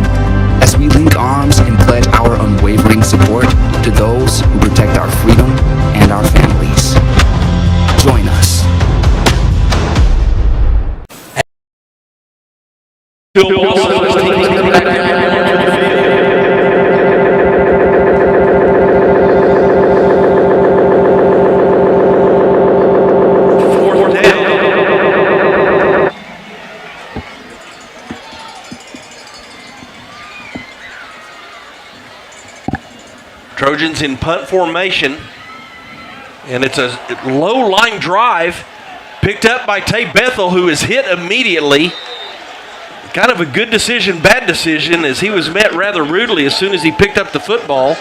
As we link arms and pledge our unwavering support to those who protect our freedom and our families. Join us. Trojans in punt formation, and it's a low line drive picked up by Tay Bethel, who is hit immediately. Kind of a good decision, bad decision, as he was met rather rudely as soon as he picked up the football.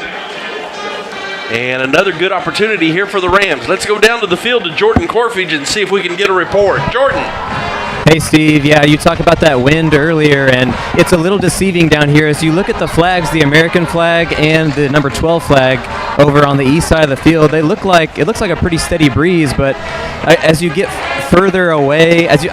And another good opportunity here for the Rams. Let's go down to the field to Jordan Corfage and see if we can get a report. Jordan. Hey, Steve. Yeah, you talked about that wind earlier, and it's a little deceiving down here. As you look at the flags, the American flag and the number 12 flag over on the east side of the field, it looks like a pretty steady breeze, but as you get further away, as you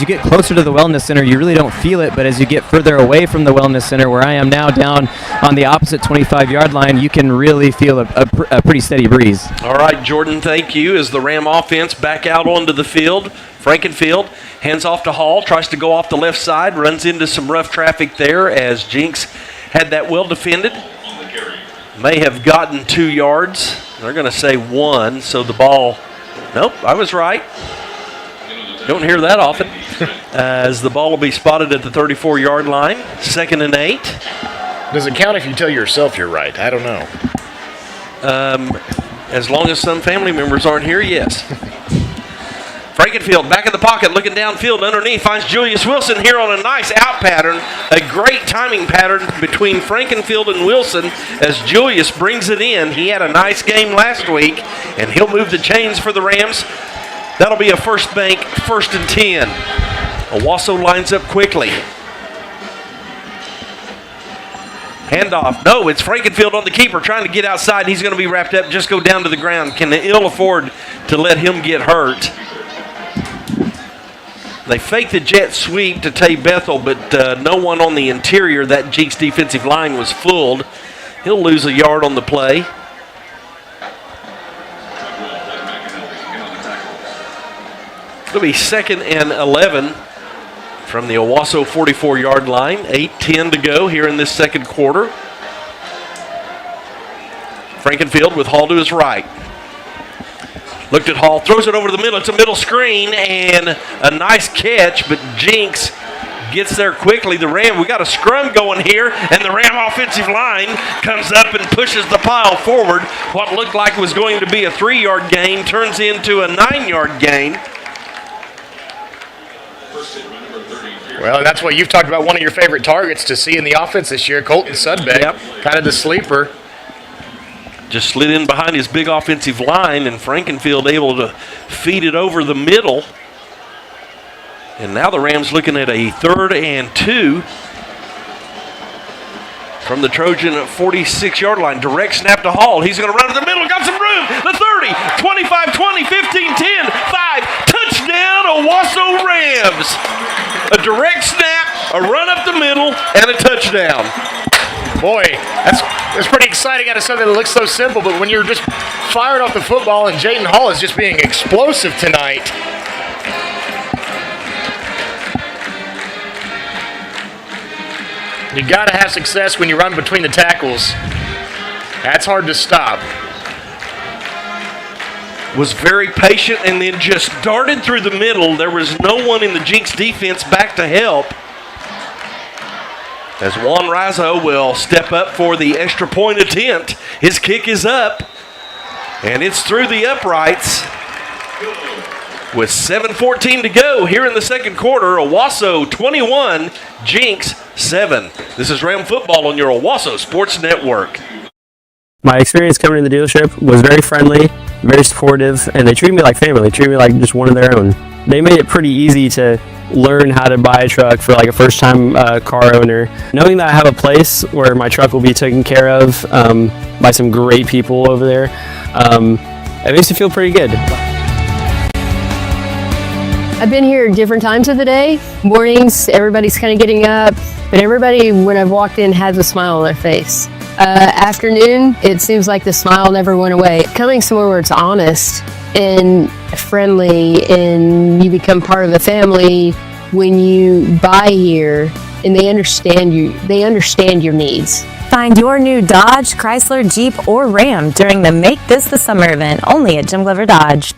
get closer to the Wellness Center, you really don't feel it, but as you get further away from the Wellness Center, where I am now down on the opposite 25-yard line, you can really feel a pretty steady breeze. All right, Jordan, thank you. As the Ram offense back out onto the field, Frankenfield hands off to Hall, tries to go off the left side, runs into some rough traffic there as Jenks had that well defended. May have gotten 2 yards. They're going to say 1, so the ball, nope, I was right. Don't hear that often. As the ball will be spotted at the 34-yard line, 2nd and 8. Does it count if you tell yourself you're right? I don't know. As long as some family members aren't here, yes. Frankenfield back in the pocket, looking downfield underneath, finds Julius Wilson here on a nice out pattern. A great timing pattern between Frankenfield and Wilson as Julius brings it in. He had a nice game last week, and he'll move the chains for the Rams. That'll be a first bank, 1st and 10. Owasso lines up quickly. Handoff. No, it's Frankenfield on the keeper trying to get outside. He's going to be wrapped up, just go down to the ground. Can they ill afford to let him get hurt? They fake the jet sweep to Tay Bethel, but no one on the interior. That Jenks defensive line was fooled. He'll lose a yard on the play. It'll be 2nd and 11 from the Owasso 44-yard line. 8:10 to go here in this second quarter. Frankenfield with Hall to his right. Looked at Hall, throws it over the middle. It's a middle screen and a nice catch, but Jenks gets there quickly. We got a scrum going here, and the Ram offensive line comes up and pushes the pile forward. What looked like was going to be a 3-yard gain turns into a 9-yard gain. Well, that's what you've talked about, one of your favorite targets to see in the offense this year, Colton Sudbeck, kind of the sleeper. Just slid in behind his big offensive line, and Frankenfield able to feed it over the middle. And now the Rams looking at a 3rd and 2 from the Trojan 46-yard line. Direct snap to Hall. He's going to run to the middle. Got some room. The 30, 25, 20, 15, 10, 5. Touchdown, Owasso Rams. A direct snap, a run up the middle, and a touchdown. Boy, that's pretty exciting out of something that looks so simple, but when you're just fired off the football and Jayden Hall is just being explosive tonight. You got to have success when you run between the tackles. That's hard to stop. Was very patient and then just darted through the middle. There was no one in the Jenks defense back to help. As Juan Rizzo will step up for the extra point attempt. His kick is up, and it's through the uprights. With 7:14 to go here in the second quarter, Owasso 21, Jenks 7. This is Ram Football on your Owasso Sports Network. My experience coming to the dealership was very friendly, very supportive, and they treated me like family. They treated me like just one of their own. They made it pretty easy to learn how to buy a truck for like a first-time car owner. Knowing that I have a place where my truck will be taken care of by some great people over there, it makes me feel pretty good. I've been here at different times of the day. Mornings, everybody's kind of getting up, but everybody, when I've walked in, has a smile on their face. Afternoon, it seems like the smile never went away. Coming somewhere where it's honest and friendly and you become part of the family when you buy here and they understand your needs. Find your new Dodge, Chrysler, Jeep, or Ram during the Make This the Summer event only at Jim Glover Dodge.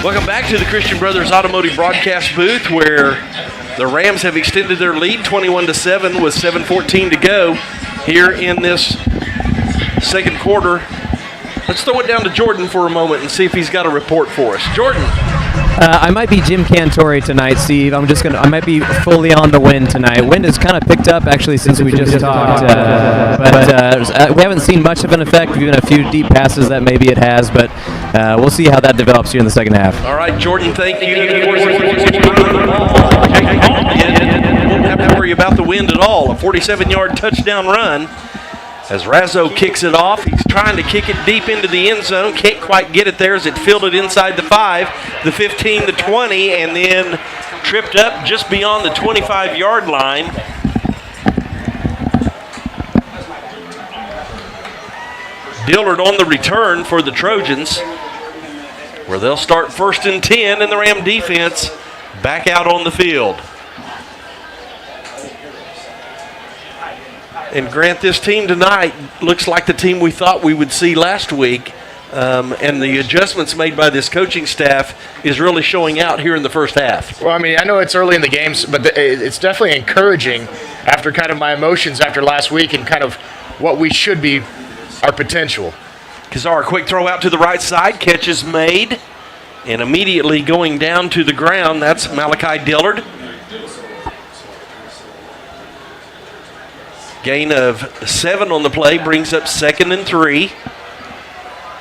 Welcome back to the Christian Brothers Automotive Broadcast booth, where the Rams have extended their lead 21-7 with 7:14 to go here in this second quarter. Let's throw it down to Jordan for a moment and see if he's got a report for us. Jordan. I might be Jim Cantore tonight, Steve. I might be fully on the wind tonight. Wind has kind of picked up actually since we just talked, but we haven't seen much of an effect. We've given a few deep passes that maybe it has, but we'll see how that develops here in the second half. All right, Jordan, thank you. Won't have to worry about the wind at all. A 47-yard touchdown run. As Rizzo kicks it off, he's trying to kick it deep into the end zone. Can't quite get it there as it fielded inside the 5, the 15, the 20, and then tripped up just beyond the 25-yard line. Dillard on the return for the Trojans, where they'll start 1st and 10, and the Ram defense back out on the field. And Grant, this team tonight looks like the team we thought we would see last week. And the adjustments made by this coaching staff is really showing out here in the first half. Well, I mean, I know it's early in the games, but it's definitely encouraging after kind of my emotions after last week and kind of what we should be, our potential. Kazar, quick throw out to the right side. Catch is made. And immediately going down to the ground, that's Malachi Dillard. Gain of 7 on the play brings up 2nd and 3.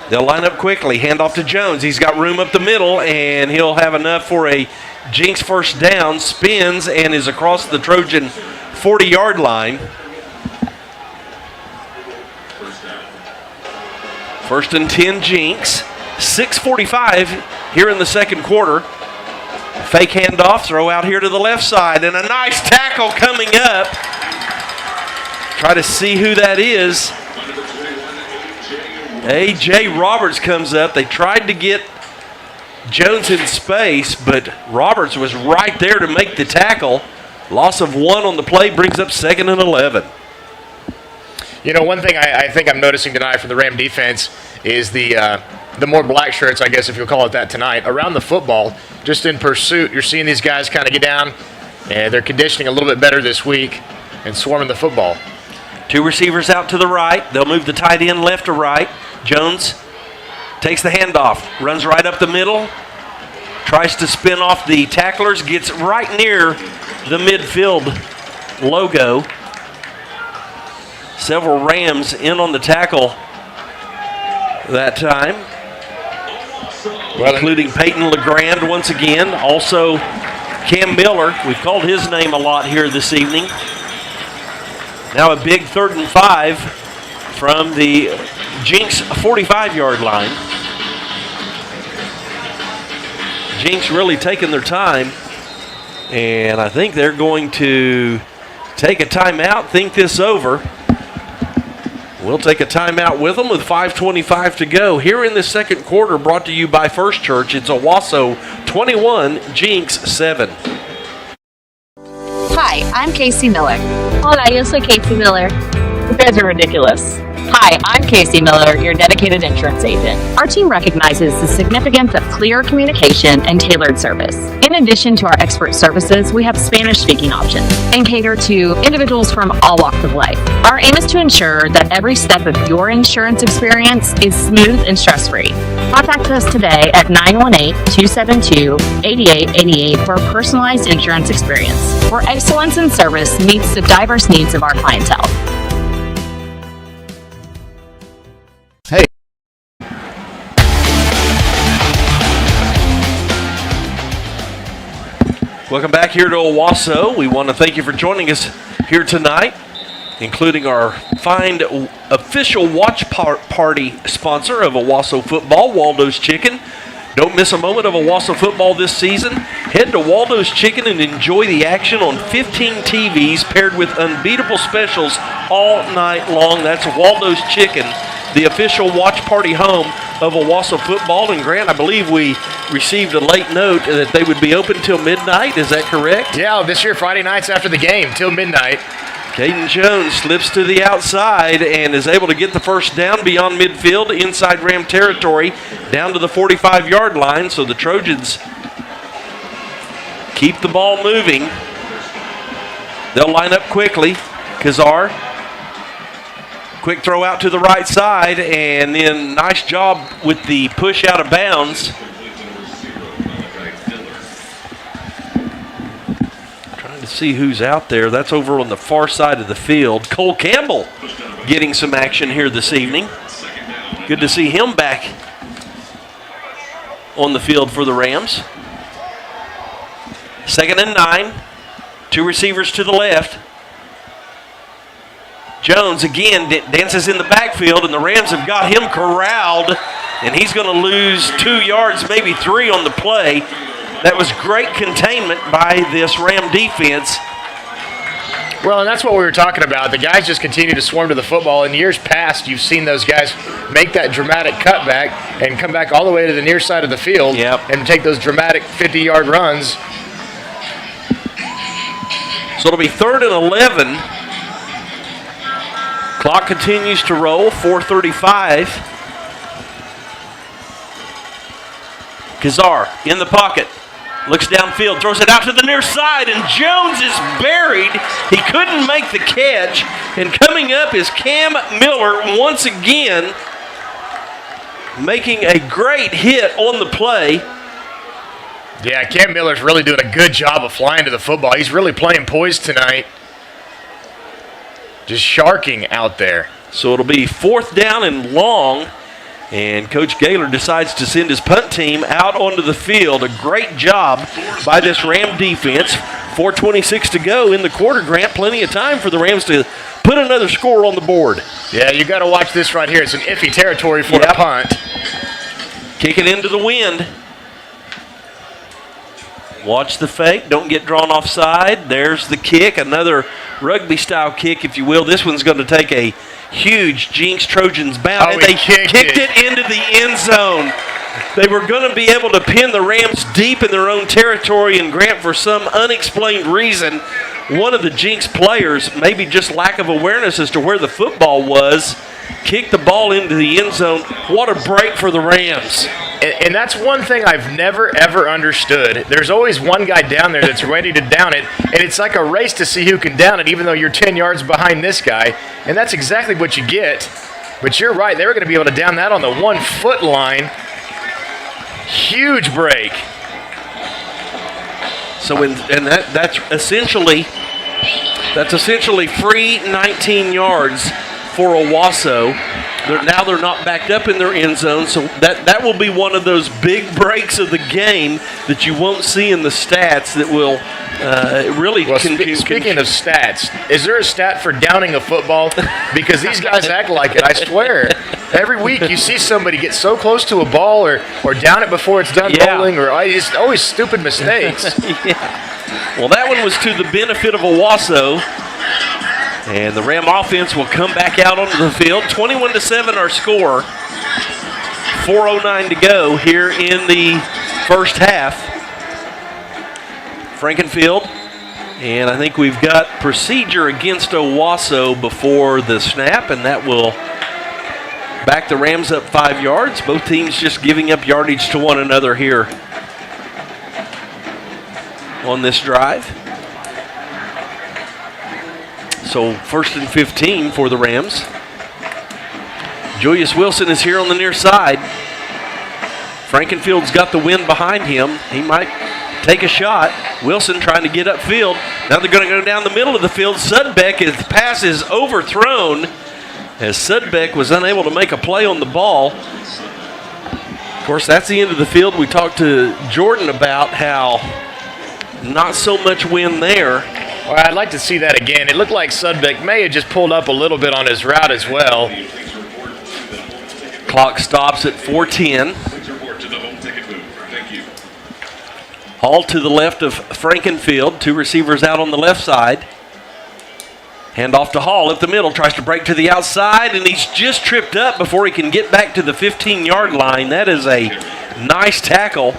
They'll line up quickly. Hand off to Jones. He's got room up the middle, and he'll have enough for a Jenks first down. Spins and is across the Trojan 40-yard line. 1st and 10 Jenks. 6:45 here in the second quarter. Fake handoff, throw out here to the left side, and a nice tackle coming up. Try to see who that is. A.J. Roberts comes up. They tried to get Jones in space, but Roberts was right there to make the tackle. Loss of 1 on the play brings up 2nd and 11. You know, one thing I think I'm noticing tonight for the Ram defense is the more black shirts, I guess if you'll call it that tonight, around the football, just in pursuit. You're seeing these guys kind of get down, and they're conditioning a little bit better this week and swarming the football. 2 receivers out to the right. They'll move the tight end left to right. Jones takes the handoff, runs right up the middle, tries to spin off the tacklers, gets right near the midfield logo. Several Rams in on the tackle that time, including Peyton LeGrand once again. Also, Cam Miller. We've called his name a lot here this evening. Now a big 3rd and 5 from the Jenks 45-yard line. Jenks really taking their time, and I think they're going to take a timeout, think this over. We'll take a timeout with them with 5:25 to go. Here in the second quarter, brought to you by First Church, it's Owasso 21, Jenks 7. Hi, I'm Casey Miller. Hola, yo soy Casey Miller. You guys are ridiculous. Hi, I'm Casey Miller, your dedicated insurance agent. Our team recognizes the significance of clear communication and tailored service. In addition to our expert services, we have Spanish-speaking options and cater to individuals from all walks of life. Our aim is to ensure that every step of your insurance experience is smooth and stress-free. Contact us today at 918-272-8888 for a personalized insurance experience, where excellence in service meets the diverse needs of our clientele. Welcome back here to Owasso. We want to thank you for joining us here tonight, including our fine official watch party sponsor of Owasso football, Waldo's Chicken. Don't miss a moment of Owasso football this season. Head to Waldo's Chicken and enjoy the action on 15 TVs paired with unbeatable specials all night long. That's Waldo's Chicken, the official watch party home of Owasso football. And Grant, I believe we received a late note that they would be open till midnight. Is that correct? Yeah, this year Friday nights after the game till midnight. Caden Jones slips to the outside and is able to get the first down beyond midfield, inside Ram territory, down to the 45-yard line. So the Trojans keep the ball moving. They'll line up quickly. Kazar, quick throw out to the right side, and then nice job with the push out of bounds. Trying to see who's out there. That's over on the far side of the field. Cole Campbell getting some action here this evening. Good to see him back on the field for the Rams. 2nd and 9. 2 receivers to the left. Jones again dances in the backfield, and the Rams have got him corralled, and he's going to lose 2 yards, maybe 3 on the play. That was great containment by this Ram defense. Well, and that's what we were talking about. The guys just continue to swarm to the football. In years past, you've seen those guys make that dramatic cutback and come back all the way to the near side of the field and take those dramatic 50-yard runs. So it'll be 3rd and 11. Clock continues to roll, 4:35. Kazar in the pocket, looks downfield, throws it out to the near side, and Jones is buried. He couldn't make the catch, and coming up is Cam Miller once again, making a great hit on the play. Yeah, Cam Miller's really doing a good job of flying to the football. He's really playing poised tonight. Just sharking out there. So it'll be 4th down and long, and Coach Gaylor decides to send his punt team out onto the field. A great job by this Ram defense. 4:26 to go in the quarter, Grant. Plenty of time for the Rams to put another score on the board. Yeah, you got to watch this right here. It's an iffy territory for a punt. Kick it into the wind. Watch the fake. Don't get drawn offside. There's the kick. Another rugby-style kick, if you will. This one's going to take a huge Jenks Trojans bound. Oh, and they kicked it into the end zone. They were going to be able to pin the Rams deep in their own territory, and Grant, for some unexplained reason, one of the Jenks players, maybe just lack of awareness as to where the football was, kicked the ball into the end zone. What a break for the Rams. And that's one thing I've never, ever understood. There's always one guy down there that's ready to down it, and it's like a race to see who can down it, even though you're 10 yards behind this guy. And that's exactly what you get. But you're right, they were going to be able to down that on the 1 foot line. Huge break. So that's essentially free 19 yards for Owasso. Now they're not backed up in their end zone, so that will be one of those big breaks of the game that you won't see in the stats that will really confuse. Speaking of stats, is there a stat for downing a football? Because these guys act like it, I swear. Every week you see somebody get so close to a ball or down it before it's done rolling, or it's always stupid mistakes. Well, that one was to the benefit of Owasso. And the Ram offense will come back out onto the field. 21-7 our score. 4:09 to go here in the first half. Frankenfield. And I think we've got procedure against Owasso before the snap, and that will back the Rams up 5 yards. Both teams just giving up yardage to one another here on this drive. So 1st and 15 for the Rams. Julius Wilson is here on the near side. Frankenfield's got the wind behind him. He might take a shot. Wilson trying to get upfield. Now they're going to go down the middle of the field. Sudbeck, his pass is overthrown as Sudbeck was unable to make a play on the ball. Of course, that's the end of the field. We talked to Jordan about how not so much wind there. Well, I'd like to see that again. It looked like Sudbeck may have just pulled up a little bit on his route as well. Clock stops at 4:10. Hall to the left of Frankenfield. 2 receivers out on the left side. Hand off to Hall up the middle. Tries to break to the outside, and he's just tripped up before he can get back to the 15-yard line. That is a nice tackle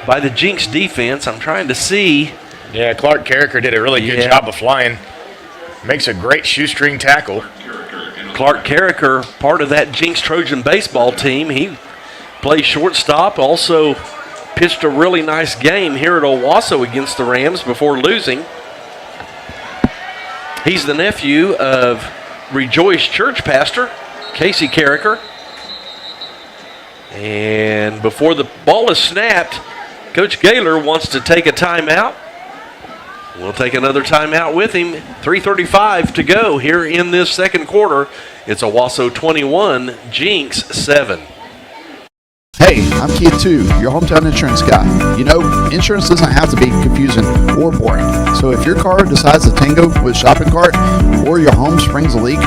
by the Jenks defense. I'm trying to see. Yeah, Clark Carricker did a really good job of flying. Makes a great shoestring tackle. Clark Carricker, part of that Jenks Trojan baseball team. He plays shortstop, also pitched a really nice game here at Owasso against the Rams before losing. He's the nephew of Rejoice Church pastor, Casey Carricker. And before the ball is snapped, Coach Gaylor wants to take a timeout. We'll take another timeout with him. 3:35 to go here in this second quarter. It's Owasso 21, Jenks 7. Hey, I'm Keith 2, your hometown insurance guy. You know, insurance doesn't have to be confusing or boring. So if your car decides to tango with shopping cart or your home springs a leak,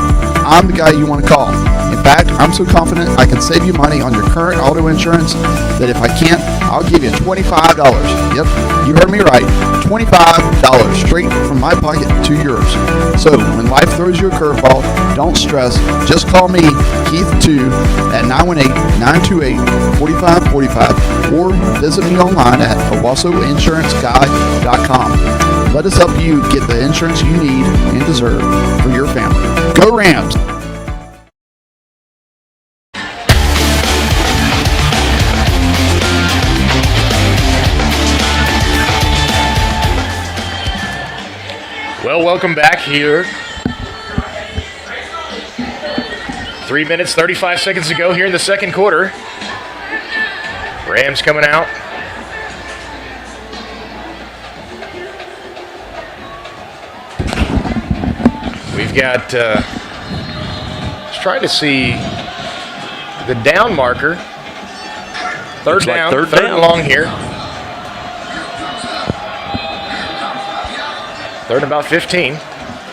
I'm the guy you want to call. In fact, I'm so confident I can save you money on your current auto insurance that if I can't, I'll give you $25. Yep, you heard me right. $25 straight from my pocket to yours. So when life throws you a curveball, don't stress. Just call me, Keith 2, at 918-928-4545 or visit me online at owassoinsuranceguy.com. Let us help you get the insurance you need and deserve for your family. Go Rams! Well, welcome back here. 3 minutes, 35 seconds to go here in the second quarter. Rams coming out. We've got, let's try to see the down marker. Third down, third and long here. Third and about 15.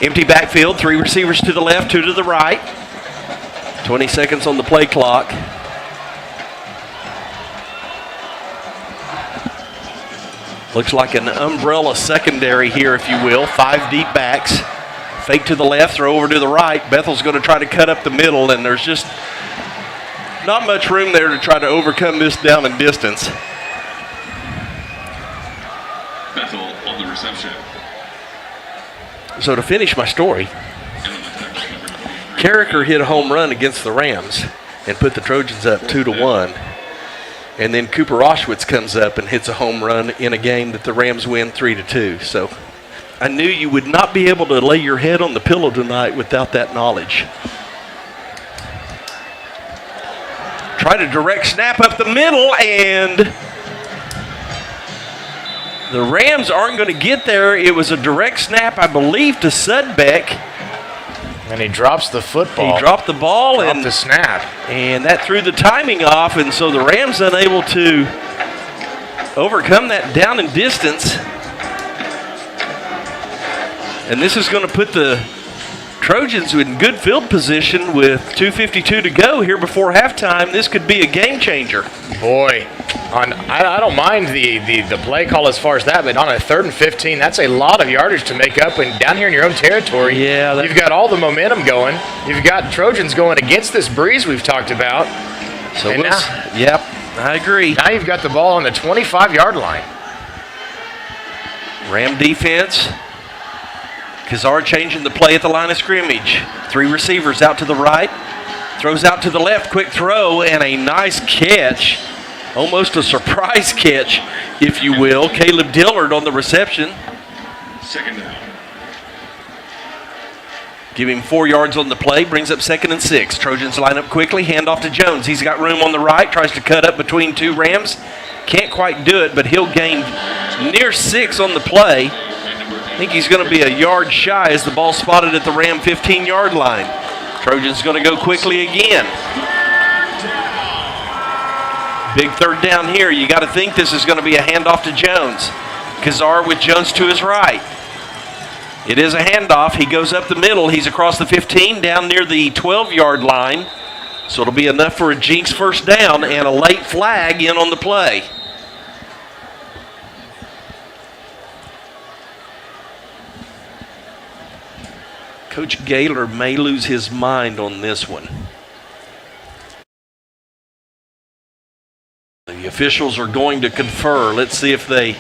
Empty backfield, 3 receivers to the left, 2 to the right. 20 seconds on the play clock. Looks like an umbrella secondary here, if you will. 5 deep backs. Fake to the left, throw over to the right. Bethel's going to try to cut up the middle, and there's just not much room there to try to overcome this down and distance. Bethel on the reception. So to finish my story, Carricker hit a home run against the Rams and put the Trojans up 2-1. And then Cooper Auschwitz comes up and hits a home run in a game that the Rams win 3-2. So I knew you would not be able to lay your head on the pillow tonight without that knowledge. Try to direct snap up the middle, and the Rams aren't going to get there. It was a direct snap, I believe, to Sudbeck. And he drops the football. He dropped the ball and the snap. And that threw the timing off, and so the Rams unable to overcome that down and distance. And this is going to put the Trojans in good field position with 2:52 to go here before halftime. This could be a game changer. Boy, I don't mind the play call as far as that, but on a 3rd and 15, that's a lot of yardage to make up. And down here in your own territory, you've got all the momentum going. You've got Trojans going against this breeze we've talked about. So yep, I agree. Now you've got the ball on the 25-yard line. Ram defense. Kazar changing the play at the line of scrimmage. 3 receivers out to the right. Throws out to the left. Quick throw and a nice catch. Almost a surprise catch, if you will. Caleb Dillard on the reception. 2nd down. Give him 4 yards on the play. Brings up 2nd and 6. Trojans line up quickly. Hand off to Jones. He's got room on the right. Tries to cut up between 2 Rams. Can't quite do it, but he'll gain near 6 on the play. I think he's going to be a yard shy as the ball spotted at the Ram 15-yard line. Trojans going to go quickly again. Big 3rd down here. You got to think this is going to be a handoff to Jones. Kazar with Jones to his right. It is a handoff. He goes up the middle. He's across the 15, down near the 12-yard line. So it'll be enough for a Jenks 1st down and a late flag in on the play. Coach Gaylor may lose his mind on this one. The officials are going to confer. Let's see if they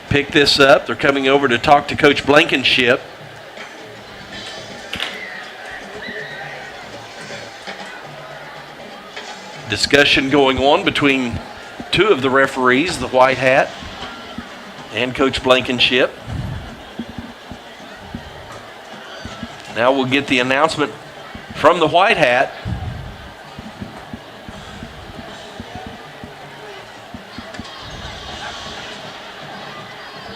pick this up. They're coming over to talk to Coach Blankenship. Discussion going on between 2 of the referees, the white hat and Coach Blankenship. Now we'll get the announcement from the white hat.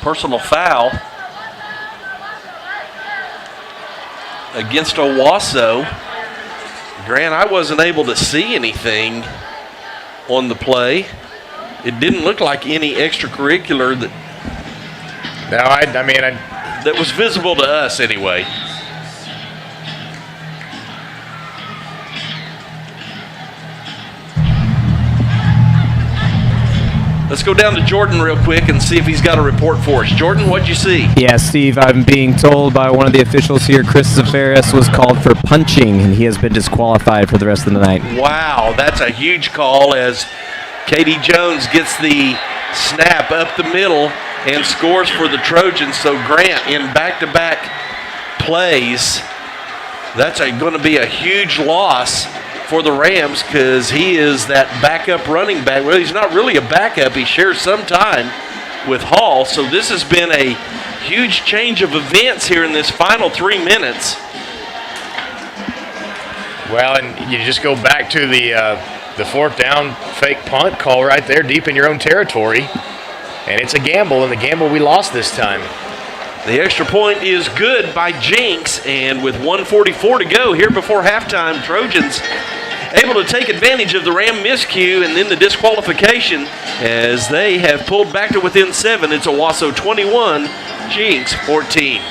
Personal foul against Owasso. Grant, I wasn't able to see anything on the play. It didn't look like any extracurricular that was visible to us anyway. Let's go down to Jordan real quick and see if he's got a report for us. Jordan, what'd you see? Yeah, Steve, I'm being told by one of the officials here, Chris Zafaris was called for punching, and he has been disqualified for the rest of the night. Wow, that's a huge call as Katie Jones gets the snap up the middle and scores for the Trojans. So Grant, in back-to-back plays, that's going to be a huge loss for the Rams because he is that backup running back. Well, he's not really a backup. He shares some time with Hall. So this has been a huge change of events here in this final 3 minutes. Well, and you just go back to the 4th down fake punt call right there deep in your own territory. And it's a gamble, and the gamble we lost this time. The extra point is good by Jenks, and with 1:44 to go here before halftime, Trojans able to take advantage of the Ram miscue and then the disqualification as they have pulled back to within 7. It's Owasso 21, Jenks 14.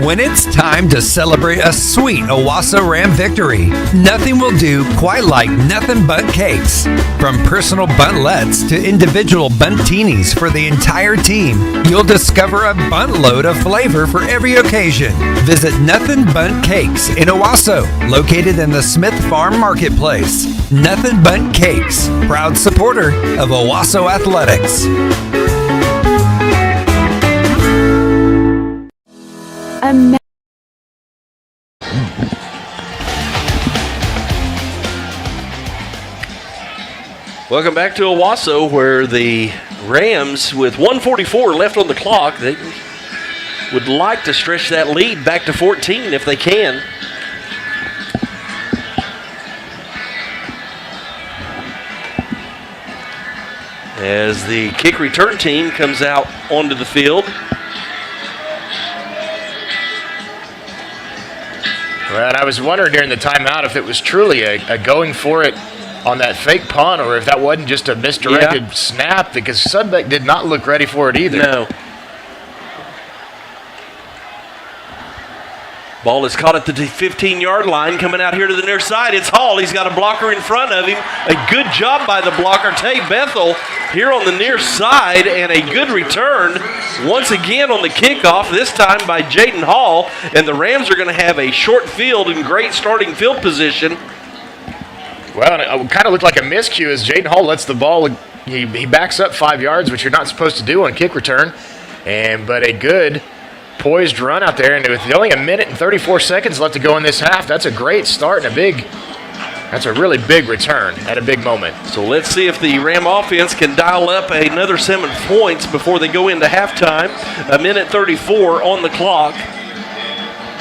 When it's time to celebrate a sweet Owasso Ram victory, nothing will do quite like Nothing But Cakes. From personal buntlets to individual buntinis for the entire team, you'll discover a buntload of flavor for every occasion. Visit Nothing But Cakes in Owasso, located in the Smith Farm Marketplace. Nothing But Cakes, proud supporter of Owasso Athletics. Welcome back to Owasso, where the Rams, with 1:44 left on the clock, they would like to stretch that lead back to 14 if they can. As the kick return team comes out onto the field. Well, and I was wondering during the timeout if it was truly a going for it on that fake punt or if that wasn't just a misdirected snap, because Sudbeck did not look ready for it either. No. Ball is caught at the 15-yard line. Coming out here to the near side, it's Hall. He's got a blocker in front of him. A good job by the blocker, Tay Bethel, here on the near side, and a good return once again on the kickoff, this time by Jaden Hall. And the Rams are going to have a short field and great starting field position. Well, it kind of looked like a miscue as Jaden Hall lets the ball, he backs up 5 yards, which you're not supposed to do on kick return. But a good poised run out there, and with only 1 minute and 34 seconds left to go in this half, that's a great start and that's a really big return at a big moment. So let's see if the Ram offense can dial up another 7 points before they go into halftime. 1 minute 34 on the clock.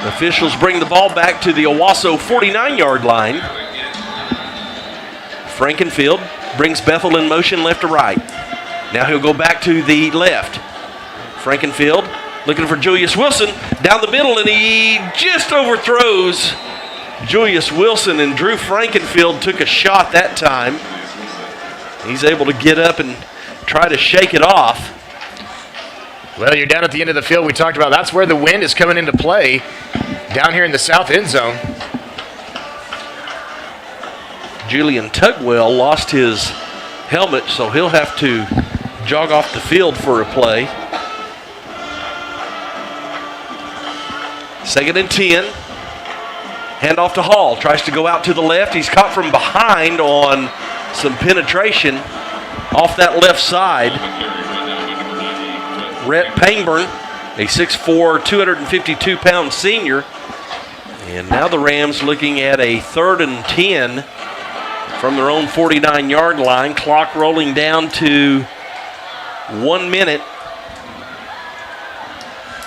Officials bring the ball back to the Owasso 49-yard line. Frankenfield brings Bethel in motion left to right. Now he'll go back to the left. Frankenfield looking for Julius Wilson down the middle, and he just overthrows Julius Wilson, and Drew Frankenfield took a shot that time. He's able to get up and try to shake it off. Well, you're down at the end of the field. We talked about that's where the wind is coming into play, down here in the south end zone. Julian Tugwell lost his helmet, so he'll have to jog off the field for a play. 2nd and 10. Hand off to Hall. Tries to go out to the left. He's caught from behind on some penetration off that left side. Rhett Pangburn, a 6'4", 252-pound senior. And now the Rams looking at a 3rd and 10 from their own 49-yard line. Clock rolling down to 1 minute.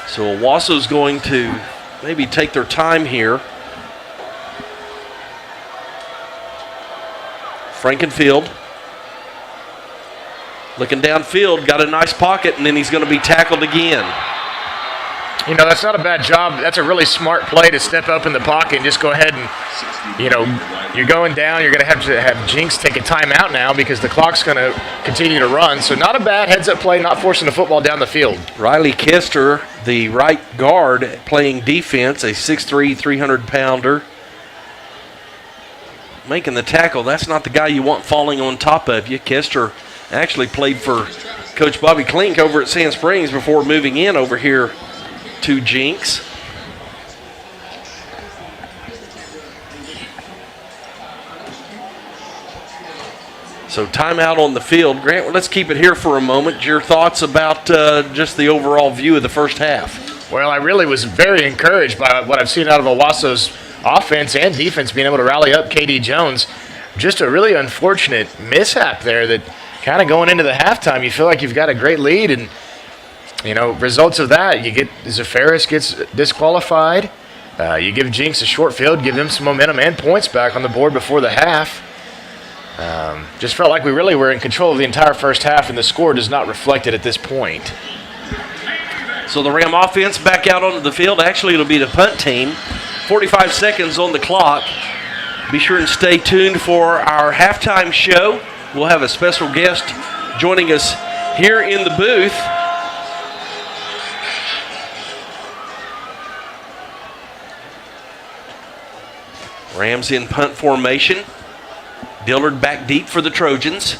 So Owasso's going to maybe take their time here. Frankenfield looking downfield, got a nice pocket, and then he's going to be tackled again. You know, that's not a bad job. That's a really smart play to step up in the pocket and just go ahead and, you know, you're going down. You're going to have Jenks take a timeout now because the clock's going to continue to run. So not a bad heads-up play, not forcing the football down the field. Riley Kester, the right guard, playing defense, a 6'3", 300-pounder. Making the tackle. That's not the guy you want falling on top of you. Kester actually played for Coach Bobby Klink over at Sand Springs before moving in over here to Jenks. So timeout on the field. Grant, let's keep it here for a moment. Your thoughts about just the overall view of the first half? Well, I really was very encouraged by what I've seen out of Owasso's offense and defense being able to rally up KD Jones. Just a really unfortunate mishap there that kind of going into the halftime, you feel like you've got a great lead, and you know, results of that, you get Zafaris gets disqualified. You give Jenks a short field, give them some momentum and points back on the board before the half. Just felt like we really were in control of the entire first half, and the score does not reflect it at this point. So the Ram offense back out onto the field. Actually, it'll be the punt team. 45 seconds on the clock. Be sure and stay tuned for our halftime show. We'll have a special guest joining us here in the booth. Rams in punt formation. Dillard back deep for the Trojans.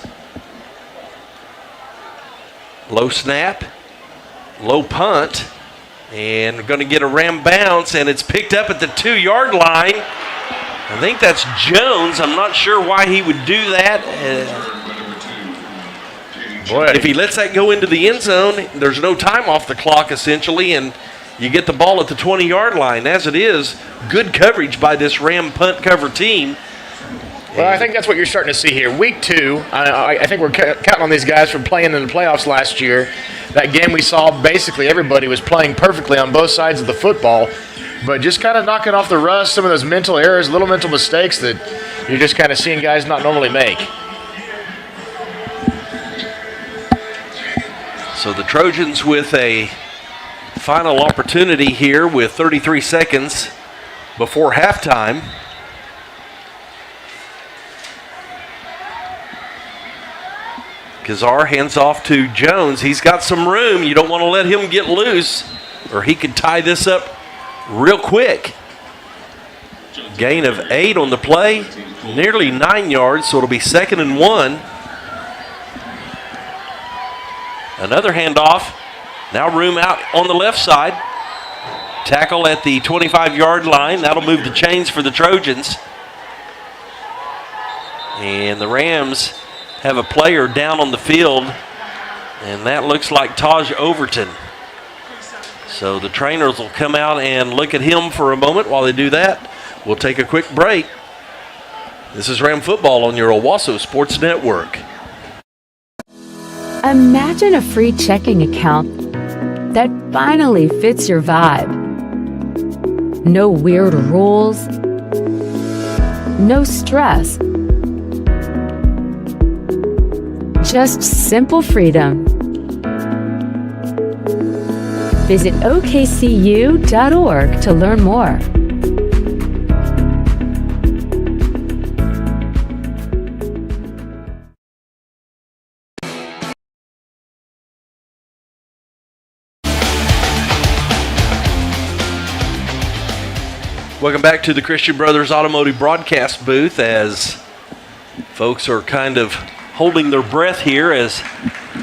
Low snap. Low punt. And we're going to get a Ram bounce, and it's picked up at the 2-yard line. I think that's Jones. I'm not sure why he would do that. If he lets that go into the end zone, there's no time off the clock, essentially, and you get the ball at the 20-yard line. As it is, good coverage by this Ram punt cover team. Well, I think that's what you're starting to see here. Week 2, I think we're counting on these guys from playing in the playoffs last year. That game we saw, basically everybody was playing perfectly on both sides of the football, but just kind of knocking off the rust, some of those mental errors, little mental mistakes that you're just kind of seeing guys not normally make. So the Trojans with a final opportunity here with 33 seconds before halftime. Kazar hands off to Jones. He's got some room. You don't want to let him get loose, or he could tie this up real quick. Gain of 8 on the play, nearly 9 yards, so it'll be 2nd and 1. Another handoff. Now room out on the left side. Tackle at the 25-yard line. That'll move the chains for the Trojans. And the Rams have a player down on the field, and that looks like Taj Overton. So the trainers will come out and look at him for a moment. While they do that, we'll take a quick break. This is Ram Football on your Owasso Sports Network. Imagine a free checking account that finally fits your vibe. No weird rules, no stress. Just simple freedom. Visit okcu.org to learn more. Welcome back to the Christian Brothers Automotive Broadcast booth, as folks are kind of holding their breath here as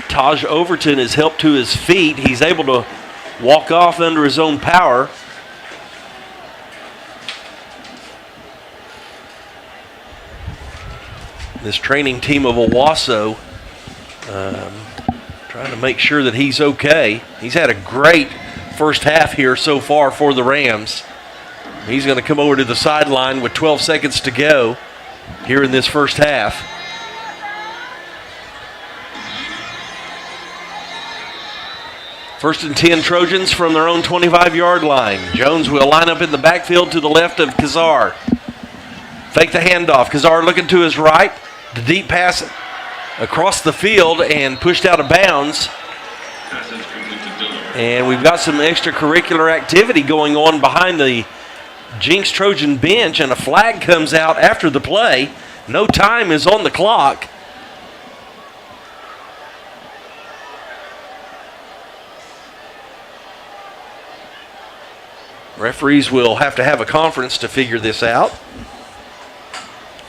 Taj Overton is helped to his feet. He's able to walk off under his own power. This training team of Owasso trying to make sure that he's okay. He's had a great first half here so far for the Rams. He's going to come over to the sideline with 12 seconds to go here in this first half. First and 10 Trojans from their own 25-yard line. Jones will line up in the backfield to the left of Kazar. Fake the handoff. Kazar looking to his right. The deep pass across the field and pushed out of bounds. And we've got some extracurricular activity going on behind the Jenks Trojan bench, and a flag comes out after the play. No time is on the clock. Referees will have to have a conference to figure this out.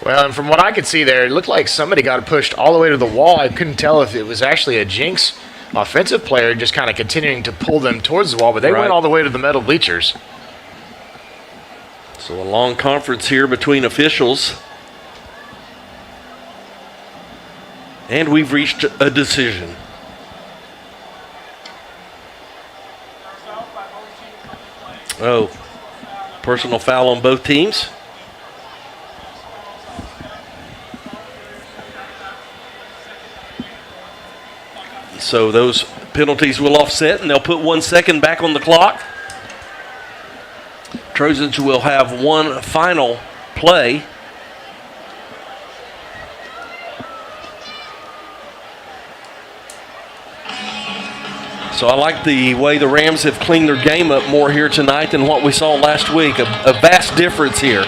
Well, and from what I could see there, it looked like somebody got pushed all the way to the wall. I couldn't tell if it was actually a Jenks offensive player just kind of continuing to pull them towards the wall, but they went all the way to the metal bleachers. So a long conference here between officials. And we've reached a decision. Oh, personal foul on both teams. So those penalties will offset, and they'll put 1 second back on the clock. Trojans will have one final play. So I like the way the Rams have cleaned their game up more here tonight than what we saw last week. A vast difference here.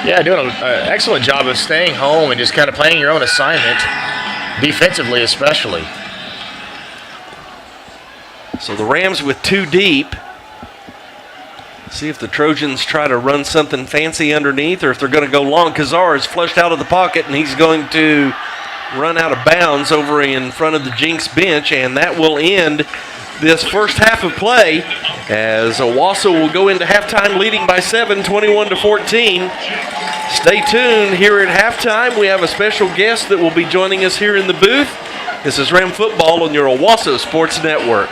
Yeah, doing an excellent job of staying home and just kind of playing your own assignment, defensively especially. So the Rams with 2 deep. See if the Trojans try to run something fancy underneath, or if they're going to go long. Kazar is flushed out of the pocket, and he's going to run out of bounds over in front of the Jenks bench, and that will end this first half of play as Owasso will go into halftime leading by 7, 21-14. Stay tuned. Here at halftime, we have a special guest that will be joining us here in the booth. This is Ram Football on your Owasso Sports Network.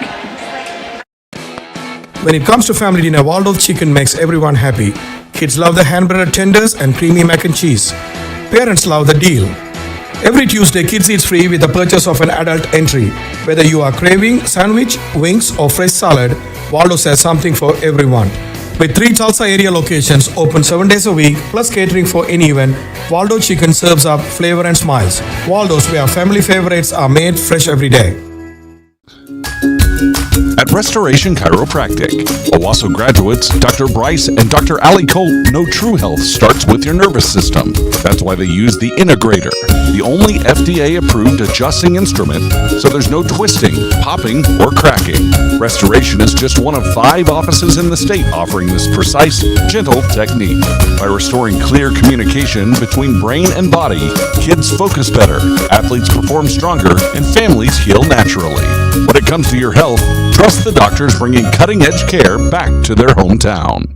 When it comes to family dinner, Waldo's Chicken makes everyone happy. Kids love the hand-breaded tenders and creamy mac and cheese. Parents love the deal. Every Tuesday, Kids Eats free with the purchase of an adult entry. Whether you are craving sandwich, wings, or fresh salad, Waldo's has something for everyone. With 3 Tulsa area locations open 7 days a week, plus catering for any event, Waldo Chicken serves up flavor and smiles. Waldo's, where family favorites are made fresh every day. At Restoration Chiropractic. Owasso graduates Dr. Bryce and Dr. Allie Colt know true health starts with your nervous system. That's why they use the Integrator, the only FDA-approved adjusting instrument, so there's no twisting, popping, or cracking. Restoration is just one of 5 offices in the state offering this precise, gentle technique. By restoring clear communication between brain and body, kids focus better, athletes perform stronger, and families heal naturally. When it comes to your health, trust the doctors bringing cutting-edge care back to their hometown.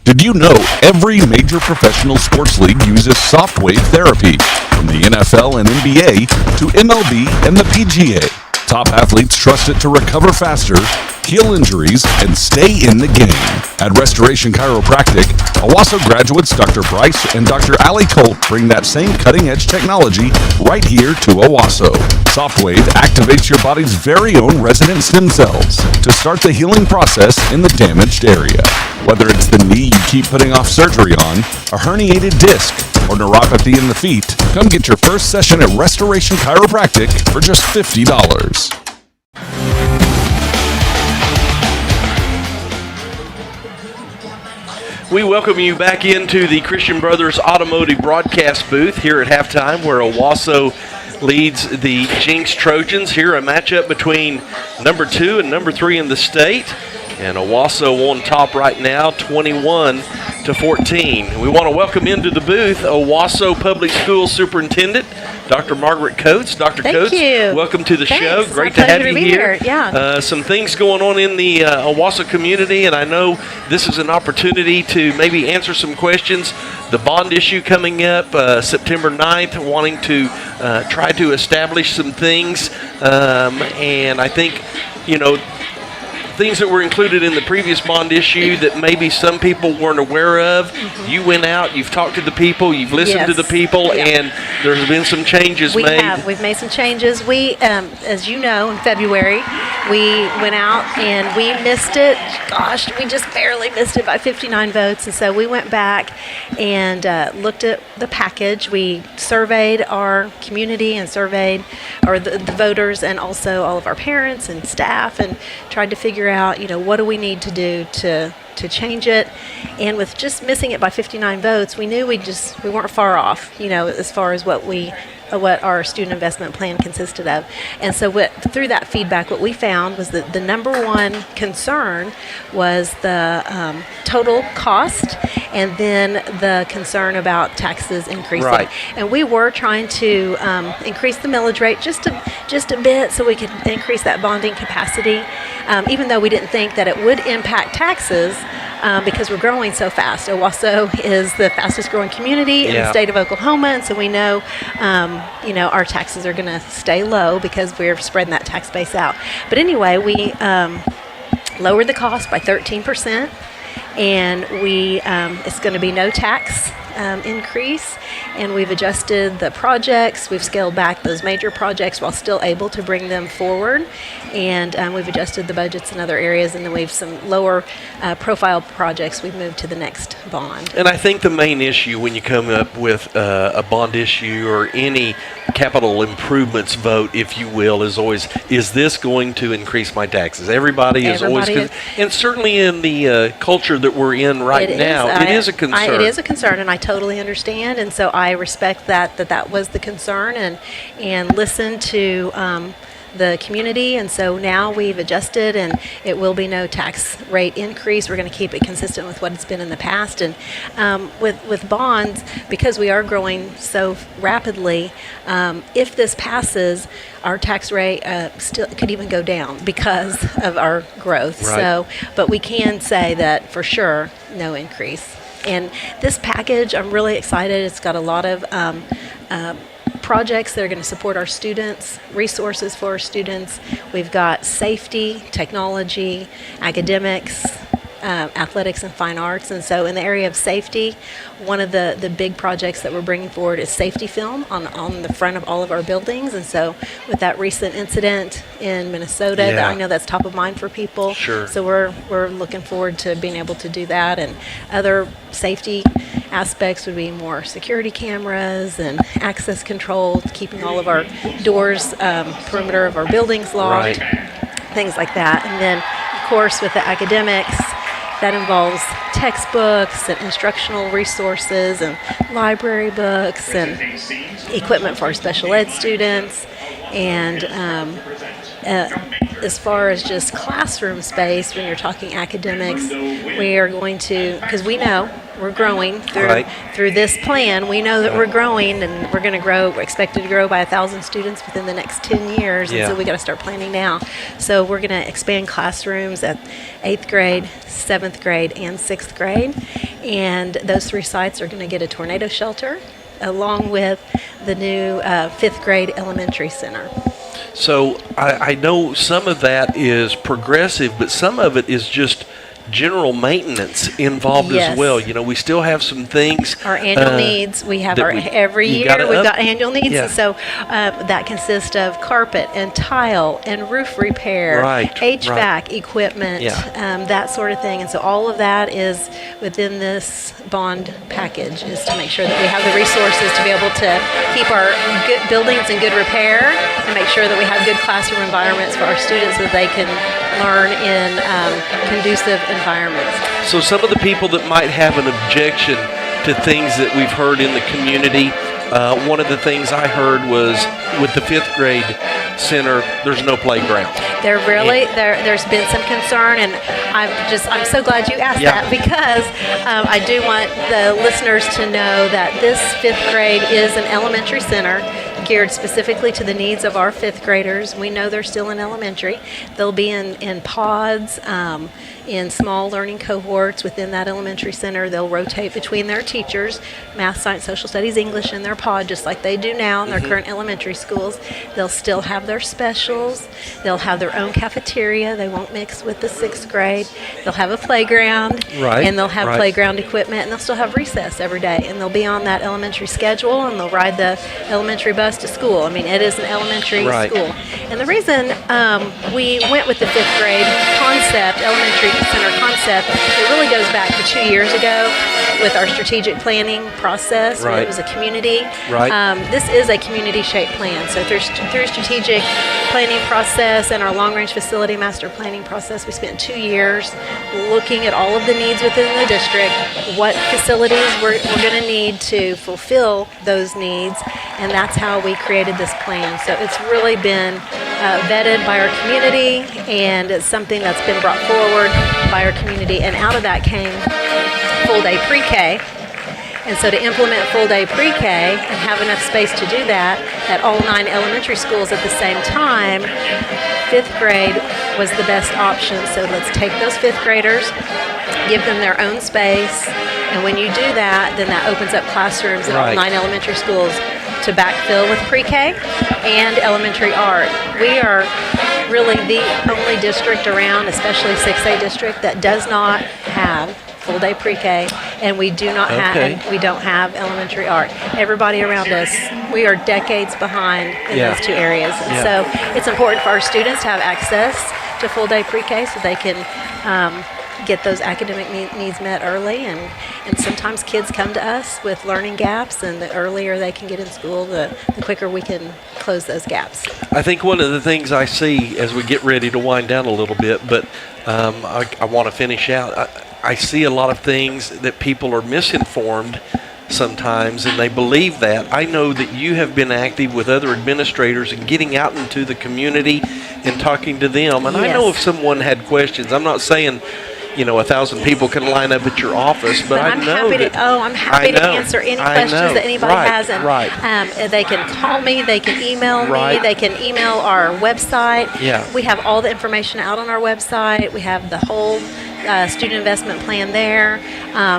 Did you know every major professional sports league uses soft wave therapy? From the NFL and NBA to MLB and the PGA. Top athletes trust it to recover faster, heal injuries, and stay in the game. At Restoration Chiropractic, Owasso graduates Dr. Bryce and Dr. Allie Colt bring that same cutting-edge technology right here to Owasso. Softwave activates your body's very own resident stem cells to start the healing process in the damaged area. Whether it's the knee you keep putting off surgery on, a herniated disc, or neuropathy in the feet, come get your first session at Restoration Chiropractic for just $50. We welcome you back into the Christian Brothers Automotive broadcast booth here at halftime, where Owasso leads the Jenks Trojans. Here a matchup between number 2 and number 3 in the state. And Owasso on top right now, 21-14. We want to welcome into the booth Owasso Public Schools Superintendent, Dr. Margaret Coates. Dr. Coates, welcome to the show. Great to have you here. Yeah. Some things going on in the Owasso community, and I know this is an opportunity to maybe answer some questions. The bond issue coming up September 9th, wanting to try to establish some things, and I think, things that were included in the previous bond issue that maybe some people weren't aware of. Mm-hmm. You went out, you've talked to the people, you've listened to the people, and there's been some changes made. We've made some changes. We, as you know, in February, we went out and we missed it. Gosh, we just barely missed it by 59 votes. And so we went back and looked at the package. We surveyed our community and surveyed the voters and also all of our parents and staff, and tried to figure out, what do we need to do to change it. And with just missing it by 59 votes, we knew we weren't far off, as far as what our student investment plan consisted of. And so through that feedback, what we found was that the number one concern was the total cost, and then the concern about taxes increasing. Right. And we were trying to increase the millage rate just a bit so we could increase that bonding capacity, even though we didn't think that it would impact taxes. Because we're growing so fast. Owasso is the fastest growing community in the state of Oklahoma, and so we know, our taxes are going to stay low because we're spreading that tax base out. But anyway, we lowered the cost by 13%, and it's going to be no tax increase, and we've adjusted the projects. We've scaled back those major projects while still able to bring them forward, and we've adjusted the budgets in other areas, and then we've some lower profile projects we've moved to the next bond. And I think the main issue when you come up with a bond issue or any capital improvements vote, if you will, is always, is this going to increase my taxes? Everybody is always, and certainly in the culture that we're in right now, it is a concern. It is a concern, and I totally understand, and so I respect that was the concern, and listen to the community, and so now we've adjusted, and it will be no tax rate increase. We're going to keep it consistent with what it's been in the past, and with bonds, because we are growing so rapidly, if this passes, our tax rate still could even go down because of our growth. Right. So, but we can say that for sure, no increase. And this package, I'm really excited. It's got a lot of projects that are going to support our students, resources for our students. We've got safety, technology, academics, athletics, and fine arts. And so in the area of safety, one of the big projects that we're bringing forward is safety film on the front of all of our buildings. And so with that recent incident in Minnesota, I know that's top of mind for people. Sure. So we're looking forward to being able to do that. And other safety aspects would be more security cameras and access control, keeping all of our doors, perimeter of our buildings locked, things like that. And then, of course, with the academics, that involves textbooks and instructional resources and library books and equipment for our special ed students. And as far as just classroom space, when you're talking academics, we are going to, because we know we're growing through this plan. We know that we're growing, and we're going to grow. We're expected to grow by 1,000 students within the next 10 years, and so we got to start planning now. So we're going to expand classrooms at 8th grade, 7th grade, and 6th grade, and those 3 sites are going to get a tornado shelter, along with the new 5th grade elementary center. So I know some of that is progressive, but some of it is just general maintenance involved as well. You know, we still have some things. Our annual needs, we have our every year we've got annual needs, and so that consists of carpet and tile and roof repair, HVAC equipment, that sort of thing. And so all of that is within this bond package, is to make sure that we have the resources to be able to keep our good buildings in good repair and make sure that we have good classroom environments for our students so that they can learn in conducive environments. So some of the people that might have an objection to things that we've heard in the community, one of the things I heard was with the 5th grade center, there's no playground. There's been some concern, and I'm so glad you asked that, because I do want the listeners to know that this 5th grade is an elementary center geared specifically to the needs of our 5th graders. We know they're still in elementary. They'll be in pods, in small learning cohorts within that elementary center. They'll rotate between their teachers, math, science, social studies, English in their pod, just like they do now in their current elementary schools. They'll still have their specials. They'll have their own cafeteria. They won't mix with the 6th grade. They'll have a playground, and they'll have playground equipment, and they'll still have recess every day. And they'll be on that elementary schedule, and they'll ride the elementary bus to school. I mean, it is an elementary school. And the reason we went with the 5th grade concept, elementary center concept, it really goes back to 2 years ago with our strategic planning process, when it was a community. This is a community-shaped plan. So through strategic planning process and our long-range facility master planning process, we spent 2 years looking at all of the needs within the district, what facilities we're going to need to fulfill those needs, and that's how we created this plan. So it's really been vetted by our community, and it's something that's been brought forward by our community. And out of that came full-day pre-K. And so to implement full-day pre-K and have enough space to do that at all 9 elementary schools at the same time, 5th grade was the best option. So let's take those 5th graders, give them their own space, and when you do that, then that opens up classrooms at all 9 elementary schools to backfill with pre-K and elementary art. We are really the only district around, especially 6A district, that does not have full-day pre-K, and we do not have, we don't have elementary art. Everybody around us, we are decades behind in those 2 areas. And so it's important for our students to have access to full-day pre-K so they can get those academic needs met early, and sometimes kids come to us with learning gaps, and the earlier they can get in school, the quicker we can close those gaps. I think one of the things I see as we get ready to wind down a little bit, but I want to finish out, I see a lot of things that people are misinformed sometimes, and they believe that. I know that you have been active with other administrators and getting out into the community and talking to them, and I know if someone had questions, I'm not saying 1,000 people can line up at your office, but I know I'm happy to answer any questions that anybody has. And they can call me, they can email me, they can email our website. We have all the information out on our website. We have the whole student investment plan there.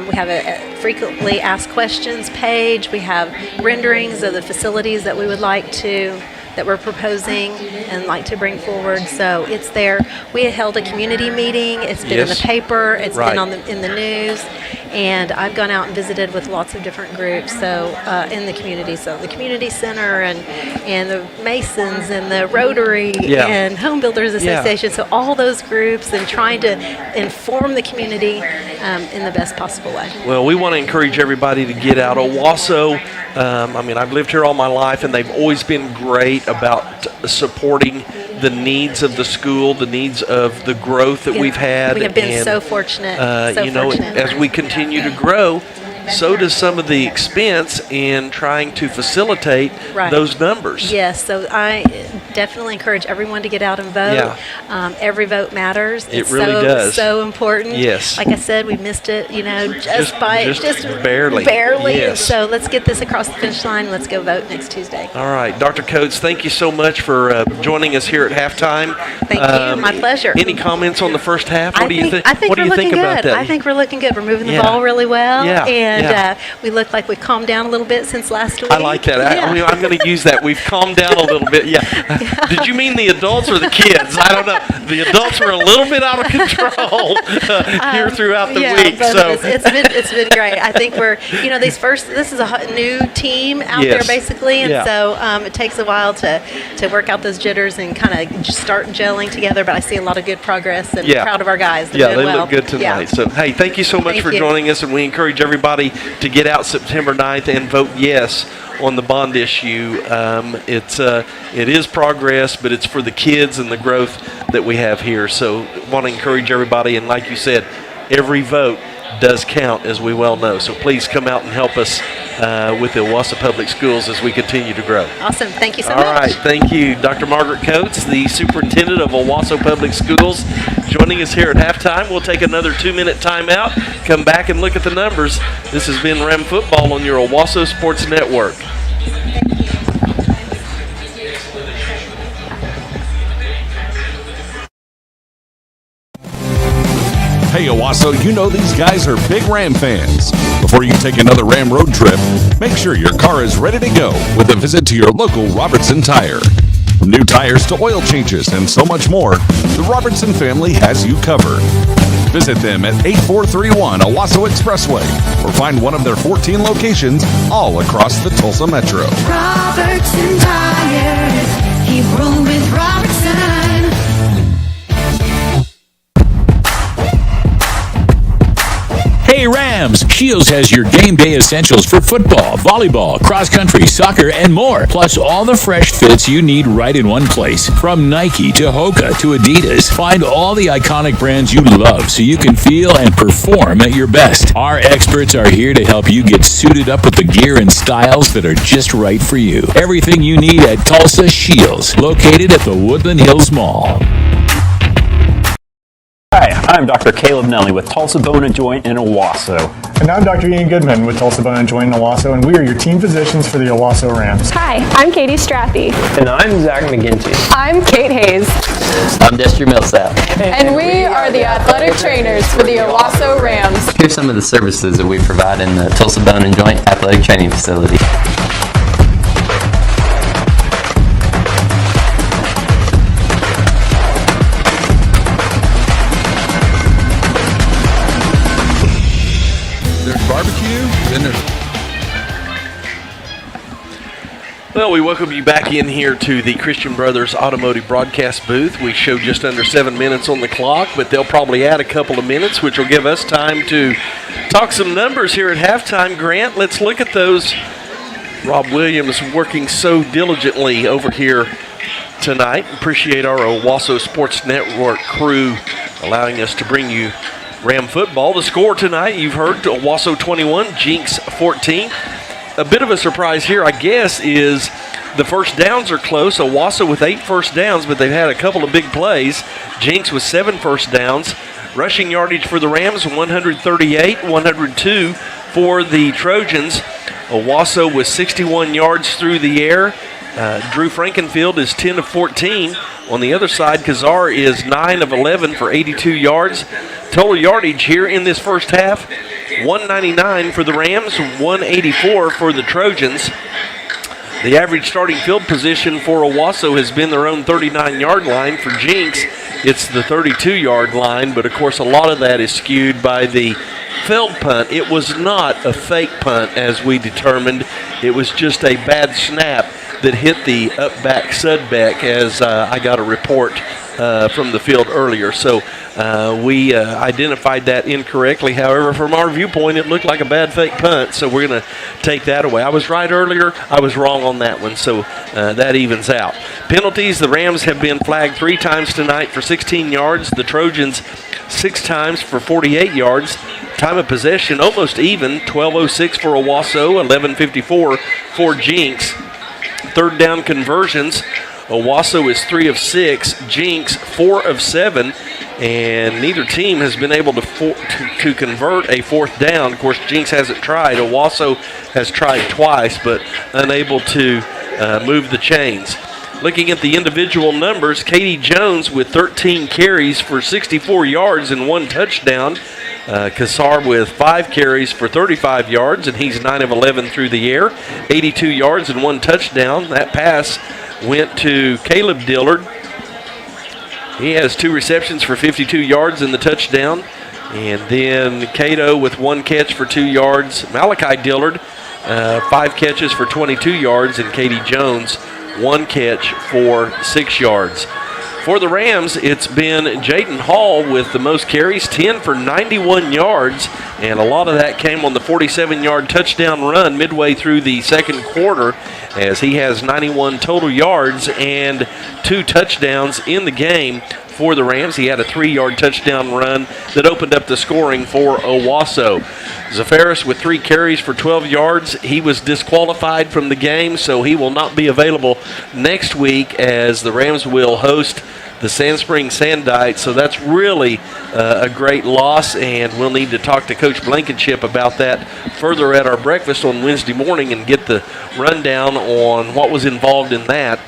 We have a frequently asked questions page. We have renderings of the facilities that we would like to, that we're proposing and like to bring forward. So it's there. We held a community meeting. It's been in the paper. It's been in the news. And I've gone out and visited with lots of different groups in the community. So the community center and the Masons and the Rotary and Home Builders Association. So all those groups, and trying to inform the community in the best possible way. Well, we want to encourage everybody to get out. Owasso, I've lived here all my life, and they've always been great. great about supporting the needs of the school, the needs of the growth that we've had. We have been so fortunate. Fortunate. As we continue to grow, so does some of the expense in trying to facilitate those numbers. Yes, so I definitely encourage everyone to get out and vote. Yeah. Every vote matters. It really does. So important. Yes. Like I said, we missed it, just barely. Barely. Yes. So let's get this across the finish line. Let's go vote next Tuesday. All right, Dr. Coates, thank you so much for joining us here at halftime. Thank you. My pleasure. Any comments on the first half? I think What do you think about that? I think we're looking good. We're moving the ball really well. Yeah. And we look like we've calmed down a little bit since last week. I like that. I'm going to use that. We've calmed down a little bit. Yeah. Did you mean the adults or the kids? I don't know. The adults were a little bit out of control here throughout the week. So it's been great. I think we're this is a new team out there basically, and so it takes a while to work out those jitters and kind of start gelling together. But I see a lot of good progress and proud of our guys. They're doing they look good tonight. Yeah. So hey, thank you so much for joining us, and we encourage everybody to get out September 9th and vote yes on the bond issue. It is progress, but it's for the kids and the growth that we have here. So want to encourage everybody, and like you said, every vote does count, as we well know. So please come out and help us with the Owasso Public Schools as we continue to grow. Awesome. Thank you so much. All right. Thank you, Dr. Margaret Coates, the superintendent of Owasso Public Schools, joining us here at halftime. We'll take another 2-minute timeout, come back and look at the numbers. This has been Ram Football on your Owasso Sports Network. Hey Owasso, you know these guys are big Ram fans. Before you take another Ram road trip, make sure your car is ready to go with a visit to your local Robertson Tire. From new tires to oil changes and so much more, the Robertson family has you covered. Visit them at 8431 Owasso Expressway or find one of their 14 locations all across the Tulsa Metro. Robertson Tires, keep rolling with Robertson. Hey Rams! Shields has your game day essentials for football, volleyball, cross country, soccer, and more. Plus all the fresh fits you need right in one place. From Nike to Hoka to Adidas, find all the iconic brands you love so you can feel and perform at your best. Our experts are here to help you get suited up with the gear and styles that are just right for you. Everything you need at Tulsa Shields, located at the Woodland Hills Mall. Hi, I'm Dr. Caleb Nelly with Tulsa Bone & Joint in Owasso. And I'm Dr. Ian Goodman with Tulsa Bone & Joint in Owasso, and we are your team physicians for the Owasso Rams. Hi, I'm Katie Strathy. And I'm Zach McGinty. I'm Kate Hayes. I'm Destry Millsap. And we are the athletic trainers for the Owasso Rams. Here's some of the services that we provide in the Tulsa Bone & Joint Athletic Training Facility. Well, we welcome you back in here to the Christian Brothers Automotive Broadcast booth. We show just under 7 minutes on the clock, but they'll probably add a couple of minutes, which will give us time to talk some numbers here at halftime. Grant, let's look at those. Rob Williams working so diligently over here tonight. Appreciate our Owasso Sports Network crew allowing us to bring you Ram football. The score tonight, you've heard, Owasso 21, Jenks 14. A bit of a surprise here, I guess, is the first downs are close. Owasso with 8 first downs, but they've had a couple of big plays. Jenks with 7 first downs. Rushing yardage for the Rams, 138, 102 for the Trojans. Owasso with 61 yards through the air. Drew Frankenfield is 10 of 14. On the other side, Kazar is 9 of 11 for 82 yards. Total yardage here in this first half, 199 for the Rams, 184 for the Trojans. The average starting field position for Owasso has been their own 39-yard line. For Jenks, it's the 32-yard line, but of course a lot of that is skewed by the failed punt. It was not a fake punt, as we determined. It was just a bad snap that hit the up back Sudbeck, as I got a report from the field earlier. So we identified that incorrectly. However, from our viewpoint, it looked like a bad fake punt, so we're going to take that away. I was right earlier. I was wrong on that one, so that evens out. Penalties, the Rams have been flagged 3 times tonight for 16 yards. The Trojans 6 times for 48 yards. Time of possession almost even, 12:06 for Owasso, 11:54 for Jenks. Third down conversions, Owasso is 3 of 6, Jenks 4 of 7, and neither team has been able to convert a fourth down. Of course, Jenks hasn't tried. Owasso has tried twice, but unable to move the chains. Looking at the individual numbers, Katie Jones with 13 carries for 64 yards and 1 touchdown. Kassar with 5 carries for 35 yards, and he's 9 of 11 through the air, 82 yards and 1 touchdown. That pass went to Caleb Dillard. He has 2 receptions for 52 yards in the touchdown. And then Cato with 1 catch for 2 yards. Malachi Dillard, 5 catches for 22 yards, and Katie Jones, 1 catch for 6 yards. For the Rams, it's been Jaden Hall with the most carries, 10 for 91 yards, and a lot of that came on the 47-yard touchdown run midway through the second quarter, as he has 91 total yards and 2 touchdowns in the game for the Rams. He had a 3-yard touchdown run that opened up the scoring for Owasso. Zafaris with 3 carries for 12 yards. He was disqualified from the game, so he will not be available next week as the Rams will host the Sand Springs Sandites. So that's really a great loss, and we'll need to talk to Coach Blankenship about that further at our breakfast on Wednesday morning and get the rundown on what was involved in that.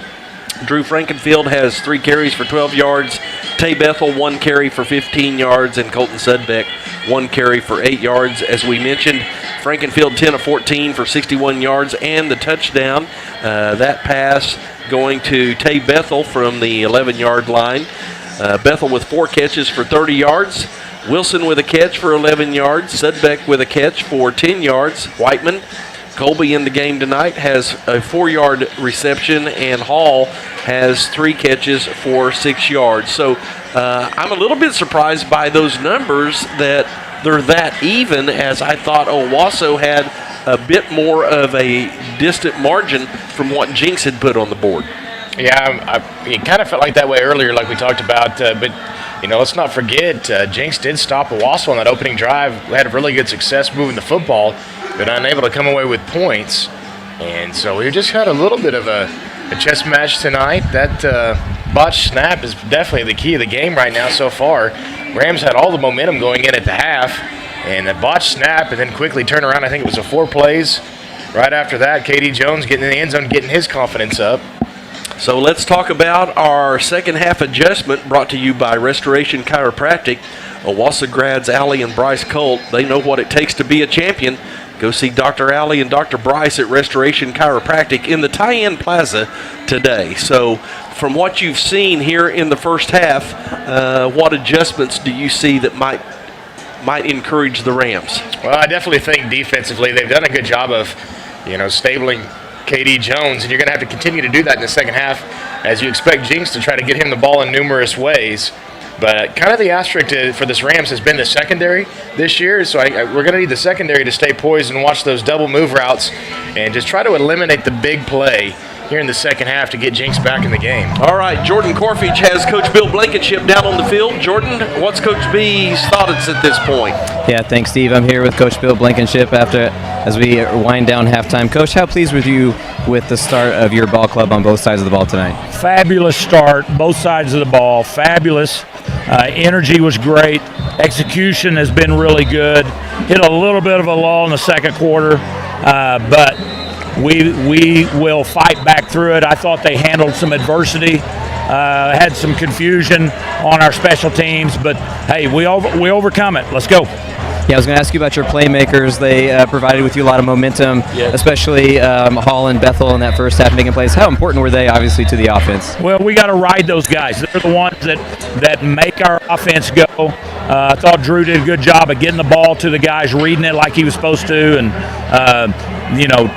Drew Frankenfield has 3 carries for 12 yards. Tay Bethel, 1 carry for 15 yards. And Colton Sudbeck, 1 carry for 8 yards. As we mentioned, Frankenfield 10 of 14 for 61 yards and the touchdown. That pass going to Tay Bethel from the 11-yard line. Bethel with 4 catches for 30 yards. Wilson with a catch for 11 yards. Sudbeck with a catch for 10 yards. Whiteman, Colby in the game tonight, has a 4-yard reception, and Hall has 3 catches for 6 yards. So I'm a little bit surprised by those numbers that they're that even, as I thought Owasso had a bit more of a distant margin from what Jenks had put on the board. Yeah, it kind of felt like that way earlier, like we talked about. But, let's not forget, Jenks did stop Owasso on that opening drive. We had really good success moving the football, but unable to come away with points. And so we just had a little bit of a chess match tonight. That botched snap is definitely the key of the game right now so far. Rams had all the momentum going in at the half, and a botched snap and then quickly turn around. I think it was 4 plays. Right after that, Katie Jones getting in the end zone, getting his confidence up. So let's talk about our second half adjustment, brought to you by Restoration Chiropractic. Owasso grads Allie and Bryce Colt, they know what it takes to be a champion. Go see Dr. Allie and Dr. Bryce at Restoration Chiropractic in the Tie-In Plaza today. So from what you've seen here in the first half, what adjustments do you see that might encourage the Rams? Well, I definitely think defensively they've done a good job of, stabling Katie Jones, and you're going to have to continue to do that in the second half as you expect Jenks to try to get him the ball in numerous ways. But kind of the asterisk for this Rams has been the secondary this year, so we're going to need the secondary to stay poised and watch those double move routes and just try to eliminate the big play here in the second half to get Jenks back in the game. All right, Jordan Corfage has Coach Bill Blankenship down on the field. Jordan, what's Coach B's thoughts at this point? Yeah, thanks, Steve. I'm here with Coach Bill Blankenship as we wind down halftime. Coach, how pleased were you with the start of your ball club on both sides of the ball tonight? Fabulous start, both sides of the ball, fabulous. Energy was great. Execution has been really good. Hit a little bit of a lull in the second quarter, but we will fight back through it. I thought they handled some adversity, had some confusion on our special teams, but hey, we overcome it. Let's go. Yeah, I was going to ask you about your playmakers. They provided with you a lot of momentum, especially Hall and Bethel in that first half making plays. How important were they, obviously, to the offense? Well, we got to ride those guys. They're the ones that make our offense go. I thought Drew did a good job of getting the ball to the guys, reading it like he was supposed to, and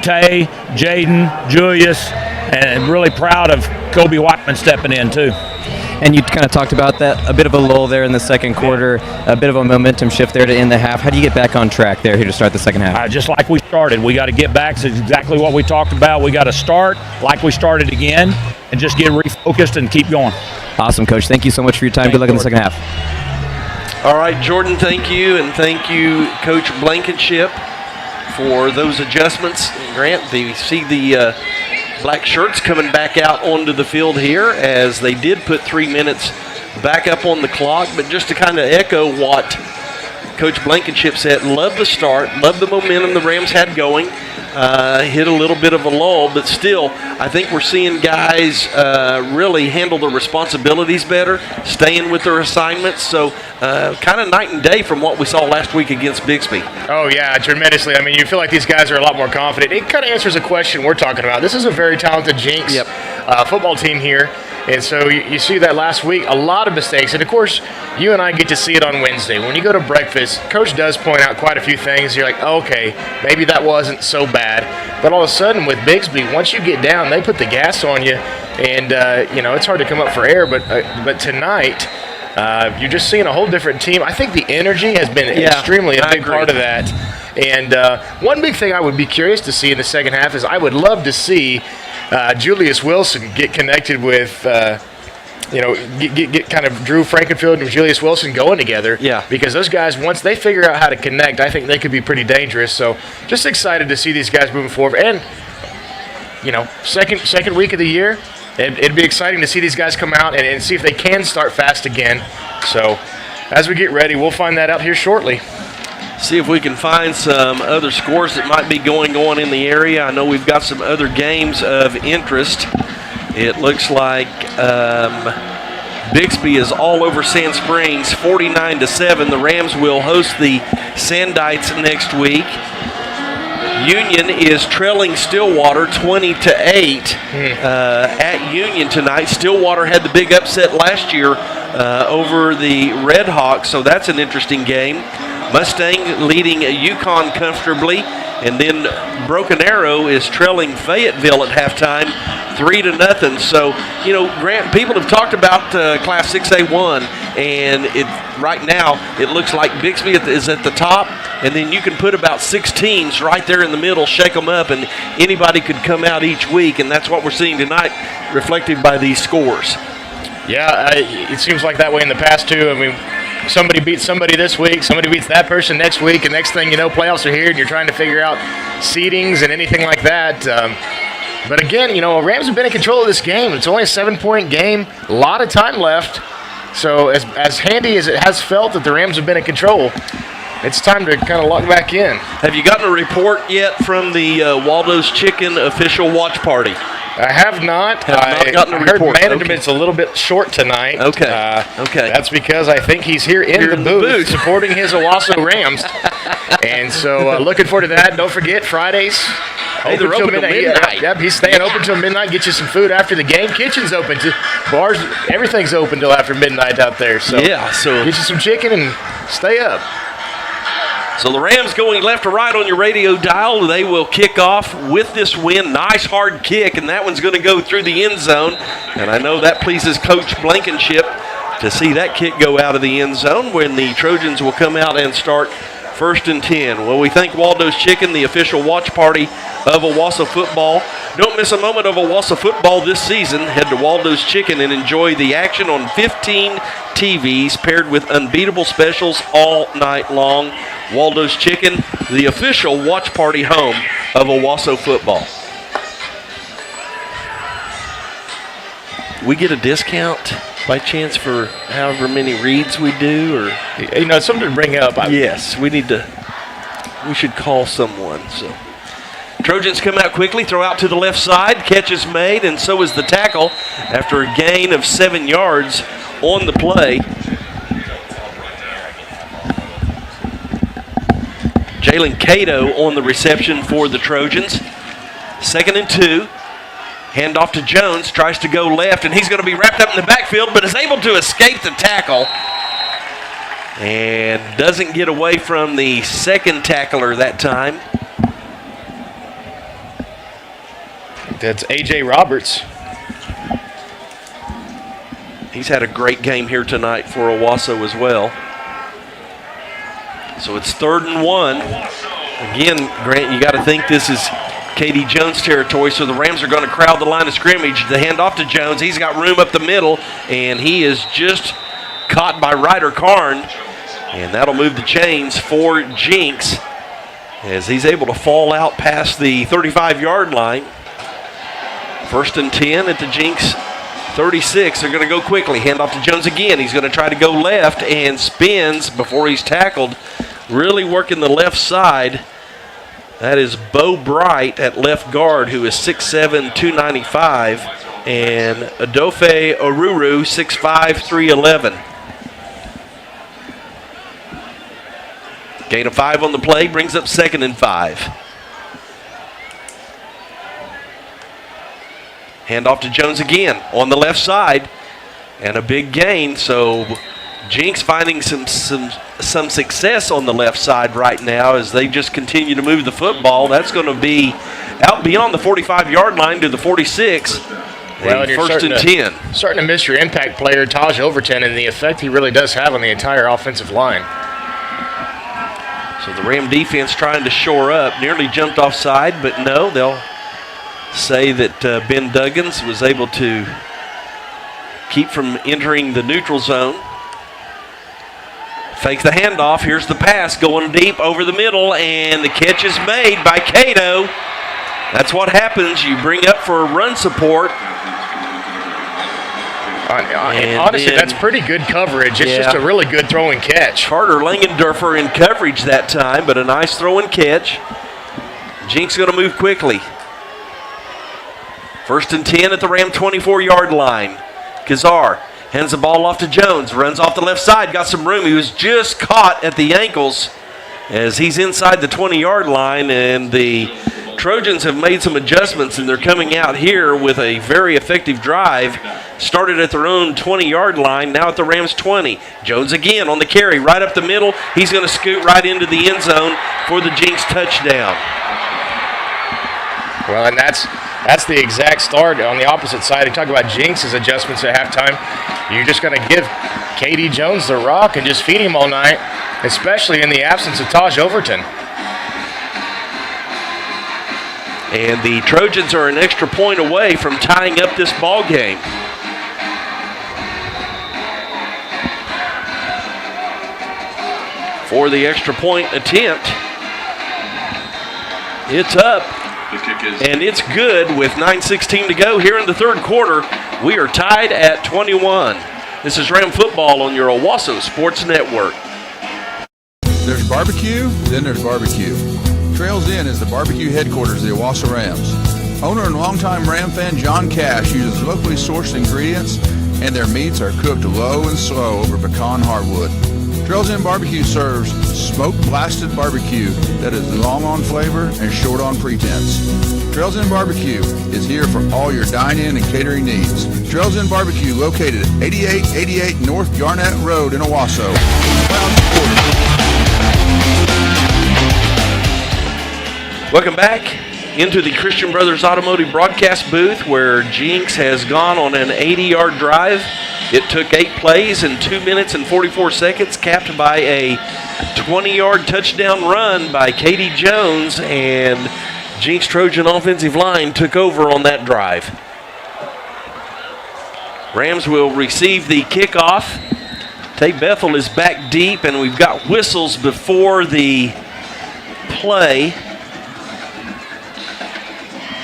Tay, Jaden, Julius, and really proud of Kobe Whiteman stepping in too. And you kind of talked about that, a bit of a lull there in the second quarter, a bit of a momentum shift there to end the half. How do you get back on track there here to start the second half? Just like we started, we got to get back to exactly what we talked about. We got to start like we started again and just get refocused and keep going. Awesome, Coach. Thank you so much for your time. Good luck in the second half. All right, Jordan, thank you, and thank you, Coach Blankenship, for those adjustments. Grant, you see the black shirts coming back out onto the field here, as they did put 3 minutes back up on the clock. But just to kind of echo what Coach Blankenship said, love the start, love the momentum the Rams had going. Hit a little bit of a lull, but still, I think we're seeing guys really handle their responsibilities better, staying with their assignments. So kind of night and day from what we saw last week against Bixby. Oh, yeah, tremendously. I mean, you feel like these guys are a lot more confident. It kind of answers a question we're talking about. This is a very talented Jenks football team here. And so you see that last week, a lot of mistakes. And, of course, you and I get to see it on Wednesday. When you go to breakfast, Coach does point out quite a few things. You're like, okay, maybe that wasn't so bad. But all of a sudden with Bixby, once you get down, they put the gas on you. And, it's hard to come up for air. But tonight, you're just seeing a whole different team. I think the energy has been extremely a big part of that. And one big thing I would be curious to see in the second half is I would love to see Julius Wilson get connected with, get kind of Drew Frankenfield and Julius Wilson going together. Yeah. Because those guys, once they figure out how to connect, I think they could be pretty dangerous. So just excited to see these guys moving forward. And, second week of the year, it'd be exciting to see these guys come out and see if they can start fast again. So as we get ready, we'll find that out here shortly. See if we can find some other scores that might be going on in the area. I know we've got some other games of interest. It looks like Bixby is all over Sand Springs, 49-7. The Rams will host the Sandites next week. Union is trailing Stillwater 20-8 at Union tonight. Stillwater had the big upset last year over the Red Hawks, so that's an interesting game. Mustang leading Yukon comfortably, and then Broken Arrow is trailing Fayetteville at halftime, 3-0. So, Grant, people have talked about Class 6A1, and right now it looks like Bixby is at the top, and then you can put about 6 teams right there in the middle, shake them up, and anybody could come out each week, and that's what we're seeing tonight, reflected by these scores. Yeah, it seems like that way in the past, too. I mean, somebody beats somebody this week, somebody beats that person next week, and next thing you know, playoffs are here, and you're trying to figure out seedings and anything like that. But again, Rams have been in control of this game. It's only a 7-point game, a lot of time left. So as handy as it has felt that the Rams have been in control, it's time to kind of lock back in. Have you gotten a report yet from the Waldo's Chicken official watch party? I have not. I heard management's a little bit short tonight. Okay. Okay. That's because I think he's here in the booth supporting his Owasso Rams. And so looking forward to that. Don't forget, Fridays. Hey, they're open till midnight. Yep, he's staying open till midnight. Get you some food after the game. Kitchen's open. Bars, everything's open till after midnight out there. So get you some chicken and stay up. So the Rams going left to right on your radio dial. They will kick off with this win. Nice hard kick, and that one's going to go through the end zone. And I know that pleases Coach Blankenship to see that kick go out of the end zone when the Trojans will come out and start 1st and 10. Well, we thank Waldo's Chicken, the official watch party of Owasso football. Don't miss a moment of Owasso football this season. Head to Waldo's Chicken and enjoy the action on 15 TVs paired with unbeatable specials all night long. Waldo's Chicken, the official watch party home of Owasso football. We get a discount by chance for however many reads we do, or something to bring up. Yes, we should call someone. So Trojans come out quickly, throw out to the left side, catch is made, and so is the tackle after a gain of 7 yards on the play. Jalen Cato on the reception for the Trojans. 2nd and 2. Hand off to Jones, tries to go left, and he's going to be wrapped up in the backfield, but is able to escape the tackle and doesn't get away from the second tackler that time. That's A.J. Roberts. He's had a great game here tonight for Owasso as well. So it's 3rd and 1. Again, Grant, you got to think this is Katie Jones territory, so the Rams are going to crowd the line of scrimmage. The handoff to Jones. He's got room up the middle, and he is just caught by Ryder Karn, and that'll move the chains for Jenks as he's able to fall out past the 35-yard line. 1st and 10 at the Jenks 36. They're going to go quickly. Handoff to Jones again. He's going to try to go left and spins before he's tackled. Really working the left side. That is Bo Bright at left guard, who is 6'7", 295, and Adofe Oruru, 6'5", 311. Gain of 5 on the play, brings up 2nd and 5. Handoff to Jones again on the left side, and a big gain. So Jenks finding some success on the left side right now as they just continue to move the football. That's going to be out beyond the 45-yard line to the 46. Well, and you're 1st and 10. Starting to miss your impact player, Taj Overton, and the effect he really does have on the entire offensive line. So the Ram defense trying to shore up. Nearly jumped offside, but no, they'll say that Ben Duggins was able to keep from entering the neutral zone. Fakes the handoff. Here's the pass going deep over the middle, and the catch is made by Cato. That's what happens. You bring up for run support. Honestly, that's pretty good coverage. It's just a really good throwing catch. Carter Langendorfer in coverage that time, but a nice throwing catch. Jenks going to move quickly. 1st and 10 at the Ram 24-yard line. Kazar hands the ball off to Jones, runs off the left side, got some room. He was just caught at the ankles as he's inside the 20-yard line, and the Trojans have made some adjustments, and they're coming out here with a very effective drive. Started at their own 20-yard line, now at the Rams 20. Jones again on the carry, right up the middle. He's going to scoot right into the end zone for the Jenks touchdown. Well, and that's the exact start on the opposite side. They talk about Jenks' adjustments at halftime. You're just going to give Katie Jones the rock and just feed him all night, especially in the absence of Taj Overton. And the Trojans are an extra point away from tying up this ball game. For the extra point attempt, it's up, and it's good with 9:16 to go here in the 3rd quarter. We are tied at 21. This is Ram Football on your Owasso Sports Network. There's barbecue, then there's barbecue. Trails Inn is the barbecue headquarters of the Owasso Rams. Owner and longtime Ram fan John Cash uses locally sourced ingredients, and their meats are cooked low and slow over pecan hardwood. Trails Inn Barbecue serves smoke-blasted barbecue that is long on flavor and short on pretense. Trails Inn Barbecue is here for all your dine-in and catering needs. Trails Inn Barbecue located at 8888 North Garnett Road in Owasso. Welcome back into the Christian Brothers Automotive broadcast booth, where Jenks has gone on an 80-yard drive. It took 8 plays in 2 minutes and 44 seconds, capped by a 20-yard touchdown run by Katie Jones, and Jenks Trojan offensive line took over on that drive. Rams will receive the kickoff. Tay Bethel is back deep, and we've got whistles before the play.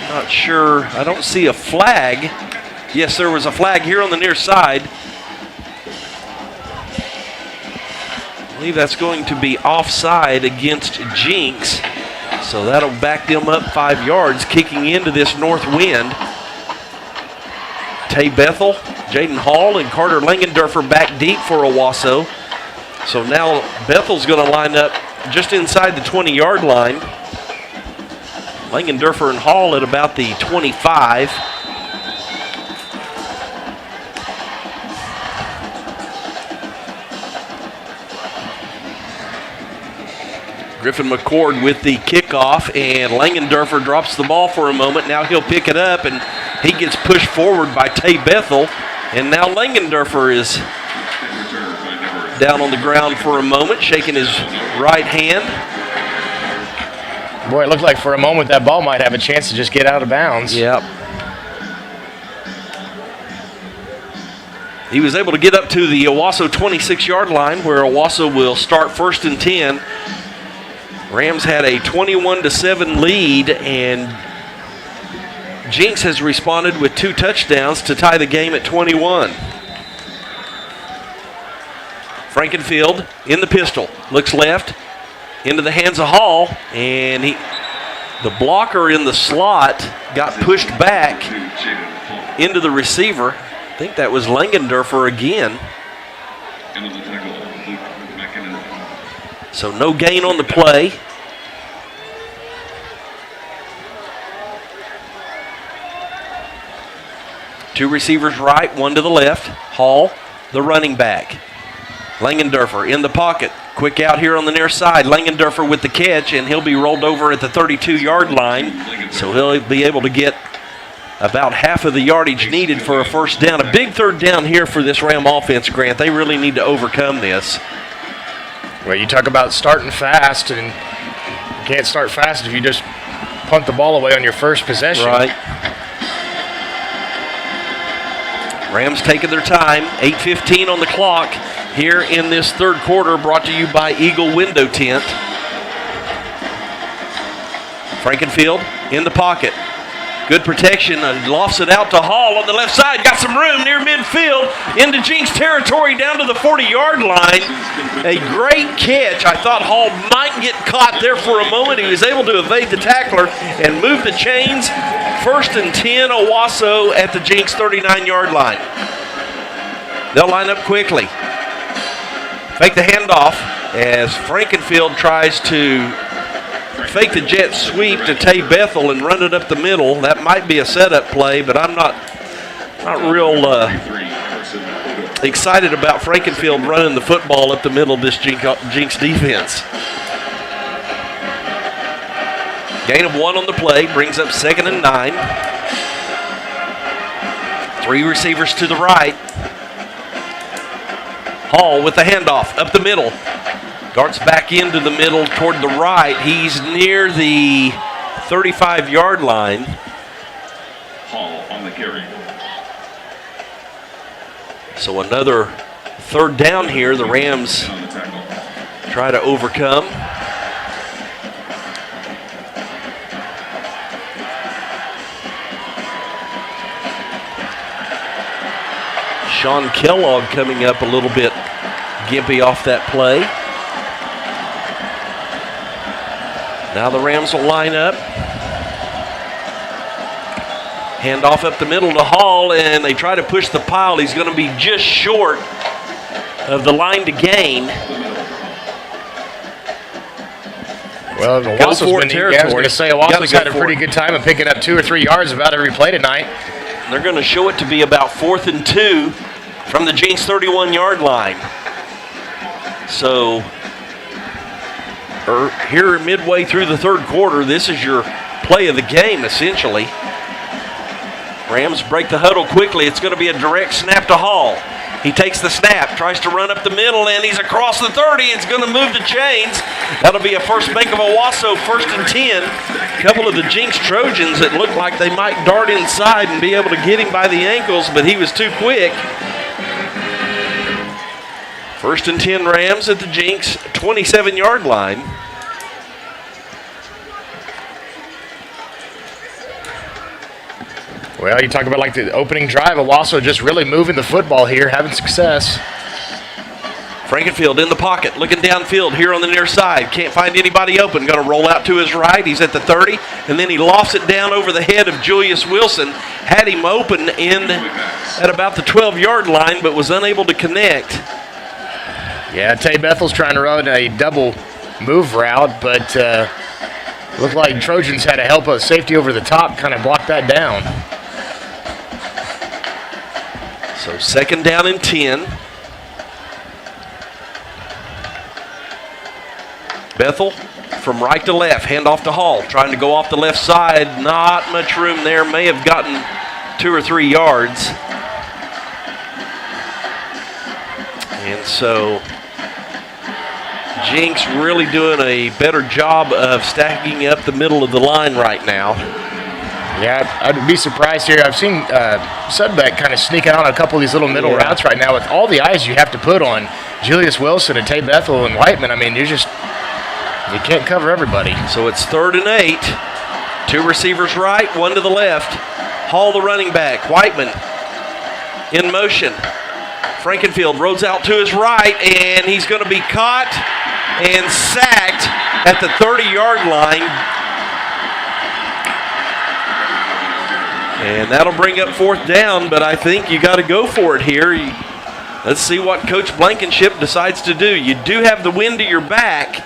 Not sure. I don't see a flag. Yes, there was a flag here on the near side. I believe that's going to be offside against Jenks. So that'll back them up 5 yards, kicking into this north wind. Tay Bethel, Jaden Hall, and Carter Langendorfer back deep for Owasso. So now Bethel's going to line up just inside the 20-yard line. Langendorfer and Hall at about the 25. Griffin McCord with the kickoff, and Langendorfer drops the ball for a moment. Now he'll pick it up, and he gets pushed forward by Tay Bethel. And now Langendorfer is down on the ground for a moment, shaking his right hand. Boy, it looked like for a moment that ball might have a chance to just get out of bounds. Yep. He was able to get up to the Owasso 26-yard line, where Owasso will start 1st and 10. Rams had a 21-7 lead, and Jenks has responded with 2 touchdowns to tie the game at 21. Frankenfield in the pistol, looks left, into the hands of Hall, and the blocker in the slot got pushed back into the receiver. I think that was Langendorfer again. So no gain on the play. Two receivers right, one to the left. Hall, the running back. Langendorfer in the pocket. Quick out here on the near side. Langendorfer with the catch, and he'll be rolled over at the 32-yard line. So he'll be able to get about half of the yardage needed for a first down. A big third down here for this Ram offense, Grant. They really need to overcome this. Well, you talk about starting fast, and you can't start fast if you just punt the ball away on your first possession. Right. Rams taking their time. 8:15 on the clock here in this third quarter, brought to you by Eagle Window Tint. Frankenfield in the pocket. Good protection, lofts it out to Hall on the left side. Got some room near midfield into Jenks territory down to the 40-yard line. A great catch. I thought Hall might get caught there for a moment. He was able to evade the tackler and move the chains. 1st and 10, Owasso at the Jenks 39-yard line. They'll line up quickly. Fake the handoff as Frankenfield tries to fake the jet sweep to Tay Bethel and run it up the middle. That might be a setup play, but I'm not real excited about Frankenfield running the football up the middle of this Jenks defense. Gain of 1 on the play, brings up 2nd and 9. 3 receivers to the right. Hall with the handoff up the middle. Darts back into the middle toward the right. He's near the 35-yard line. Hall on the carry. So another third down here. The Rams try to overcome. Sean Kellogg coming up a little bit gimpy off that play. Now the Rams will line up. Handoff up the middle to Hall, and they try to push the pile. He's going to be just short of the line to gain. Well, Owasso's had a pretty good time of picking up 2 or 3 yards about every play tonight. They're going to show it to be about 4th and 2 from the Jenks 31-yard line. So here midway through the third quarter, this is your play of the game, essentially. Rams break the huddle quickly. It's going to be a direct snap to Hall. He takes the snap, tries to run up the middle, and he's across the 30. It's going to move the chains. That'll be a first bank of Owasso, 1st and 10. A couple of the Jenks Trojans that looked like they might dart inside and be able to get him by the ankles, but he was too quick. 1st and 10 Rams at the Jenks 27-yard line. Well, you talk about like the opening drive, Owasso just really moving the football here, having success. Frankenfield in the pocket, looking downfield here on the near side. Can't find anybody open. Going to roll out to his right. He's at the 30, and then he lofts it down over the head of Julius Wilson. Had him open in at about the 12-yard line, but was unable to connect. Yeah, Tay Bethel's trying to run a double move route, but looked like Trojans had to help a safety over the top, kind of block that down. So 2nd down and 10. Bethel from right to left, handoff to Hall, trying to go off the left side. Not much room there, may have gotten 2 or 3 yards. And so Jenks really doing a better job of stacking up the middle of the line right now. Yeah, I'd be surprised here. I've seen Sudbeck kind of sneaking on a couple of these little middle routes right now with all the eyes you have to put on Julius Wilson and Tate Bethel and Whiteman. I mean, you can't cover everybody. So it's 3rd and 8. 2 receivers right, 1 to the left. Hall, the running back. Whiteman in motion. Frankenfield rolls out to his right, and he's going to be caught and sacked at the 30-yard line. And that'll bring up 4th down, but I think you got to go for it here. Let's see what Coach Blankenship decides to do. You do have the wind to your back.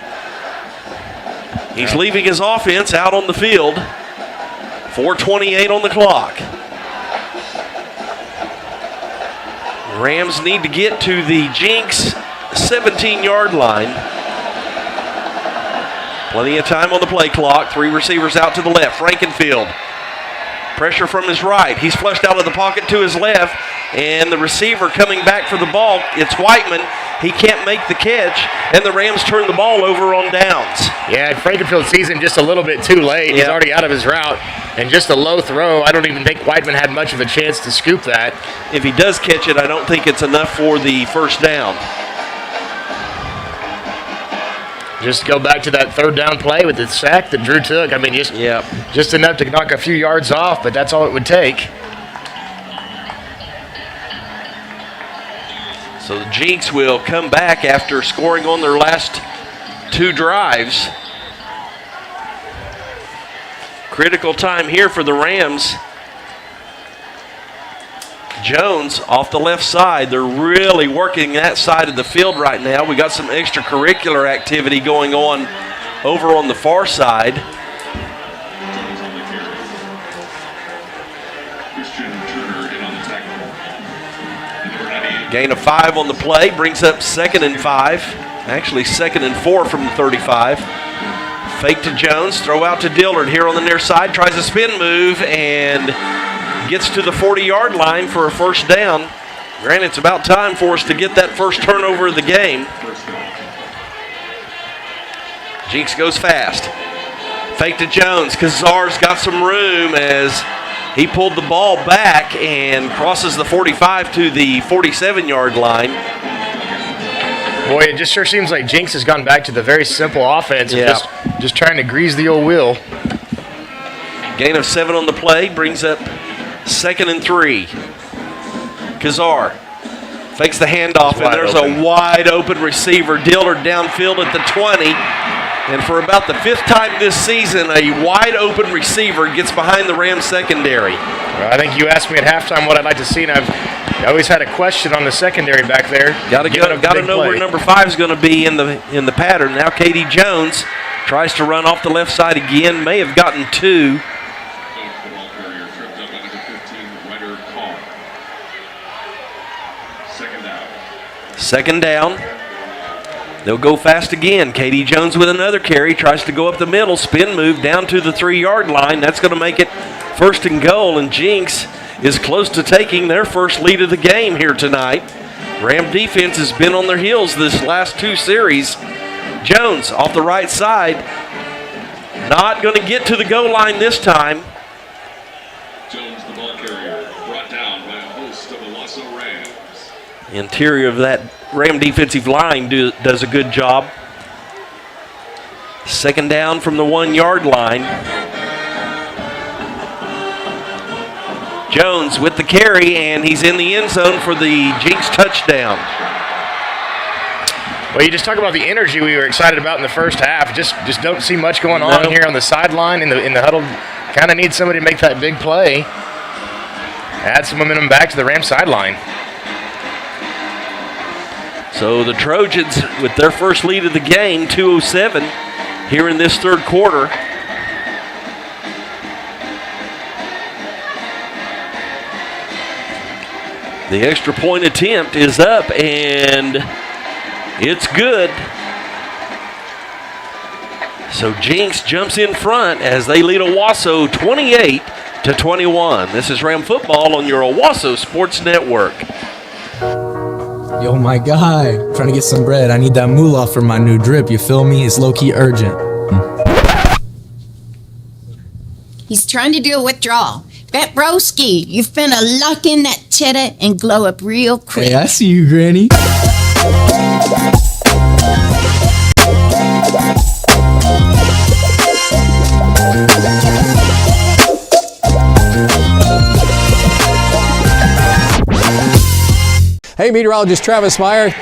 He's leaving his offense out on the field. 4:28 on the clock. Rams need to get to the Jenks 17-yard line. Plenty of time on the play clock. 3 receivers out to the left. Frankenfield. Pressure from his right. He's flushed out of the pocket to his left, and the receiver coming back for the ball. It's Whiteman. He can't make the catch, and the Rams turn the ball over on downs. Yeah, Frankenfield sees him just a little bit too late. He's already out of his route, and just a low throw. I don't even think Whiteman had much of a chance to scoop that. If he does catch it, I don't think it's enough for the first down. Just go back to that 3rd down play with the sack that Drew took. I mean, just enough to knock a few yards off, but that's all it would take. So the Jenks will come back after scoring on their last 2 drives. Critical time here for the Rams. Jones off the left side. They're really working that side of the field right now. We got some extracurricular activity going on over on the far side. Gain of 5 on the play, brings up 2nd and 5. Actually 2nd and 4 from the 35. Fake to Jones, throw out to Dillard here on the near side. Tries a spin move and gets to the 40-yard line for a first down. Granted, it's about time for us to get that first turnover of the game. Jenks goes fast. Fake to Jones. Kazar's got some room as he pulled the ball back and crosses the 45 to the 47-yard line. Boy, it just sure seems like Jenks has gone back to the very simple offense and just trying to grease the old wheel. Gain of 7 on the play, brings up 2nd and 3. Kazar fakes the handoff, and there's a wide open receiver. Dillard downfield at the 20. And for about the 5th time this season, a wide open receiver gets behind the Rams secondary. Well, I think you asked me at halftime what I'd like to see, and I always had a question on the secondary back there. Got to know where number 5 is going to be in the pattern. Now Katie Jones tries to run off the left side again. May have gotten 2. Second down. They'll go fast again. Katie Jones with another carry. Tries to go up the middle. Spin move down to the 3-yard line. That's going to make it 1st and goal. And Jenks is close to taking their first lead of the game here tonight. Ram defense has been on their heels this last 2 series. Jones off the right side. Not going to get to the goal line this time. Jones, the ball carrier, brought down by a host of Owasso Rams. Interior of that Ram defensive line does a good job. Second down from the 1-yard line. Jones with the carry, and he's in the end zone for the Jenks touchdown. Well, you just talk about the energy we were excited about in the first half. Just don't see much going on here on the sideline in the huddle. Kind of need somebody to make that big play. Add some momentum back to the Rams sideline. So the Trojans with their first lead of the game, 2:07 here in this 3rd quarter. The extra point attempt is up, and it's good. So Jenks jumps in front as they lead Owasso 28-21. This is Ram Football on your Owasso Sports Network. Yo, my guy, trying to get some bread. I need that moolah for my new drip, you feel me? It's low-key urgent. He's trying to do a withdrawal. Bet broski, you finna lock in that cheddar and glow up real quick. Hey, I see you, Granny. Hey, meteorologist Travis Meyer.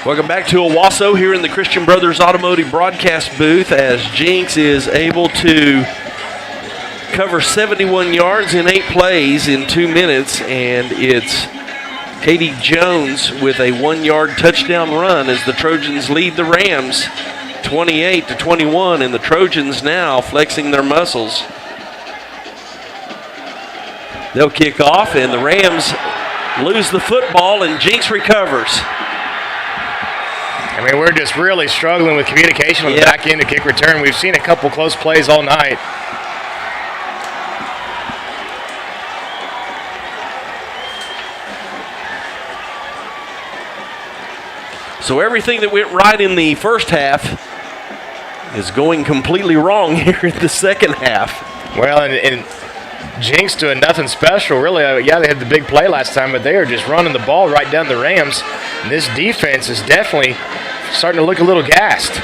Welcome back to Owasso here in the Christian Brothers Automotive broadcast booth as Jenks is able to cover 71 yards in 8 plays in 2 minutes, and it's Katie Jones with a 1-yard touchdown run as the Trojans lead the Rams 28-21, and the Trojans now flexing their muscles. They'll kick off, and the Rams lose the football, and Jenks recovers. I mean, we're just really struggling with communication on the back end of kick return. We've seen a couple close plays all night. So everything that went right in the first half is going completely wrong here in the second half. Well, and Jenks doing nothing special, really. Yeah, they had the big play last time, but they are just running the ball right down the Rams. And this defense is definitely starting to look a little gassed.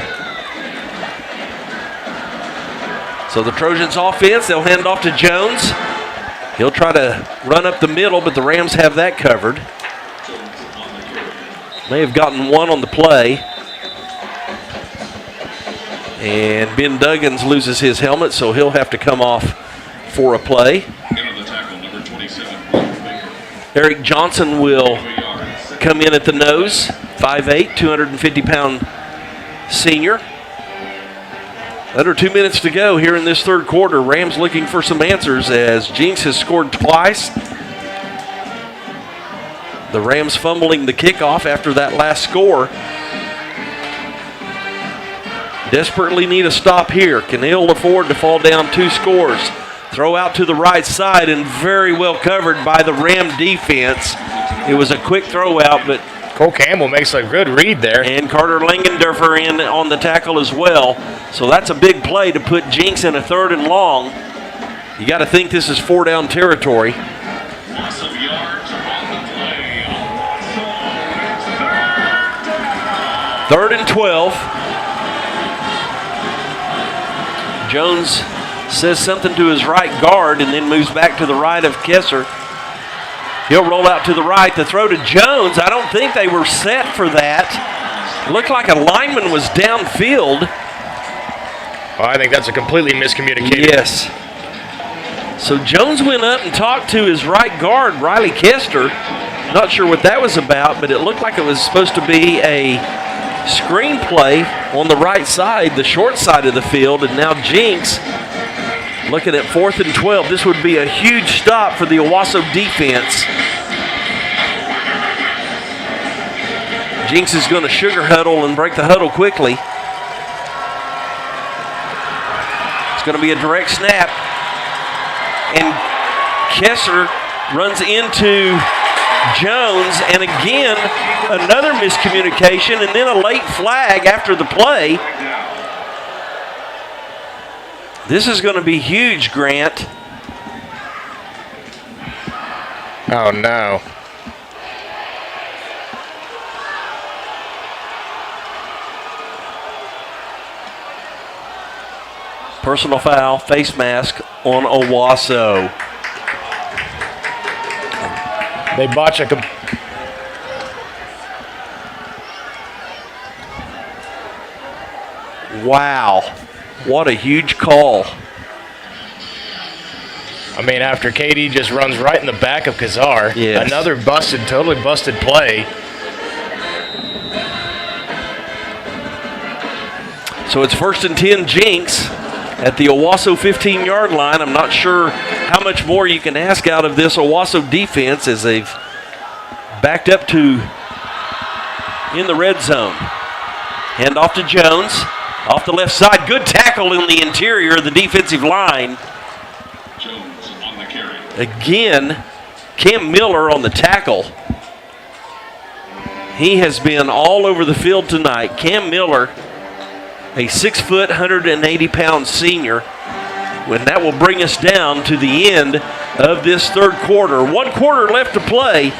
So the Trojans offense, they'll hand off to Jones. He'll try to run up the middle, but the Rams have that covered. May have gotten one on the play. And Ben Duggins loses his helmet, so he'll have to come off for a play. Eric Johnson will come in at the nose, 5'8", 250-pound senior. Under 2 minutes to go here in this third quarter. Rams looking for some answers as Jenks has scored twice. The Rams fumbling the kickoff after that last score. Desperately need a stop here. Can ill afford to fall down 2 scores. Throw out to the right side and very well covered by the Ram defense. It was a quick throw out, but Cole Campbell makes a good read there. And Carter Langendorfer in on the tackle as well. So that's a big play to put Jenks in a 3rd and long. You got to think this is 4-down territory. 3rd and 12. Jones says something to his right guard and then moves back to the right of Kessler. He'll roll out to the right. The throw to Jones, I don't think they were set for that. It looked like a lineman was downfield. Oh, I think that's a completely miscommunication. Yes. So Jones went up and talked to his right guard, Riley Kester. Not sure what that was about, but it looked like it was supposed to be a screen play on the right side, the short side of the field, and now Jenks looking at 4th and 12. This would be a huge stop for the Owasso defense. Jenks is going to sugar huddle and break the huddle quickly. It's going to be a direct snap. And Kessler runs into Jones, and again, another miscommunication, and then a late flag after the play. This is going to be huge, Grant. Oh, no. Personal foul, face mask on Owasso. They botch a... Wow. What a huge call. I mean, after KD just runs right in the back of Kazar. Yes. Another totally busted play. So it's 1st and 10 Jenks at the Owasso 15-yard line. I'm not sure how much more you can ask out of this Owasso defense as they've backed up to in the red zone. Hand off to Jones. Off the left side, good tackle in the interior of the defensive line. Again, Cam Miller on the tackle. He has been all over the field tonight. Cam Miller, a 6 foot, 180-pound senior. And that will bring us down to the end of this third quarter. 1 quarter left to play.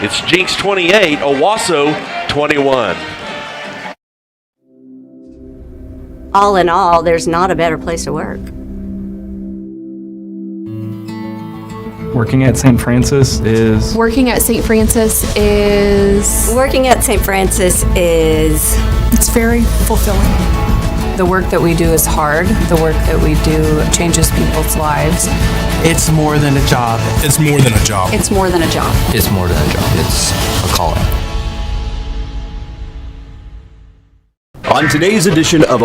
It's Jenks 28, Owasso 21. All in all, there's not a better place to work. Working at St. Francis is... Working at St. Francis is... Working at St. Francis is... It's very fulfilling. The work that we do is hard. The work that we do changes people's lives. It's more than a job. It's more than a job. It's more than a job. It's more than a job. It's a calling. On today's edition of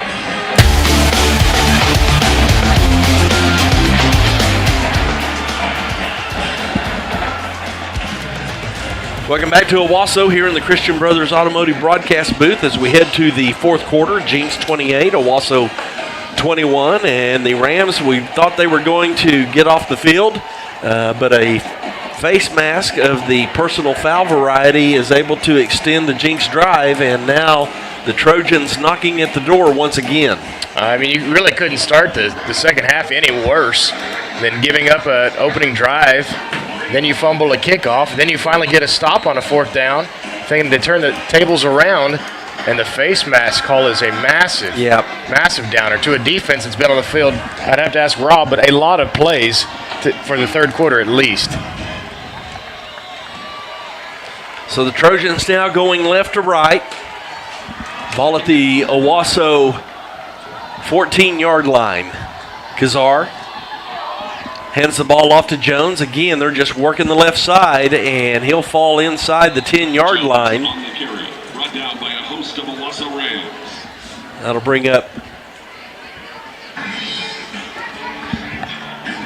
Welcome back to Owasso here in the Christian Brothers Automotive Broadcast booth as we head to the fourth quarter. Jenks 28, Owasso 21, and the Rams, we thought they were going to get off the field, but a face mask of the personal foul variety is able to extend the Jenks drive, and now the Trojans knocking at the door once again. I mean, you really couldn't start the second half any worse than giving up an opening drive. Then you fumble a kickoff. Then you finally get a stop on a fourth down, thinking to turn the tables around, and the face mask call is a massive downer to a defense that's been on the field. I'd have to ask Rob, but a lot of plays for the third quarter at least. So the Trojans now going left to right. Ball at the Owasso 14-yard line. Kazar hands the ball off to Jones. Again, they're just working the left side, and he'll fall inside the 10-yard line. That'll bring up.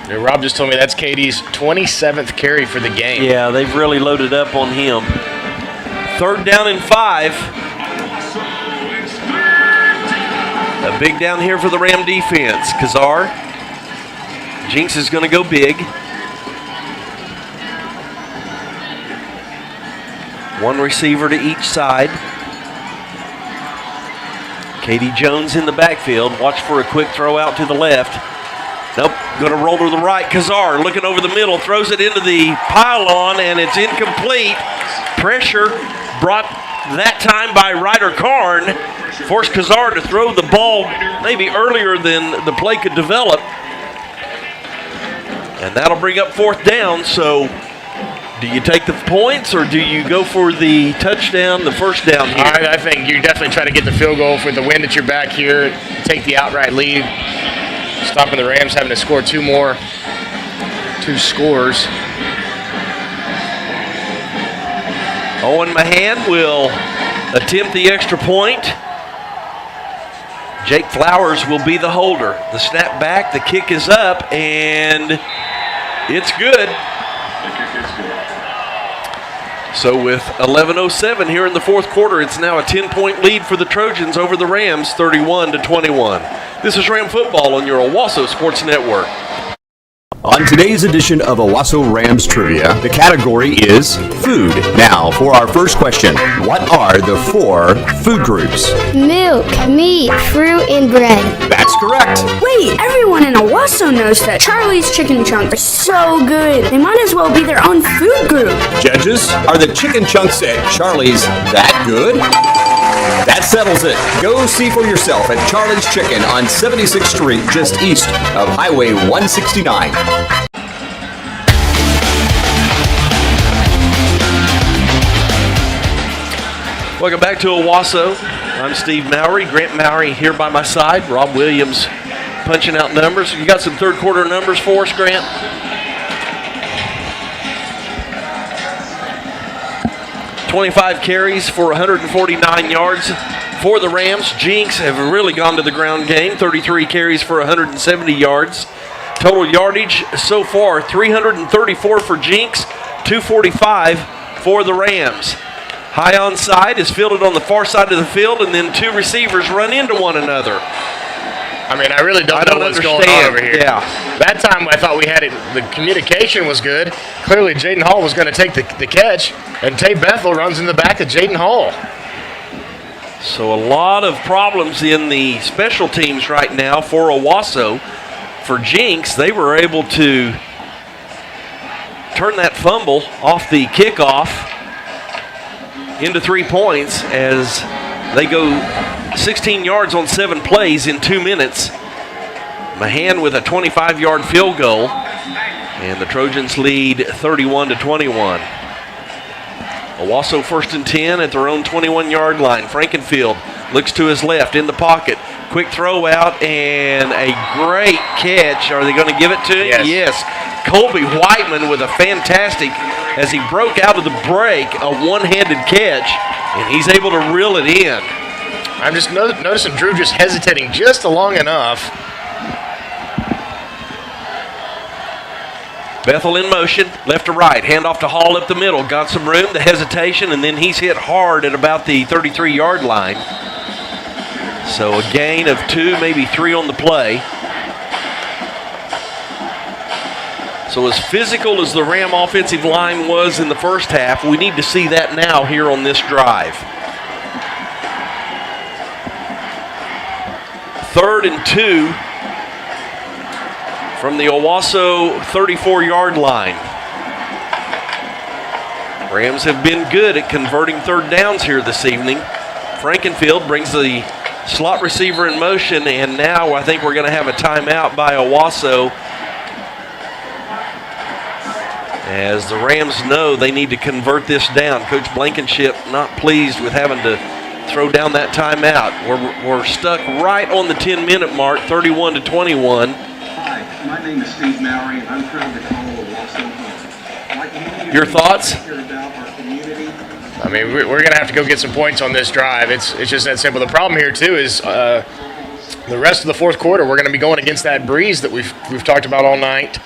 Rob just told me that's KD's 27th carry for the game. Yeah, they've really loaded up on him. Third down and 5. A big down here for the Ram defense. Kazar. Jenks is going to go big. One receiver to each side. Katie Jones in the backfield. Watch for a quick throw out to the left. Nope, going to roll to the right. Kazar looking over the middle, throws it into the pylon, and it's incomplete. Pressure brought that time by Ryder Karn. Forced Kazar to throw the ball maybe earlier than the play could develop. And that'll bring up fourth down. So do you take the points or do you go for the touchdown, the first down here? I think you definitely try to get the field goal for the win that you're back here, take the outright lead, stopping the Rams having to score two scores. Owen Mahan will attempt the extra point. Jake Flowers will be the holder. The snap back, the kick is up, and it's good. So with 11:07 here in the fourth quarter, it's now a 10-point lead for the Trojans over the Rams, 31-21. This is Ram Football on your Owasso Sports Network. On today's edition of Owasso Rams Trivia, the category is food. Now, for our first question, what are the 4 food groups? Milk, meat, fruit, and bread. That's correct. Wait, everyone in Owasso knows that Charlie's Chicken Chunks are so good. They might as well be their own food group. Judges, are the chicken chunks at Charlie's that good? That settles it. Go see for yourself at Charlie's Chicken on 76th Street, just east of Highway 169. Welcome back to Owasso. I'm Steve Mowry. Grant Mowry here by my side. Rob Williams punching out numbers. You got some third quarter numbers for us, Grant? .25 carries for 149 yards for the Rams. Jenks have really gone to the ground game. 33 carries for 170 yards. Total yardage so far, 334 for Jenks, 245 for the Rams. High onside is fielded on the far side of the field, and then two receivers run into one another. I mean, I really don't know what's going on over here. Yeah. That time I thought we had it. The communication was good. Clearly, Jaden Hall was going to take the catch, and Tay Bethel runs in the back of Jaden Hall. So a lot of problems in the special teams right now for Owasso. For Jenks, they were able to turn that fumble off the kickoff into 3 points as they go 16 yards on 7 plays in 2 minutes. Mahan with a 25-yard field goal, and the Trojans lead 31-21. Owasso 1st and 10 at their own 21-yard line. Frankenfield looks to his left in the pocket. Quick throw out and a great catch. Are they going to give it to him? Yes. Colby Whiteman with a fantastic, as he broke out of the break, a one-handed catch, and he's able to reel it in. I'm just noticing Drew just hesitating just long enough. Bethel in motion, left to right, handoff to Hall up the middle, got some room, the hesitation, and then he's hit hard at about the 33-yard line. So a gain of 2, maybe 3 on the play. So as physical as the Ram offensive line was in the first half, we need to see that now here on this drive. 3rd and 2 from the Owasso 34-yard line. Rams have been good at converting third downs here this evening. Frankenfield brings the slot receiver in motion, and now I think we're going to have a timeout by Owasso, as the Rams know they need to convert this down. Coach Blankenship not pleased with having to throw down that timeout. We're stuck right on the 10-minute mark, 31-21. Hi, my name is Steve Mowry, and I'm proud to call Owasso home. Your thoughts? I mean, we're going to have to go get some points on this drive. It's just that simple. The problem here, too, is the rest of the fourth quarter, we're going to be going against that breeze that we've talked about all night.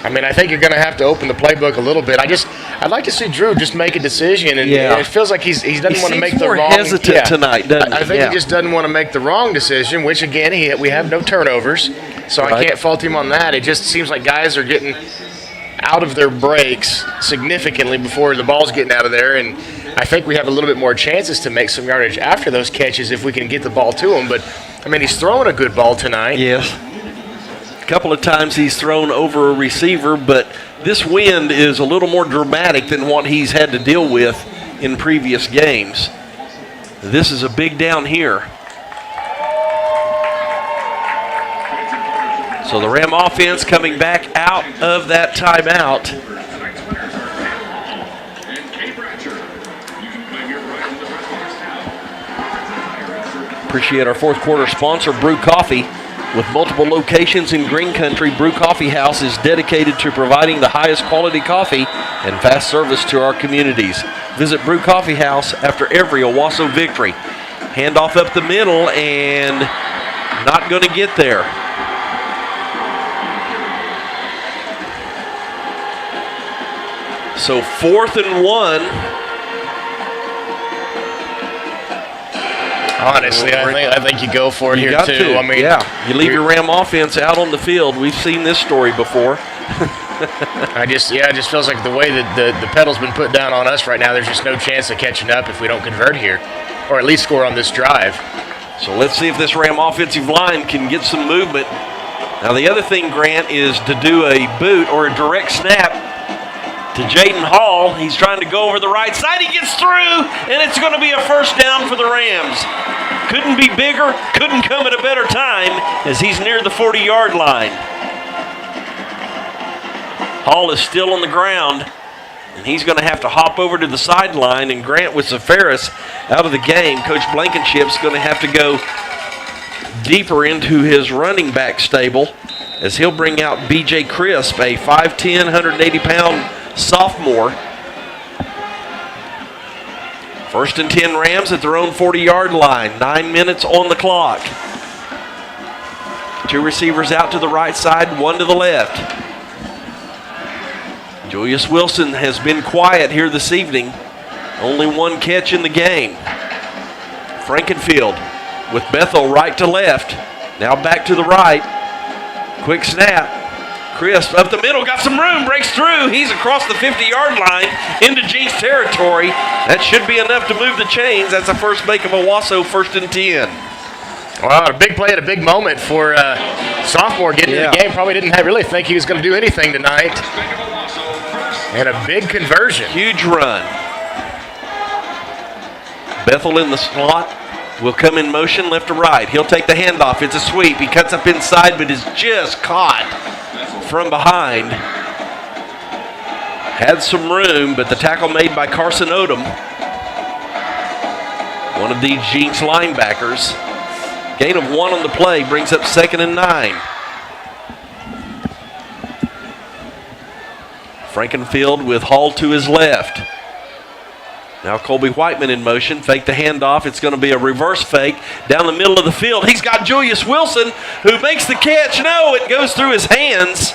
I mean, I think you're going to have to open the playbook a little bit. I'd like to see Drew just make a decision, and it feels like he doesn't want to make the wrong. Hesitant tonight, doesn't he? I think he just doesn't want to make the wrong decision. Which again, we have no turnovers, so I can't fault him on that. It just seems like guys are getting out of their breaks significantly before the ball's getting out of there, and I think we have a little bit more chances to make some yardage after those catches if we can get the ball to him. But I mean, he's throwing a good ball tonight. Yes. A couple of times he's thrown over a receiver, but this wind is a little more dramatic than what he's had to deal with in previous games. This is a big down here. So the Ram offense coming back out of that timeout. Appreciate our fourth quarter sponsor, Brew Coffee. With multiple locations in Green Country, Brew Coffee House is dedicated to providing the highest quality coffee and fast service to our communities. Visit Brew Coffee House after every Owasso victory. Handoff up the middle and not going to get there. So 4th and 1. Honestly, I think you go for it here too. I mean, you leave your Ram offense out on the field. We've seen this story before. it just feels like the way that the pedal's been put down on us right now, there's just no chance of catching up if we don't convert here, or at least score on this drive. So let's see if this Ram offensive line can get some movement. Now the other thing, Grant, is to do a boot or a direct snap to Jaden Hall. He's trying to go over the right side. He gets through, and it's going to be a first down for the Rams. Couldn't be bigger, couldn't come at a better time as he's near the 40-yard line. Hall is still on the ground, and he's going to have to hop over to the sideline, and Grant with Zafaris out of the game. Coach Blankenship's going to have to go deeper into his running back stable as he'll bring out B.J. Crisp, a 5'10", 180-pound sophomore. 1st and 10 Rams at their own 40-yard line. 9 minutes on the clock. 2 receivers out to the right side, 1 to the left. Julius Wilson has been quiet here this evening. Only one catch in the game. Frankenfield with Bethel right to left. Now back to the right. Quick snap. Crisp up the middle, got some room, breaks through. He's across the 50-yard line into Jenks territory. That should be enough to move the chains. That's the first make of Owasso, 1st and 10. Well, a big play at a big moment for sophomore getting in the game. Probably didn't really think he was going to do anything tonight. And a big conversion. Huge run. Bethel in the slot will come in motion left to right. He'll take the handoff. It's a sweep. He cuts up inside, but is just caught from behind. Had some room, but the tackle made by Carson Odom, one of these Jenks linebackers. Gain of 1 on the play brings up 2nd and 9. Frankenfield with Hall to his left. Now Colby Whiteman in motion. Fake the handoff. It's going to be a reverse fake down the middle of the field. He's got Julius Wilson who makes the catch. No, it goes through his hands.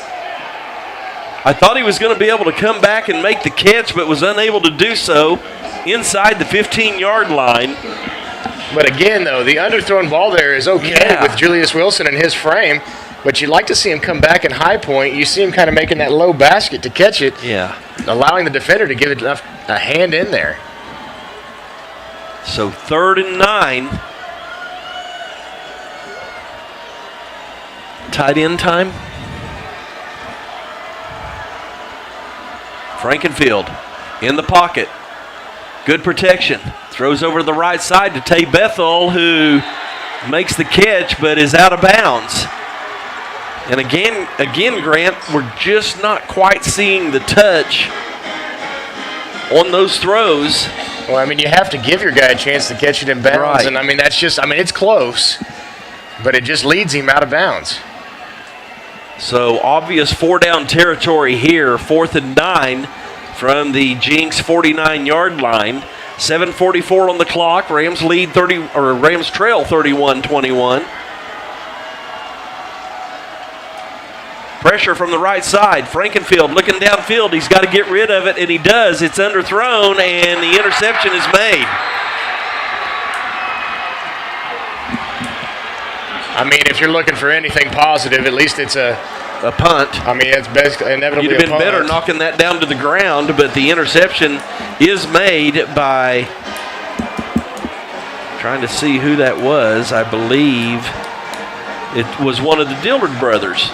I thought he was going to be able to come back and make the catch, but was unable to do so inside the 15-yard line. But again, though, the underthrown ball there is okay with Julius Wilson and his frame. But you'd like to see him come back in high point. You see him kind of making that low basket to catch it. Yeah. Allowing the defender to give it a hand in there. So 3rd and 9. Tight end time. Frankenfield in the pocket. Good protection. Throws over to the right side to Tay Bethel, who makes the catch but is out of bounds. And again, Grant, we're just not quite seeing the touch on those throws. Well, I mean, you have to give your guy a chance to catch it in bounds. Right. And, I mean, it's close, but it just leads him out of bounds. So, obvious 4-down territory here, 4th and 9 from the Jenks 49-yard line. 7:44 on the clock. Rams trail 31-21. Pressure from the right side. Frankenfield looking downfield. He's got to get rid of it, and he does. It's underthrown, and the interception is made. I mean, if you're looking for anything positive, at least it's a punt. I mean, it's basically inevitably You'd have been better knocking that down to the ground, but the interception is made by, trying to see who that was. I believe it was one of the Dillard brothers.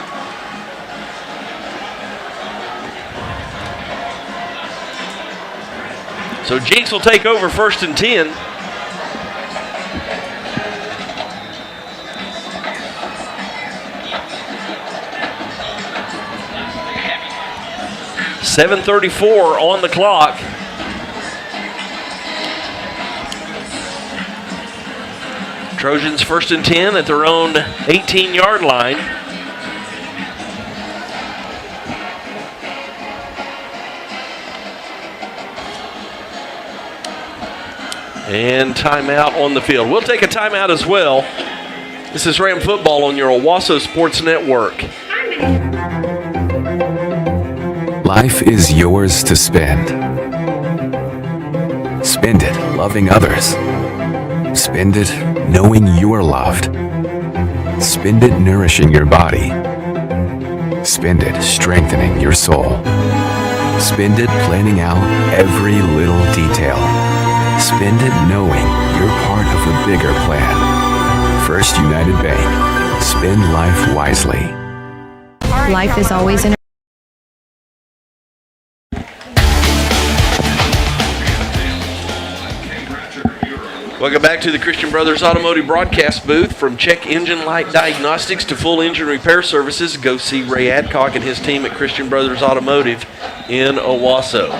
So Jenks will take over 1st and 10. .7:34 on the clock. Trojans 1st and 10 at their own 18-yard line. And timeout on the field. We'll take a timeout as well. This is Ram Football on your Owasso Sports Network. Life is yours to spend. Spend it loving others. Spend it knowing you're loved. Spend it nourishing your body. Spend it strengthening your soul. Spend it planning out every little detail. Spend it knowing you're part of a bigger plan. First United Bank. Spend life wisely. Life is always in Welcome back to the Christian Brothers Automotive broadcast booth. From check engine light diagnostics to full engine repair services, go see Ray Adcock and his team at Christian Brothers Automotive in Owasso.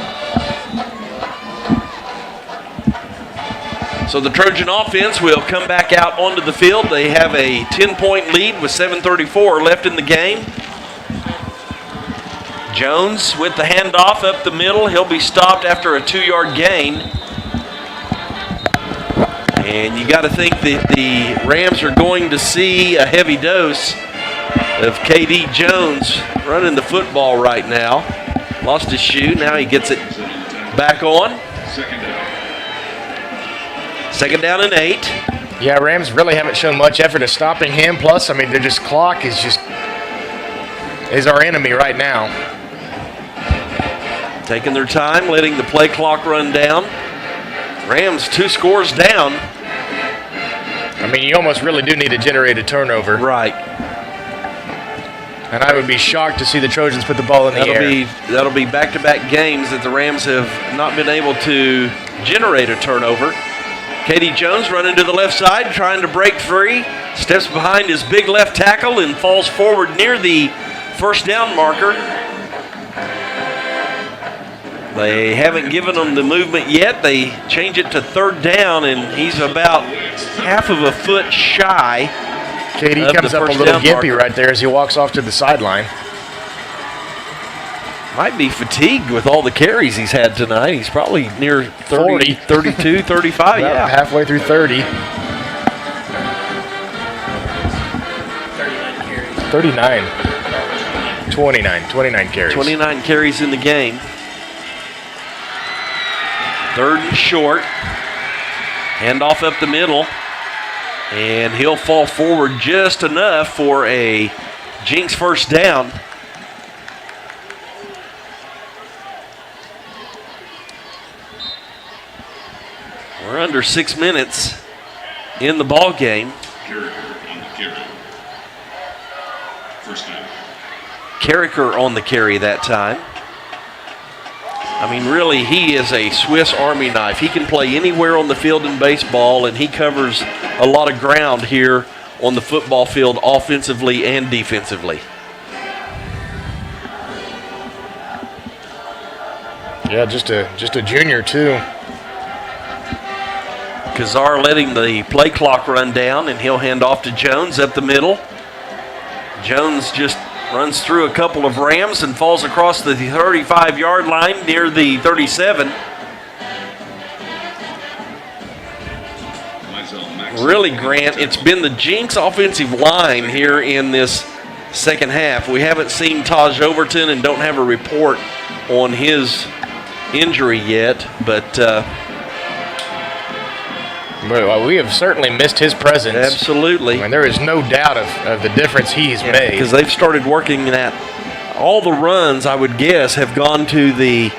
So the Trojan offense will come back out onto the field. They have a 10-point lead with 7:34 left in the game. Jones with the handoff up the middle. He'll be stopped after a 2-yard gain. And you got to think that the Rams are going to see a heavy dose of KD Jones running the football right now. Lost his shoe. Now he gets it back on. Second down and 8. Yeah, Rams really haven't shown much effort at stopping him. Plus, I mean, their clock is our enemy right now. Taking their time, letting the play clock run down. Rams 2 scores down. I mean, you almost really do need to generate a turnover. Right. And I would be shocked to see the Trojans put the ball in the air. That'll be back-to-back games that the Rams have not been able to generate a turnover. Katie Jones running to the left side, trying to break free. Steps behind his big left tackle and falls forward near the first down marker. They haven't given him the movement yet. They change it to third down, and he's about half of a foot shy. Katie comes up a little gimpy right there as he walks off to the sideline. Might be fatigued with all the carries he's had tonight. He's probably near 30, 32, 35. Yeah, halfway through 30. 39. 29 carries. 29 carries in the game. Third and short. Handoff up the middle. And he'll fall forward just enough for a Jenks first down. We're under 6 minutes in the ball game. Carricker on the carry that time. I mean, really, he is a Swiss Army knife. He can play anywhere on the field in baseball, and he covers a lot of ground here on the football field offensively and defensively. Yeah, just a junior, too. Kazar letting the play clock run down, and he'll hand off to Jones up the middle. Jones just runs through a couple of Rams and falls across the 35-yard line near the 37. Really, Grant, it's been the Jenks offensive line here in this second half. We haven't seen Taj Overton and don't have a report on his injury yet, but well, we have certainly missed his presence. Absolutely. I mean, there is no doubt of the difference he's made. Because they've started working that. All the runs, I would guess, have gone to the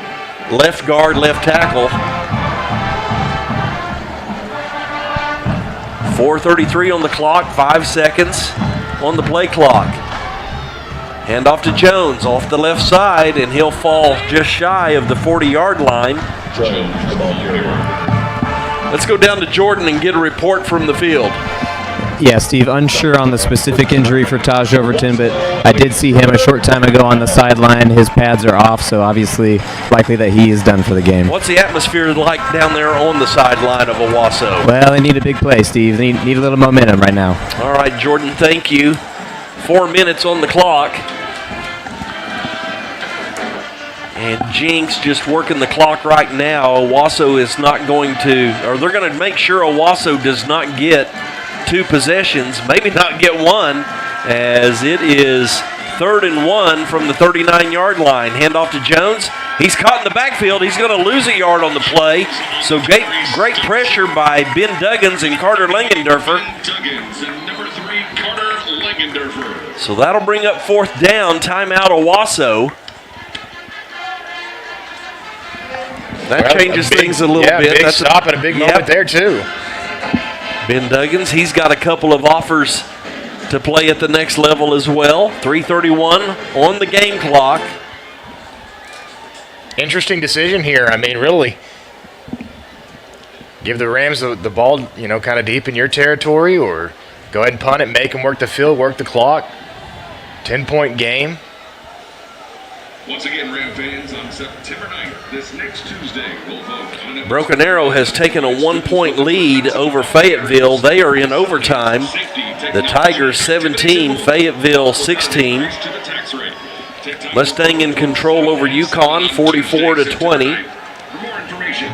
left guard, left tackle. 4:33 on the clock, 5 seconds on the play clock. Hand off to Jones off the left side, and he'll fall just shy of the 40-yard line. Let's go down to Jordan and get a report from the field. Yeah, Steve, unsure on the specific injury for Taj Overton, but I did see him a short time ago on the sideline. His pads are off, so obviously likely that he is done for the game. What's the atmosphere like down there on the sideline of Owasso? Well, they need a big play, Steve. They need a little momentum right now. All right, Jordan, thank you. 4 minutes on the clock. And Jenks just working the clock right now. Owasso is not going to, or they're going to make sure Owasso does not get 2 possessions, maybe not get one, as it is 3rd and 1 from the 39-yard line. Hand off to Jones. He's caught in the backfield. He's going to lose a yard on the play. So great pressure by Ben Duggins and Carter Langendorfer. So that'll bring up 4th down. Timeout Owasso. That changes things a little bit. Big stop and a big moment there, too. Ben Duggins, he's got a couple of offers to play at the next level as well. 3:31 on the game clock. Interesting decision here. I mean, really, give the Rams the ball, kind of deep in your territory, or go ahead and punt it, make them work the field, work the clock. 10-point game. Once again, Ram fans, on September 9th, this next Tuesday, we'll vote on Broken Arrow has taken a 1-point lead over Fayetteville. They are in overtime. The Tigers 17, Fayetteville 16. Mustang in control over Yukon 44-20.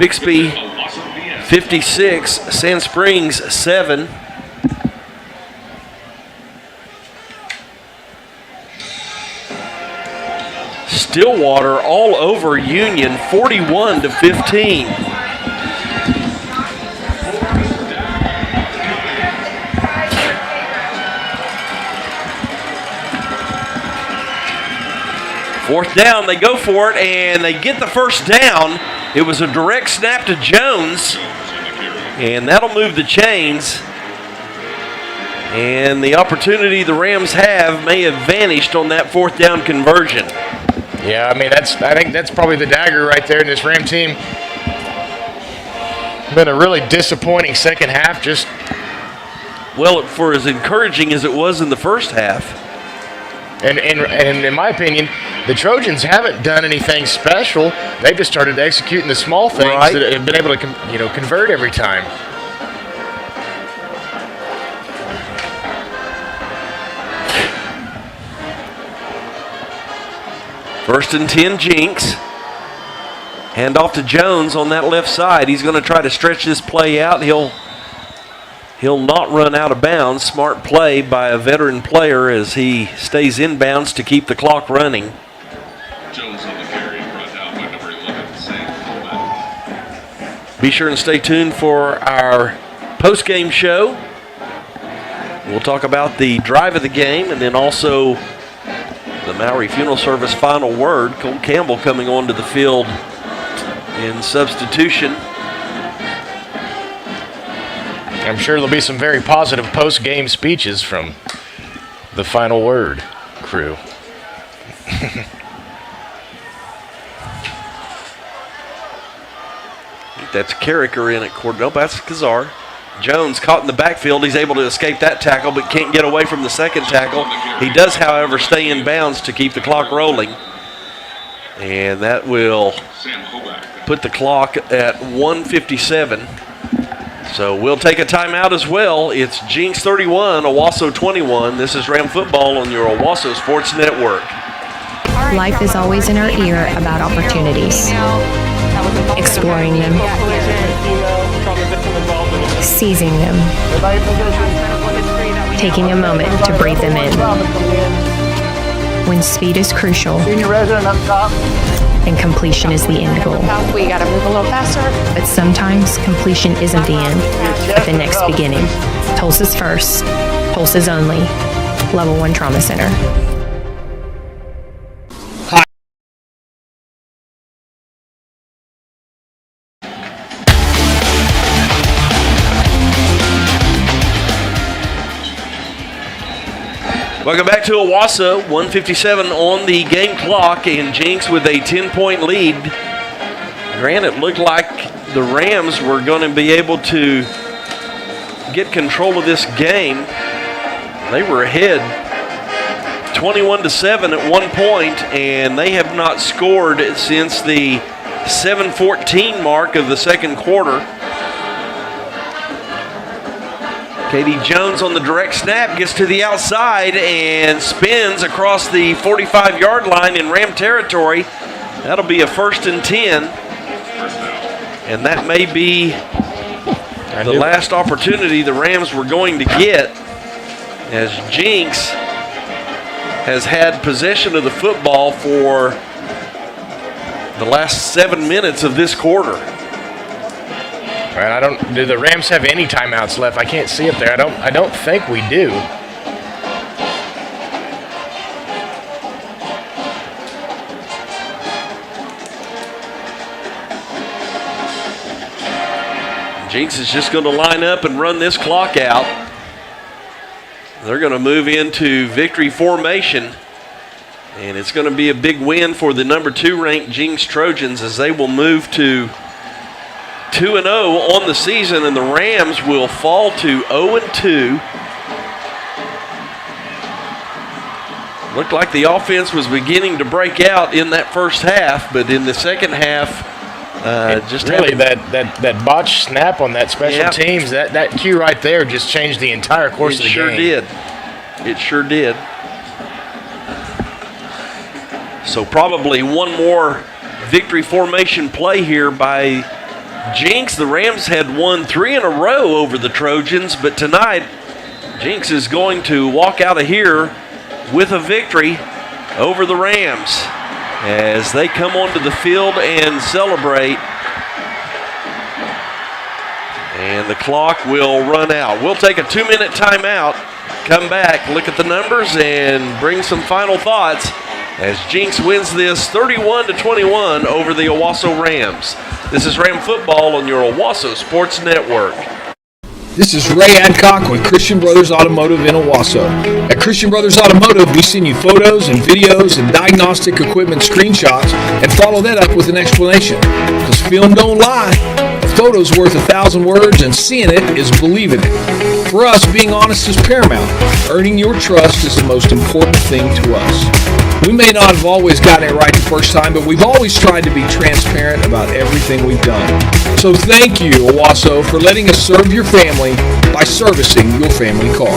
Bixby 56, Sand Springs 7. Stillwater all over Union, 41-15. Fourth down, they go for it, and they get the first down. It was a direct snap to Jones, and that'll move the chains. And the opportunity the Rams have may have vanished on that fourth down conversion. Yeah, I mean, I think that's probably the dagger right there in this Ram team. Been a really disappointing second half. Well, for as encouraging as it was in the first half. And in my opinion, the Trojans haven't done anything special. They've just started executing the small things that have been able to convert every time. First and 10, Jenks. Hand off to Jones on that left side. He's going to try to stretch this play out. He'll not run out of bounds. Smart play by a veteran player as he stays in bounds to keep the clock running. Jones on the carry, brought down by number 11, Sam. Be sure and stay tuned for our post-game show. We'll talk about the drive of the game and then also the Maori Funeral Service final word. Cole Campbell coming onto the field in substitution. I'm sure there'll be some very positive post-game speeches from the final word crew. That's Carricker in at quarter. No, that's Kazar. Jones caught in the backfield. He's able to escape that tackle, but can't get away from the second tackle. He does, however, stay in bounds to keep the clock rolling. And that will put the clock at 1:57. So we'll take a timeout as well. It's Jenks 31, Owasso 21. This is Ram Football on your Owasso Sports Network. Life is always in our ear about opportunities. Exploring them. Seizing them. Taking a moment to breathe them in. When speed is crucial and completion is the end goal. We gotta move a little faster. But sometimes completion isn't the end, but the next beginning. Tulsa's first, Tulsa's only. Level 1 Trauma Center. Welcome back to Owasso. 1:57 on the game clock, and Jenks with a 10-point lead. Grant, it looked like the Rams were going to be able to get control of this game. They were ahead 21-7 at one point, and they have not scored since the 7:14 mark of the second quarter. Katie Jones on the direct snap gets to the outside and spins across the 45-yard line in Ram territory. That'll be a 1st and 10. And that may be the last opportunity the Rams were going to get, as Jenks has had possession of the football for the last 7 minutes of this quarter. Right, do the Rams have any timeouts left? I can't see up there. I don't think we do. Jenks is just going to line up and run this clock out. They're going to move into victory formation, and it's going to be a big win for the number 2 ranked Jenks Trojans as they will move to 2-0 on the season, and the Rams will fall to 0-2. Looked like the offense was beginning to break out in that first half, but in the second half, just really that botched snap on that special teams, that cue right there just changed the entire course of the game. It sure did. So probably one more victory formation play here by Jenks. The Rams had won 3 in a row over the Trojans, but tonight Jenks is going to walk out of here with a victory over the Rams. as they come onto the field and celebrate. And the clock will run out. We'll take a 2-minute timeout, come back, look at the numbers, and bring some final thoughts as Jenks wins this 31-21 over the Owasso Rams. This is Ram Football on your Owasso Sports Network. This is Ray Adcock with Christian Brothers Automotive in Owasso. At Christian Brothers Automotive, we send you photos and videos and diagnostic equipment screenshots and follow that up with an explanation. Because film don't lie. A photo's worth 1,000 words, and seeing it is believing it. For us, being honest is paramount. Earning your trust is the most important thing to us. We may not have always gotten it right the first time, but we've always tried to be transparent about everything we've done. So thank you, Owasso, for letting us serve your family by servicing your family car.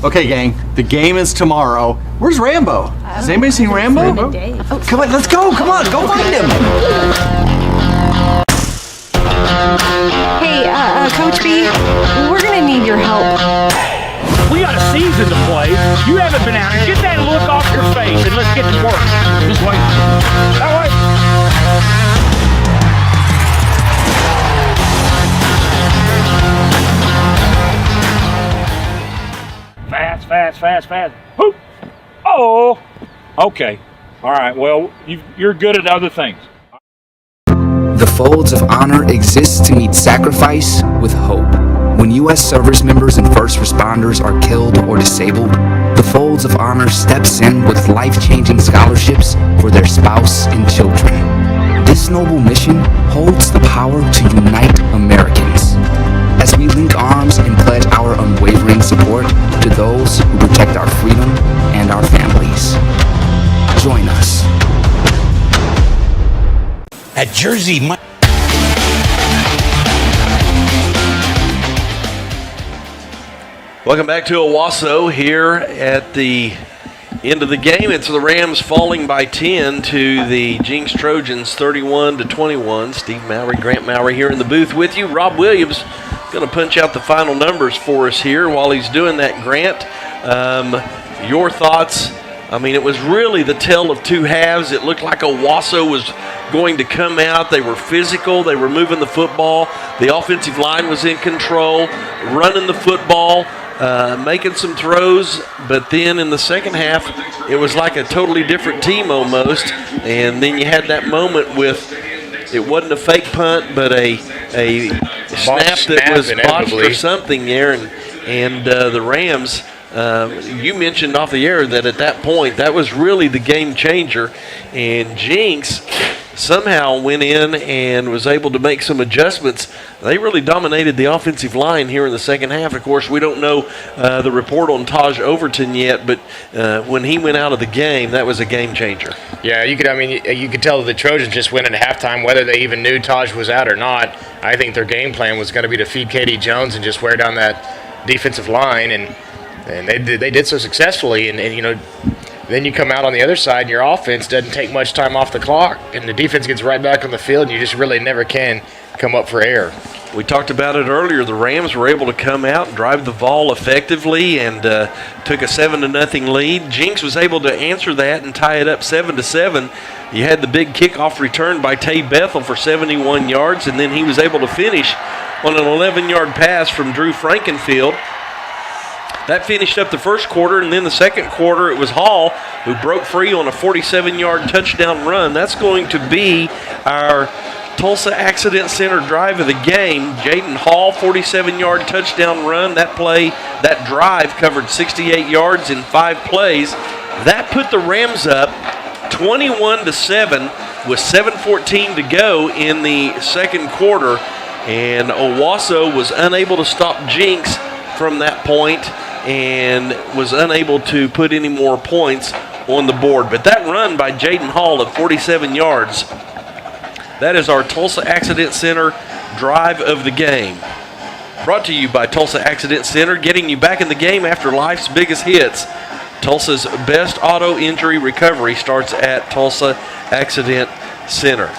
Okay, gang, the game is tomorrow. Where's Rambo? Has anybody seen Rambo? Come on, let's go. Come on, go find him. Hey, Coach B, we're gonna need your help. We got a season to play. You haven't been out here. Get that look off your face and let's get to work. This way. That way. Fast. Whoop. Oh. Okay. All right. Well, you're good at other things. The Folds of Honor exists to meet sacrifice with hope. When U.S. service members and first responders are killed or disabled, the Folds of Honor steps in with life-changing scholarships for their spouse and children. This noble mission holds the power to unite Americans. As we link arms and pledge our unwavering support to those who protect our freedom and our families. Join us. At Jersey, Welcome back to Owasso here at the end of the game. It's the Rams falling by 10 to the Jenks Trojans 31-21. Steve Mowry, Grant Mowry here in the booth with you. Rob Williams going to punch out the final numbers for us here. While he's doing that, Grant, your thoughts? I mean, it was really the tale of two halves. It looked like Owasso was going to come out. They were physical. They were moving the football. The offensive line was in control, running the football, making some throws. But then in the second half, it was like a totally different team almost. And then you had that moment with, it wasn't a fake punt, but a snap that was botched or something there. And the Rams, you mentioned off the air that at that point, that was really the game changer. And Jenks somehow went in and was able to make some adjustments. They really dominated the offensive line here in the second half. Of course, we don't know the report on Taj Overton yet, but when he went out of the game, that was a game changer. Yeah, you could tell the Trojans just went into halftime, whether they even knew Taj was out or not. I think their game plan was going to be to feed Katie Jones and just wear down that defensive line, and they did so successfully. And then you come out on the other side, and your offense doesn't take much time off the clock, and the defense gets right back on the field, and you just really never can come up for air. We talked about it earlier. The Rams were able to come out and drive the ball effectively and took a 7-0 lead. Jenks was able to answer that and tie it up 7-7. You had the big kickoff return by Tay Bethel for 71 yards, and then he was able to finish on an 11-yard pass from Drew Frankenfield. That finished up the first quarter, and then the second quarter it was Hall who broke free on a 47-yard touchdown run. That's going to be our Tulsa Accident Center drive of the game. Jaden Hall, 47-yard touchdown run. That drive covered 68 yards in 5 plays. That put the Rams up 21-7 with 7:14 to go in the second quarter, and Owasso was unable to stop Jenks from that point and was unable to put any more points on the board. But that run by Jaden Hall of 47 yards, that is our Tulsa Accident Center drive of the game. Brought to you by Tulsa Accident Center, getting you back in the game after life's biggest hits. Tulsa's best auto injury recovery starts at Tulsa Accident Center.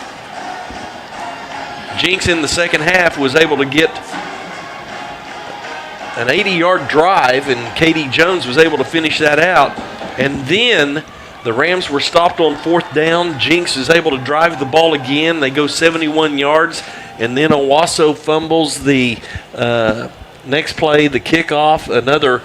Jenks in the second half was able to get an 80-yard drive, and Katie Jones was able to finish that out. And then The Rams were stopped on 4th down. Jenks is able to drive the ball again. They go 71 yards, and then Owasso fumbles the next play, the kickoff. Another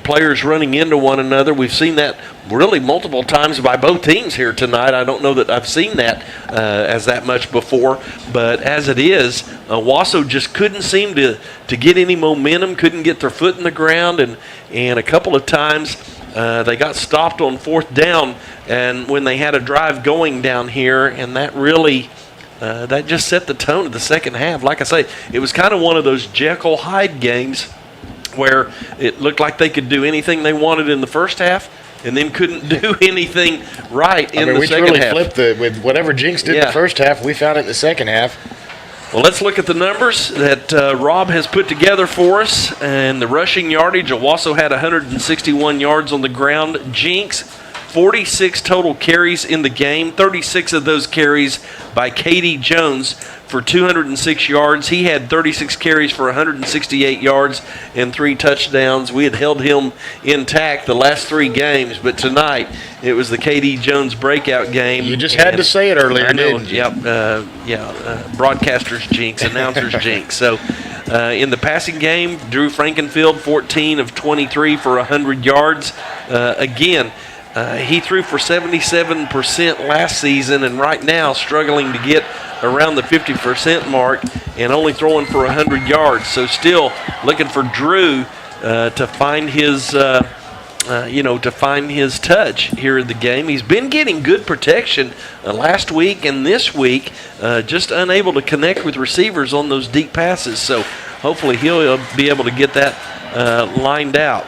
players running into one another. We've seen that really multiple times by both teams here tonight. I don't know that I've seen that as that much before, but as it is, Owasso just couldn't seem to get any momentum, couldn't get their foot in the ground, and a couple of times they got stopped on 4th down, and when they had a drive going down here, and that really that just set the tone of the second half. Like I say, it was kind of one of those Jekyll-Hyde games where it looked like they could do anything they wanted in the first half and then couldn't do anything right in the second half. We really flipped with whatever Jenks did the first half, we found it in the second half. Well, let's look at the numbers that Rob has put together for us. And the rushing yardage, Owasso had 161 yards on the ground. Jenks, 46 total carries in the game, 36 of those carries by Katie Jones for 206 yards. He had 36 carries for 168 yards and 3 touchdowns. We had held him intact the last 3 games, but tonight it was the Katie Jones breakout game. You just had to say it earlier, didn't you? Yep, broadcasters jinx, announcers jinx. So in the passing game, Drew Frankenfield, 14 of 23 for 100 yards. Again, he threw for 77% last season, and right now struggling to get around the 50% mark and only throwing for 100 yards. So still looking for Drew to find his, touch here in the game. He's been getting good protection last week and this week, just unable to connect with receivers on those deep passes. So hopefully he'll be able to get that lined out.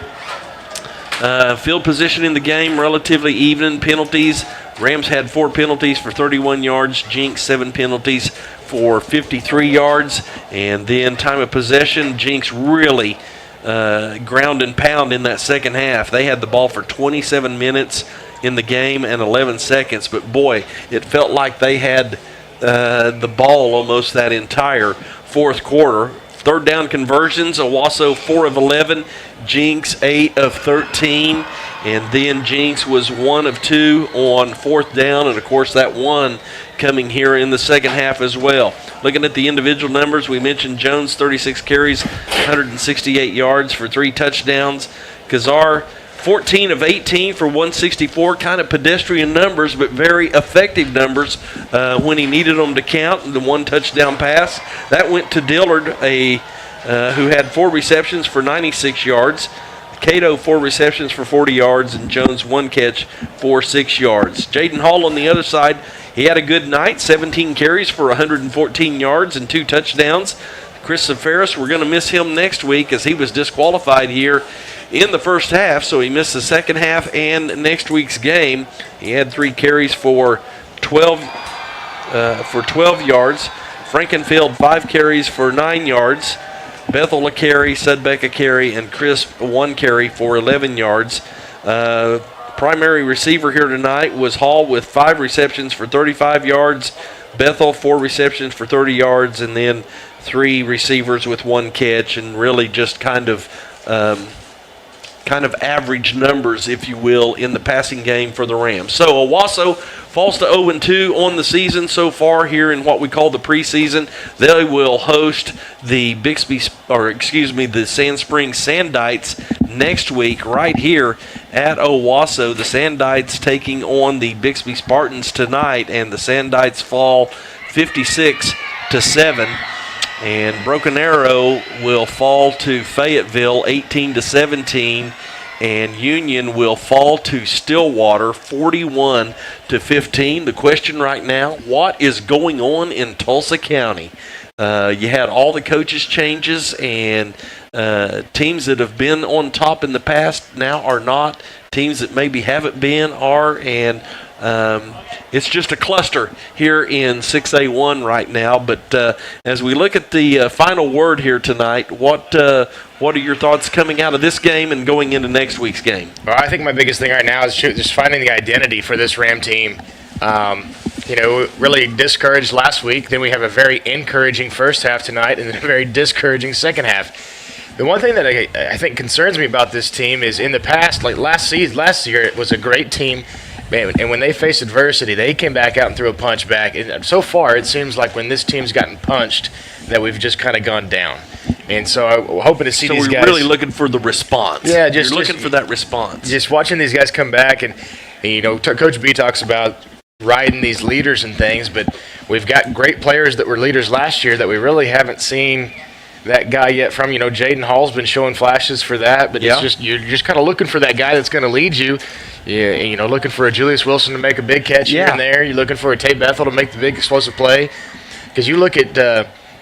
Field position in the game, relatively even. Penalties, Rams had 4 penalties for 31 yards. Jenks 7 penalties for 53 yards. And then time of possession, Jenks really ground and pound in that second half. They had the ball for 27 minutes in the game and 11 seconds. But boy, it felt like they had the ball almost that entire fourth quarter. Third down conversions, Owasso 4 of 11, Jenks 8 of 13, and then Jenks was 1 of 2 on 4th down, and of course that one coming here in the second half as well. Looking at the individual numbers, we mentioned Jones, 36 carries, 168 yards for 3 touchdowns. Kazar, 14 of 18 for 164, kind of pedestrian numbers, but very effective numbers when he needed them to count. The 1 touchdown pass, that went to Dillard, who had 4 receptions for 96 yards. Cato, 4 receptions for 40 yards, and Jones 1 catch for 6 yards. Jaden Hall on the other side, he had a good night, 17 carries for 114 yards and 2 touchdowns. Chris Ferris, we're going to miss him next week as he was disqualified here in the first half, so he missed the second half and next week's game. He had 3 carries for 12 yards. Frankenfield 5 carries for 9 yards. Bethel a carry, Sudbeck a carry, and Crisp 1 carry for 11 yards. Primary receiver here tonight was Hall with 5 receptions for 35 yards. Bethel 4 receptions for 30 yards, and then 3 receivers with 1 catch, and really just kind of average numbers, if you will, in the passing game for the Rams. So Owasso falls to 0-2 on the season so far here in what we call the preseason. They will host the the Sand Springs Sandites next week right here at Owasso. The Sandites taking on the Bixby Spartans tonight, and the Sandites fall 56-7. And Broken Arrow will fall to Fayetteville 18-17, and Union will fall to Stillwater 41-15. The question right now, what is going on in Tulsa County? You had all the coaches changes, and teams that have been on top in the past now are not. Teams that maybe haven't been are, and it's just a cluster here in 6A1 right now. But as we look at the final word here tonight, what are your thoughts coming out of this game and going into next week's game? Well, I think my biggest thing right now is just finding the identity for this Ram team. Really discouraged last week. Then we have a very encouraging first half tonight and then a very discouraging second half. The one thing that I think concerns me about this team is in the past, like last year, it was a great team. Man, and when they face adversity, they came back out and threw a punch back. And so far, it seems like when this team's gotten punched, that we've just kind of gone down. And so I'm hoping to see these guys. So we're really looking for the response. Yeah, You're looking for that response. Just watching these guys come back, and you know, Coach B talks about riding these leaders and things, but we've got great players that were leaders last year that we really haven't seen that guy yet from. You know, Jaden Hall's been showing flashes for that, but it's just you're just kind of looking for that guy that's going to lead you. Yeah, you know, looking for a Julius Wilson to make a big catch here and there. You're looking for a Tate Bethel to make the big explosive play. Because you look at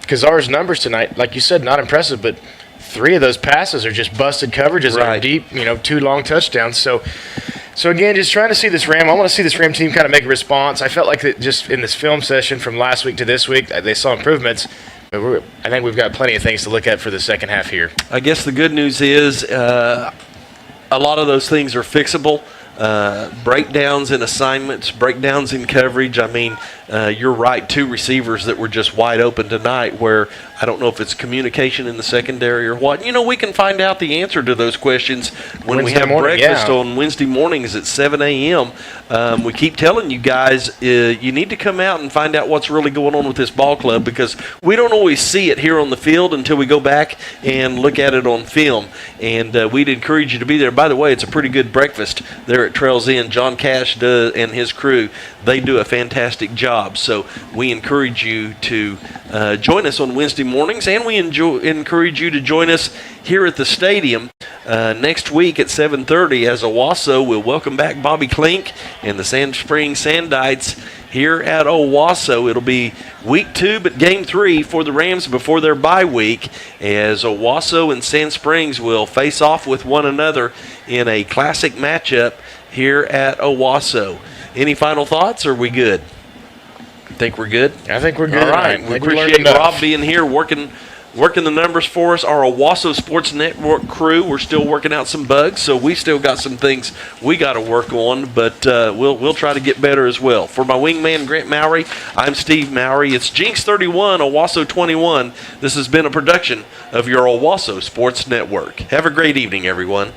Kazar's numbers tonight, like you said, not impressive, but 3 of those passes are just busted coverages that are deep, 2 long touchdowns. So again, just trying to see this Ram. I want to see this Ram team kind of make a response. I felt like that just in this film session from last week to this week, they saw improvements. But I think we've got plenty of things to look at for the second half here. I guess the good news is a lot of those things are fixable. Breakdowns in assignments, breakdowns in coverage. I mean, you're right, 2 receivers that were just wide open tonight where I don't know if it's communication in the secondary or what. You know, we can find out the answer to those questions when we have breakfast on Wednesday mornings at 7 a.m. We keep telling you guys you need to come out and find out what's really going on with this ball club because we don't always see it here on the field until we go back and look at it on film. And we'd encourage you to be there. By the way, it's a pretty good breakfast there at Trails Inn. John Cash and his crew, they do a fantastic job. So we encourage you to join us on Wednesday mornings, and we encourage you to join us here at the stadium next week at 7:30 as Owasso will welcome back Bobby Klink and the Sand Springs Sandites here at Owasso. It'll be week 2, but game 3 for the Rams before their bye week as Owasso and Sand Springs will face off with one another in a classic matchup here at Owasso. Any final thoughts, or are we good? Think we're good? I think we're good. All right. We appreciate Rob being here, working the numbers for us. Our Owasso Sports Network crew, we're still working out some bugs, so we still got some things we got to work on, but we'll try to get better as well. For my wingman, Grant Mowry, I'm Steve Mowry. It's Jenks 31, Owasso 21. This has been a production of your Owasso Sports Network. Have a great evening, everyone.